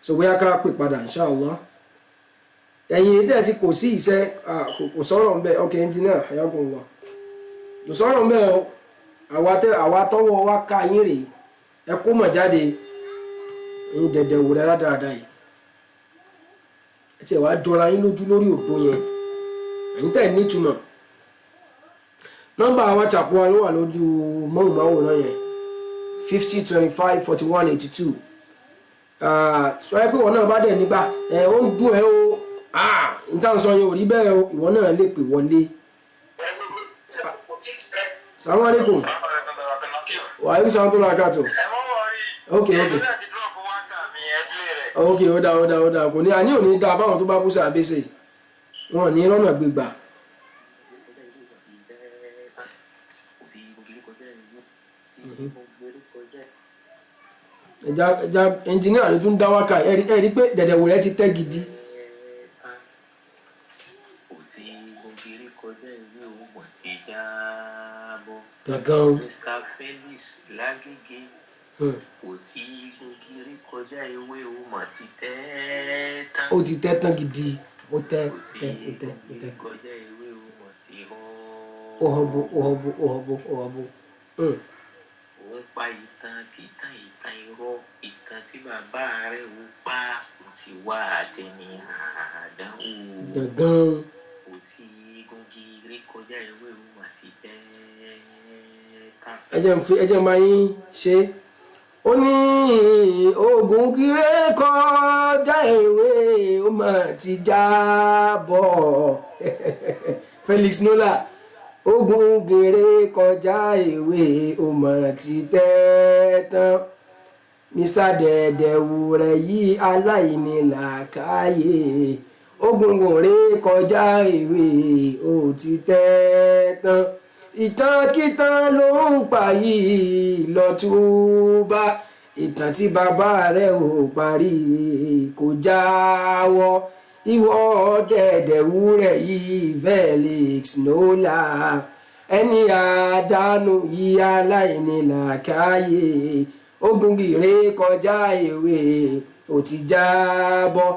So bóyá ká pè padà inshallah. Ẹ̀yin tẹ́ ti kò sí iṣẹ́ kò sọ̀rọ̀ ń bẹ okay engineer Hayakum Allah. Kò sọ̀rọ̀ ń bẹ o àwa tọ́wọ́ wa ká yín rèé ẹ kó mọ̀ jáde ẹ̀yin dẹ̀dẹ̀ wò rẹ̀ rádaràda yìí ẹ tiẹ̀ wá jọra yín lójú lórí òdo yẹn ẹ̀yin tẹ̀ nítumọ̀ nọ́mbà WhatsApp wa ló wà lójú mọ́wòmáwòrán yẹn 50 25 41 82 sọ pé ìwọ náà bá dẹ̀ nígbà ó ń dùn ẹ́ o níta sọ yẹn ò rí bẹ́ẹ̀ o ìwọ náà lè pè wọlé. Assalamu alaikum. Wa alaikum salam tó lọ́ka tó. Okay. Ó dá kò ní àní ò ní dá fáwọn tó bá kú sí àbẹ́sẹ̀ wọn ní lọ́nà gbégbà. ẹja ẹnjìníà ló tún dá wákà ẹ rí pé dẹ̀dẹ̀wò rẹ ti tẹ́ gidi. Gàgán. Mr. Felix Lágége kò tí gògiri kọjá ewé o mà ti tẹ́ tán. Ó ti tẹ́ tán gidi ó tẹ́. kọjá ewé o mà ti họ́. Ọ̀họ̀bọ̀. Òun pa ìtàn kìtàn irọ́ ìtàn tí bàbá rẹ̀ ò pa kò ti wá àtẹni àdánwò. Gàgán. Kò tí gògiri kọjá ewé o mà ti tẹ́ tán. ẹ jẹ́ máa yín ṣe ó ní ogun kéré kọjá ewé ó mà ti jábọ̀ Felix Nola ogun kéré kọjá ewé ó mà ti tẹ́ tán Mr. Dẹ̀dẹ̀wù rẹ̀ yìí aláìní làákàyè ogun kéré kọjá ewé ó ti tẹ́ tán ìtànkítàn ló ń pa yìí lọ́túbà ìtàn tí bàbá rẹ̀ ò parí kò jáwọ́ ìwọ Dẹ̀dẹ̀wù rẹ̀ yìí Felix Nola ẹni àdánù yìí aláìní làákàyè ogun gìrè kọjá ewé ò ti jábọ́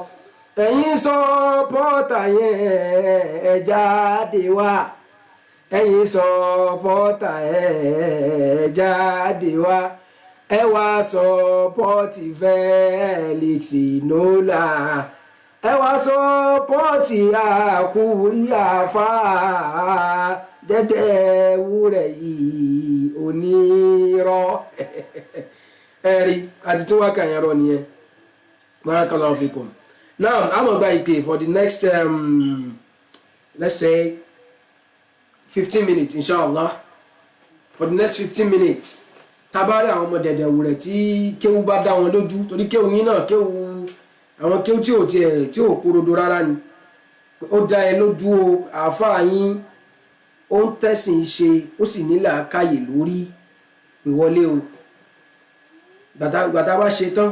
ẹ̀yin sọ́pọ́tà yẹn ẹ jáde wá ẹ̀yin sọ́pọ́tà ẹ jáde wá ẹ wá sọ́pọ́tì Felix Nola ẹ wá sọ́pọ́tì Àkúrí àfà dẹ́dẹ́ wúrẹ̀ yìí onírọ́ ẹ̀rí àti tó wákà yẹn rọ nìyẹn. Barakallahu fikum. Now I'm going to pay for the next let's say 15 minutes inshallah. For the next 15 minutes tabari àwọn ọmọ dẹ̀dẹ̀ wúrẹ̀ tí kéwú bá dá wọn lójú torí kéwú yín náà kéwú àwọn kéwú tí ò kúrodo rárá ni ó dá ẹ lójú o àáfàá yín ó ń tẹ̀sìn ṣe ó sì ní làákàyè lórí ìwọlé o gbàtà bá ṣe tán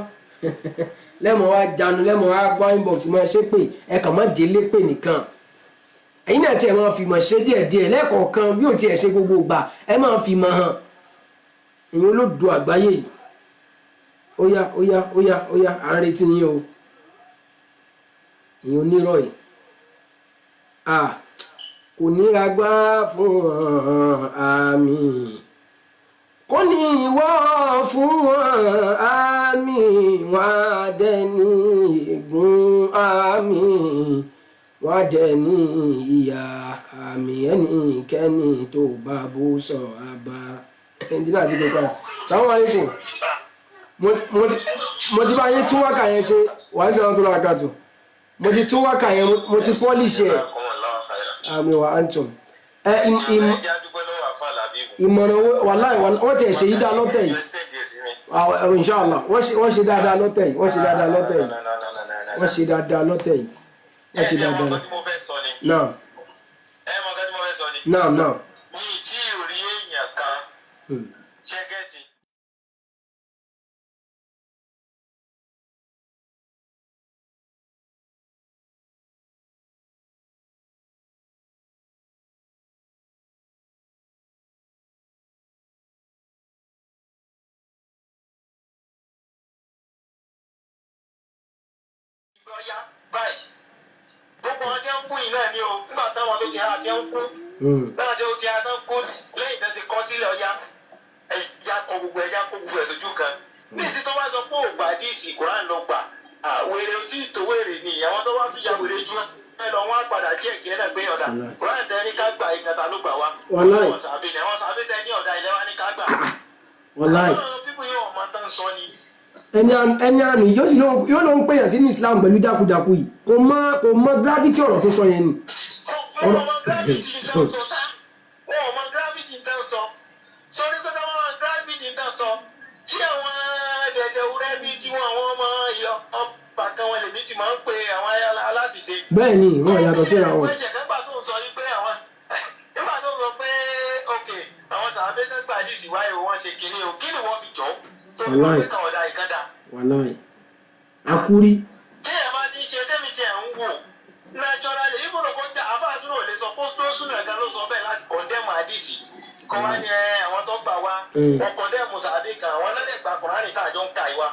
lẹ́mọ̀ wá janu lẹ́mọ̀ wá gbọ́ inbox mọ́ ṣe pé ẹ kàn mọ́ délé pé nìkan ẹ̀yin náà tiẹ̀ máa fi mọ̀ ṣe díẹ̀díẹ̀ lẹ́ẹ̀kọ̀ọ̀kan bí ò tiẹ̀ ṣe gbogbo ìgbà ẹ máa fi mọ̀ hàn ẹ̀yin olódò àgbáyé yìí ó yá à ń retí yín o ẹ̀yin onírọ̀ yìí kò níra gbá fún àmì kò ní ìwọ fún àmì wọn dẹni ègún àmì wọn dẹni ìyà àmì ẹnikẹ́ni tó bá bó sọ àbá ẹnjìnà àti pẹpẹ sáwọn àyíkò mo ti bá yín tún wákà yẹn ṣe wàá sọ tó lọ́wọ́ kàtó mo ti tún wákà yẹn mo ti pọ́lìṣì ẹ̀ àmì wà á ń tún ìmọ̀ràn wàláì wọ́n ti ẹ̀ ṣe yí dá lọ́tẹ̀ yìí inshallah wọ́n ṣe dáadáa lọ́tẹ̀ yìí wọ́n ṣe dáadáa lọ́tẹ̀ yìí wọ́n ṣe dáadáa lọ́tẹ̀ yìí wọ́n ṣe dáadáa lọ́tẹ̀ yìí náà náà náà. mi tí ò rí èèyàn kan ṣẹ́gẹ́tì. Ọya báyìí gbogbo wọn tí ń kú yìí náà ni o nígbà táwọn tó ti ha ti ń kú náà tí ó ti ha tán kú lẹ́yìn tó ti kọ́ sílẹ̀ ọya ẹja kọ gbogbo ẹ̀ sójú kan ní ìsìn tó bá sọ pé ò gbà díìsì Kùránì lọ gbà wèrè tí tó wèrè ni àwọn tó bá tún ya wèrè ju ẹ lọ wọn á padà jẹ́ kí ẹ náà gbé ọ̀dà Kùránì tẹ ní ká gbà ìkàtà ló gbà wá wọn sàbí tẹ ní ọ̀dà ilẹ̀ wa ní ká gbà àwọn pípọ̀ yóò ọmọ tán sọ ni. ẹni àmì yóò ló ń pèyàn sínú Islam pẹ̀lú jákujàku yìí kò mọ gravity ọ̀rọ̀ tó sọ yẹn ni. ọmọ gravity tán sọ sórí pé táwọn gravity tán sọ tí àwọn dẹ̀dẹ̀ wúrẹ́ bíi tiwọn àwọn ọmọ ìyọ ọba kan wọn lèmi ti máa ń pe àwọn aláṣìṣe. bẹ́ẹ̀ ni wọ́n yàtọ̀ síra wọn. nígbà tó ń sọ yìí pé nígbà tó ń sọ pé ok àwọn sàbẹ̀tẹ̀ gbàdísì wáyé wọn ṣe kinní o kí ni wọ́n fi jọ́ wàláì Àkúrí. tí ẹ bá ti ṣe tẹ́mi tí ẹ ń wò naturally ibùdó kó jà abáàsúnà ò lè sọ pósító súnà gan ló sọ bẹ́ẹ̀ láti kọ̀ndẹ́mù àdìsí kọ́ wá ní àwọn tó gbà wá wọn kọ̀ndẹ́mù sàbí kan àwọn lẹ́lẹ́gbà Kùránì tá a jọ ń ka ìwà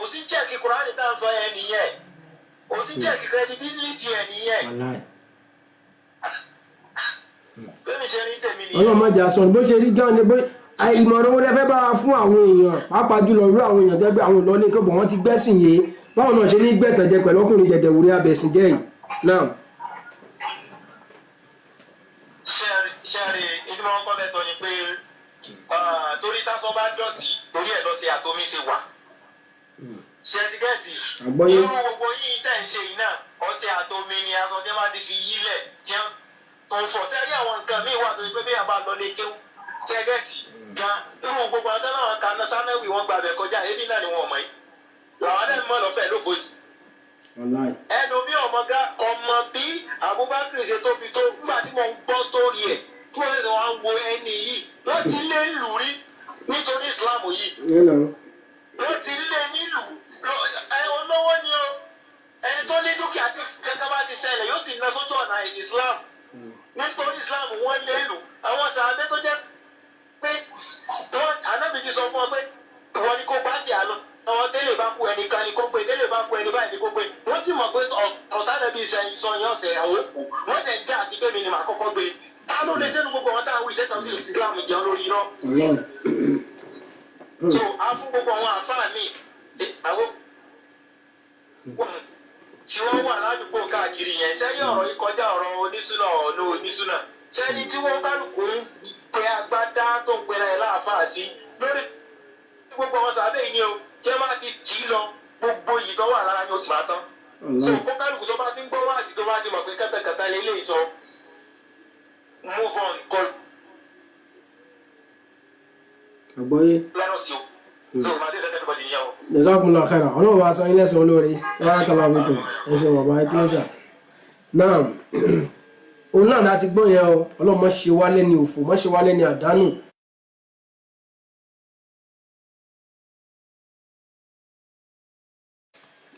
ò ti chẹ́ẹ̀kì Kùránì tá a ń sọ ẹ nìyẹn ò ti chẹ́ẹ̀kì credibility ẹ nìyẹn. bẹ́ẹ̀ mi ṣe rí tèmi nìyẹn. ọlọ́mọdé àsọ bó ṣe rí gan ni bó ìmọ̀ràn owó lẹ́fẹ́ bá wa fún àwọn èèyàn pàápàá jùlọ irú àwọn èèyàn tẹ́gbẹ́ àwọn ìlọlé kọ́bọ̀ wọ́n ti gbẹ́sìn yé báwọn náà ṣe ní gbẹ̀tẹ̀jẹ pẹ̀lú ọkùnrin dẹ̀dẹ̀ wúrí abẹ̀sìn jẹ́ yìí náà. ṣẹ́ẹ̀rì ìdí máa ń kọ́ fẹ́ sọ ni pé torí tásán bá dọ̀tí torí ẹ̀ lọ sí àtomi ṣe wà ṣẹ́ẹ̀tìgẹ́ẹ̀tì irú gbogbo yìí tẹ̀ ń ṣe yìí náà ọ̀sẹ̀ àtomi ni aṣọ tẹ́ máa ti fi yílẹ̀ jẹun tó ń fọ̀ sẹ́rí àwọn nǹkan míì wà tó ṣe pé bí àbá lọ lé kéwù ṣẹ́gẹ́tì gan irú gbogbo àwọn tẹ́lẹ̀ kan náà sanẹ́wì wọn gbàgbẹ́ kọjá ebi náà ni wọn mọ̀ yìí làwọn náà mọ̀ lọ́fẹ̀ẹ́ ló fojú. ẹnu bí ọmọ bí Abubakar ṣe tóbi tó nígbà tí mo ń gbọ́ sórí ẹ̀ tí wọ́n ṣẹ̀ṣẹ̀ wá ń wo ẹni yìí wọ́n ti lé lù rí nítorí Islam yìí wọ́n ti lé nílùú olówó ni o ẹni tó ní dúkìá tí kankan bá ti ṣẹlẹ̀ yóò sì ná sójú ọ̀nà Islam nítorí Islam wọ́n lé lù àwọn sàbẹ́ tó jẹ́ pé wọ́n ànábì ti sọ fún ọ pé ìwọ ni kò bá sí àlọ́ àwọn tẹ́lẹ̀ bá kú ẹnìkan ni kó pé tẹ́lẹ̀ bá kú ẹni báyìí ni kó pé wọ́n sì mọ̀ pé ọ̀tá náà bí sọ yẹn ọ̀sẹ̀ àwọn òkú wọ́n dẹ̀ ń já sí pé mi ni màá kọ́kọ́ gbé ta ló lè sẹ́nu gbogbo àwọn táwọn ìṣẹ́ta sí Islam jẹun lórí irọ́. so a fún gbogbo àwọn àfáà mi àwọn tí wọ́n wà ládùúgbò káàkiri yẹn sẹ́yìn ọ̀rọ̀ yìí kọjá ọ̀rọ̀ onísùnà ọ̀nà onísùnà sẹ́ni tí wọ́n kálukú ń pe agbádá tó ń pera ẹ̀ láàfáà sí lórí gbogbo àwọn sàbẹ̀ yìí ni o tí ẹ máa ti tì í lọ gbogbo yìí tó wà lára yóò sì máa tán. tó kó kálukú tó bá ti ń gbọ́ wáàsí tó bá ti mọ̀ pé kátàkátà lè lè sọ move on call. àgbọ́yé. lẹ́nu sí o. so màá dé fẹ́ẹ́ bọ́ọ̀lì níyàwó. jazakumullahu khairan ọlọ́run wa san ilé ẹ̀sán olóore barakallahu fikum ẹ ṣe bàbá ìkílẹ̀sà náà òun náà láti gbọ́ yẹn o ọlọ́run mọ́ ṣe wálé ní òfò mọ́ ṣe wálé ní àdánù.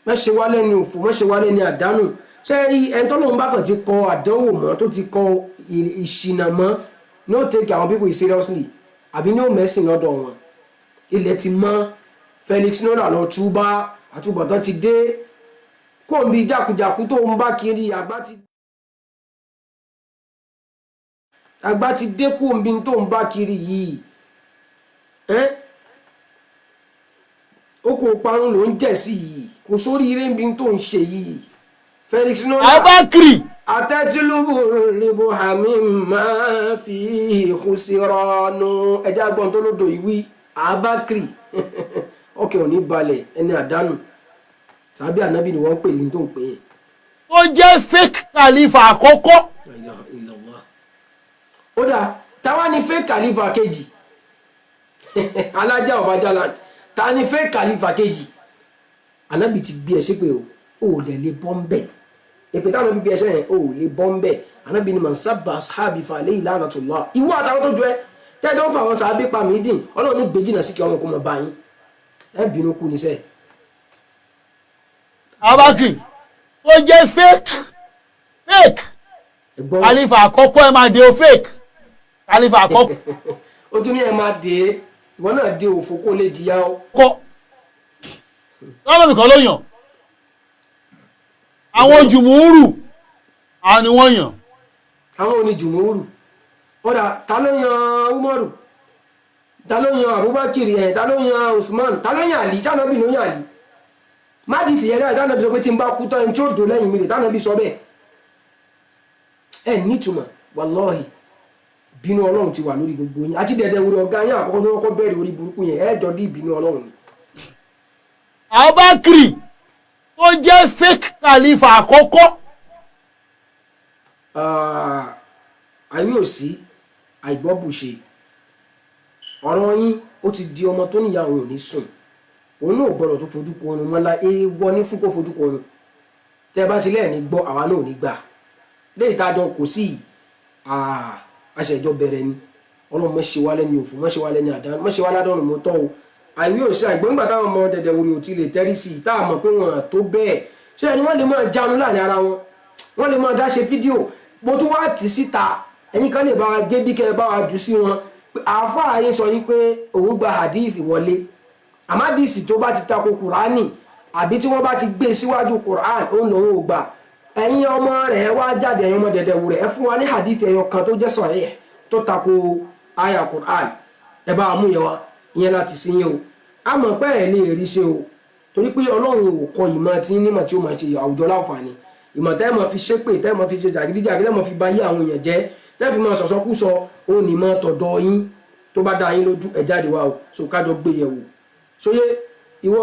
mọ́ ṣe wálé ní òfò mọ́ ṣe wálé ní àdánù ṣé rí ẹni tọ́lọ́run bá kàn ti kọ àdánwò mọ́ tó ti kọ ìṣìnà mọ́ ní ó take àwọn people seriously àbí ní ó mẹ́sìn lọ́dọ̀ wọn ilẹ̀ ti mọ́ Felix nola lọ túbá àtúbọ̀tán ti dé kó ń bi jákujàku tó ń bá kiri àgbà ti dé kó ń bi tó ń bá kiri yìí ó kò parun ló ń jẹ̀ sí yìí kò sórí ire ń bi tó ń ṣe yìí Felix nola abakiri àtẹ́tìlúbù rìbò hàmí máa fi khusiranu ẹjẹ́ agbọ́n tó lódò ìwí abakiri ọkẹ́ òní balẹ̀ ẹni àdánù tàbí ànábì ni wọ́n pè ní tó ń pè é. ó jẹ́ fake khalifa àkọ́kọ́. ó dà táwa ni fake khalifa kejì alájà ọ̀bájálà ta ni fake khalifa kejì ànábì ti gbé ẹ ṣépè o ò lè bọ́ ń bẹ̀ èpè táwọn bíbí ẹsẹ̀ yẹn ò lè bọ́ ń bẹ̀ ànábì ni man sabba ashabi fa alayhi la'natullah ìwọ àtàwọn tó jọ ẹ tẹ́jọ́ ń fa àwọn sàábé pa mí dìn ọlọ́run ní gbèjìnà sí kí ọmọ kò mọ̀ báyìí ẹ bínú kú níṣẹ́. abakiri ó jẹ́ fake khalifa àkọ́kọ́ ẹ máa dé o fake khalifa àkọ́kọ́. ó tún ní ẹ máa dé ìwọ náà dé òfò kó lè jìyà ọ. kọ́ lọ́nà nìkan ló yàn àwọn jùmúrù àwọn ni wọ́n yàn. àwọn oní jùmúrù ọ̀dà ta ló yan Umaru ta ló yan Abubakar ẹ̀ ta ló yan Usman ta ló yan Ali tánàbí ló yan Ali má di fìyẹ́ káyọ̀ tánàbí sọ pé tí n bá kú tán ẹni tí ó dò lẹ́yìn mi rè tánàbí sọ bẹ́ẹ̀ ẹ̀ nítumọ̀ wàlọ́ọ̀hì bínú Ọlọ́run ti wà lórí gbogbo yín àti dẹ̀dẹ̀ orí ọ̀gá yín àkọ́kọ́ tó kọ́kọ́ bẹ̀rẹ̀ orí burúkú yẹn ẹ̀ jọ dí ìbínú Ọlọ́run ni. Abubakar ó jẹ́ fake khalifa àkọ́kọ́. àìwí òsì àìgbọ́bùṣe ọ̀rọ̀ yín ó ti di ọmọ tó níyà òun ò ní sùn òun náà gbọ́dọ̀ tó fojú kọ oorun mọ́lá èèwọ̀ ní fún kó fojú kọ oorun tẹ́ bá ti lẹ́ẹ̀ni gbọ́ àwa náà ò ní gbà lé ìtajọ kò sí àṣẹjọ bẹ̀rẹ̀ ni ọlọ́run mọ́ ṣe wálé ní òfò mọ́ ṣe wálé ní àdánù mọ́ ṣe wálé àdánù mọ́ tọ́ o àìwí òsì àìgbọ́ngbà táwọn ọmọ dẹ̀dẹ̀ orí ò ti lè tẹ́rí sí i táà mọ̀ pé wọ́n tó bẹ́ẹ̀ ṣé ẹni wọ́n lè máa jánu láàrin ara wọn wọ́n lè máa dá ṣe fídíò mo tún wá tì síta ẹni kan lè bá wa gé bí kẹ́ ẹ bá wa jù sí wọn àáfàá yín sọ yín pé òun gba hadith wọlé àmádìsì tó bá ti tako kùránì àbí tí wọ́n bá ti gbé síwájú kùránì òun lòun ò gbà ẹ̀yin ọmọ rẹ̀ wá jáde ẹ̀yin ọmọ dẹ̀dẹ̀ wù rẹ̀ ẹ fún wa ní hadith ẹyọ kan tó jẹ́ sahih tó tako aya kùránì ẹ bá mú yẹn wá ìyẹn láti sí yín o a mọ̀ pé ẹ̀ lè rí ṣe o torí pé ọlọ́run ò kọ ìmọ̀ tí nímọ̀ tí ó máa ṣe àwùjọ láǹfààní ìmọ̀ tẹ́ mọ̀ fi ṣépè tẹ́ mọ̀ fi ṣe jàgídíjàgí tẹ́ mọ̀ fi ba yé àwọn èèyàn jẹ́ tẹ́ fi mọ̀ sọ̀sọ́kúsọ ó ní mọ̀ tọ̀dọ̀ yín tó bá dá yín lójú ẹ̀ jáde wá o so kájọ gbé yẹ̀ wò sóyè ìwọ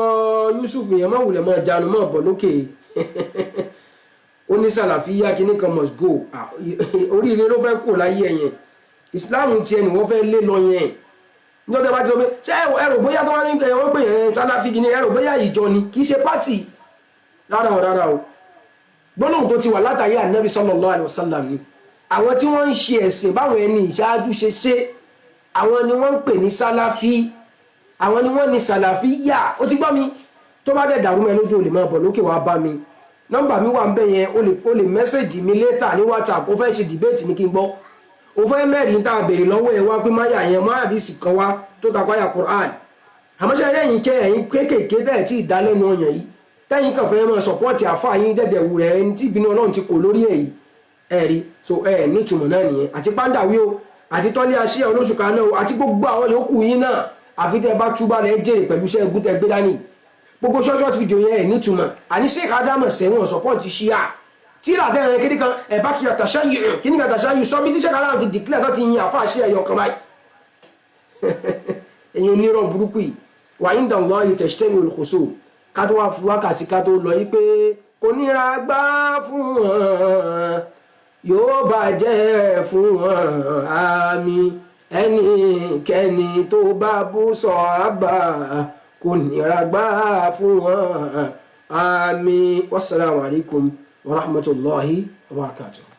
Yusuf yẹn má wulẹ̀ mọ́ jánu mọ́ bọ̀ lókè ó ní sàlàfíà kíní kan must go oríire ló fẹ́ kó láyé ẹ̀yẹn Islam tiẹ̀ ni wọ́n fẹ́ lé lọ yẹn ní ọjọ́ bá ti sọ pé ṣé ẹrù bóyá tó wá ní ẹ̀wọ́n pè yẹn sàlàfí kíní ẹrù bóyá ìjọ ni kì í ṣe pátì rárá o gbólóhùn tó ti wà látàrí ànábì sallallahu alaihi wasallam ni àwọn tí wọ́n ń ṣe ẹ̀sìn báwọn ẹni ìṣáájú ṣe àwọn ni wọ́n ń pè ní sálàfí àwọn ni wọ́n ní sàlàfí yà ó ti gbọ́ mi tó bá dẹ̀ dàrú mẹ́ lójú olè máa bọ̀ lókè wá bá mi nọ́mbà mi wà ń bẹ̀ yẹn o lè mẹ́sẹ̀jì mi létà ní WhatsApp ó fẹ́ ṣe dìbẹ́ẹ̀tì ní kí n gbọ́ ó fẹ́ mẹ́rin tá a béèrè lọ́wọ́ ẹ̀ wá pé máyà yẹn má àdìsí kan wá tó takọ àyà Qur'an àmọ́ ṣe ẹ̀yìn kéékèèké bẹ́ẹ̀ tí ìdálẹ́nu ọyàn yìí tẹ́yìn kan fẹ́ mọ́ sọ̀pọ́ọ̀tì àfáà yín dẹ̀dẹ̀ wù rẹ̀ ẹni tí ìbínú ọlọ́run ti kò lórí èyí ẹ̀rí so ẹ̀ nítumọ̀ náà nìyẹn àti pàǹdàwí o àti tọ́lé aṣíyà olóṣù kan náà àti gbogbo àwọn yòókù yín náà àfi tẹ́ bá túbà lẹ́ jèrè pẹ̀lú iṣẹ́ ẹ̀gún tẹ́ gbé dání gbogbo short video yẹn ẹ̀ nítumọ̀ àní Sheikh Adamu sẹ́wọ̀n sọ̀pọ́ọ̀tì ṣíyà tí ìlàtẹ̀ rẹ̀ kéde kan ẹ̀ bá kí àtàṣáyù kí ní àtàṣáyù sọ bí tí Sheikh Adamu ti dìklẹ̀ tó ti yin àfáà ṣíyà ẹ̀yọ kan báyìí ẹ̀yin onírọ̀ burúkú yìí wà inda Allahi tajtami'ul khusum ká tó wá fún wákàtí ká tó lọ yí pé kò níra gbá fún wọn yóò bàjẹ́ fún wọn àmì ẹnikẹ́ni tó bá bú sàhábà kò níra gbá fún wọn àmì. Wassalamu alaikum wa rahmatullahi wa barakatuh.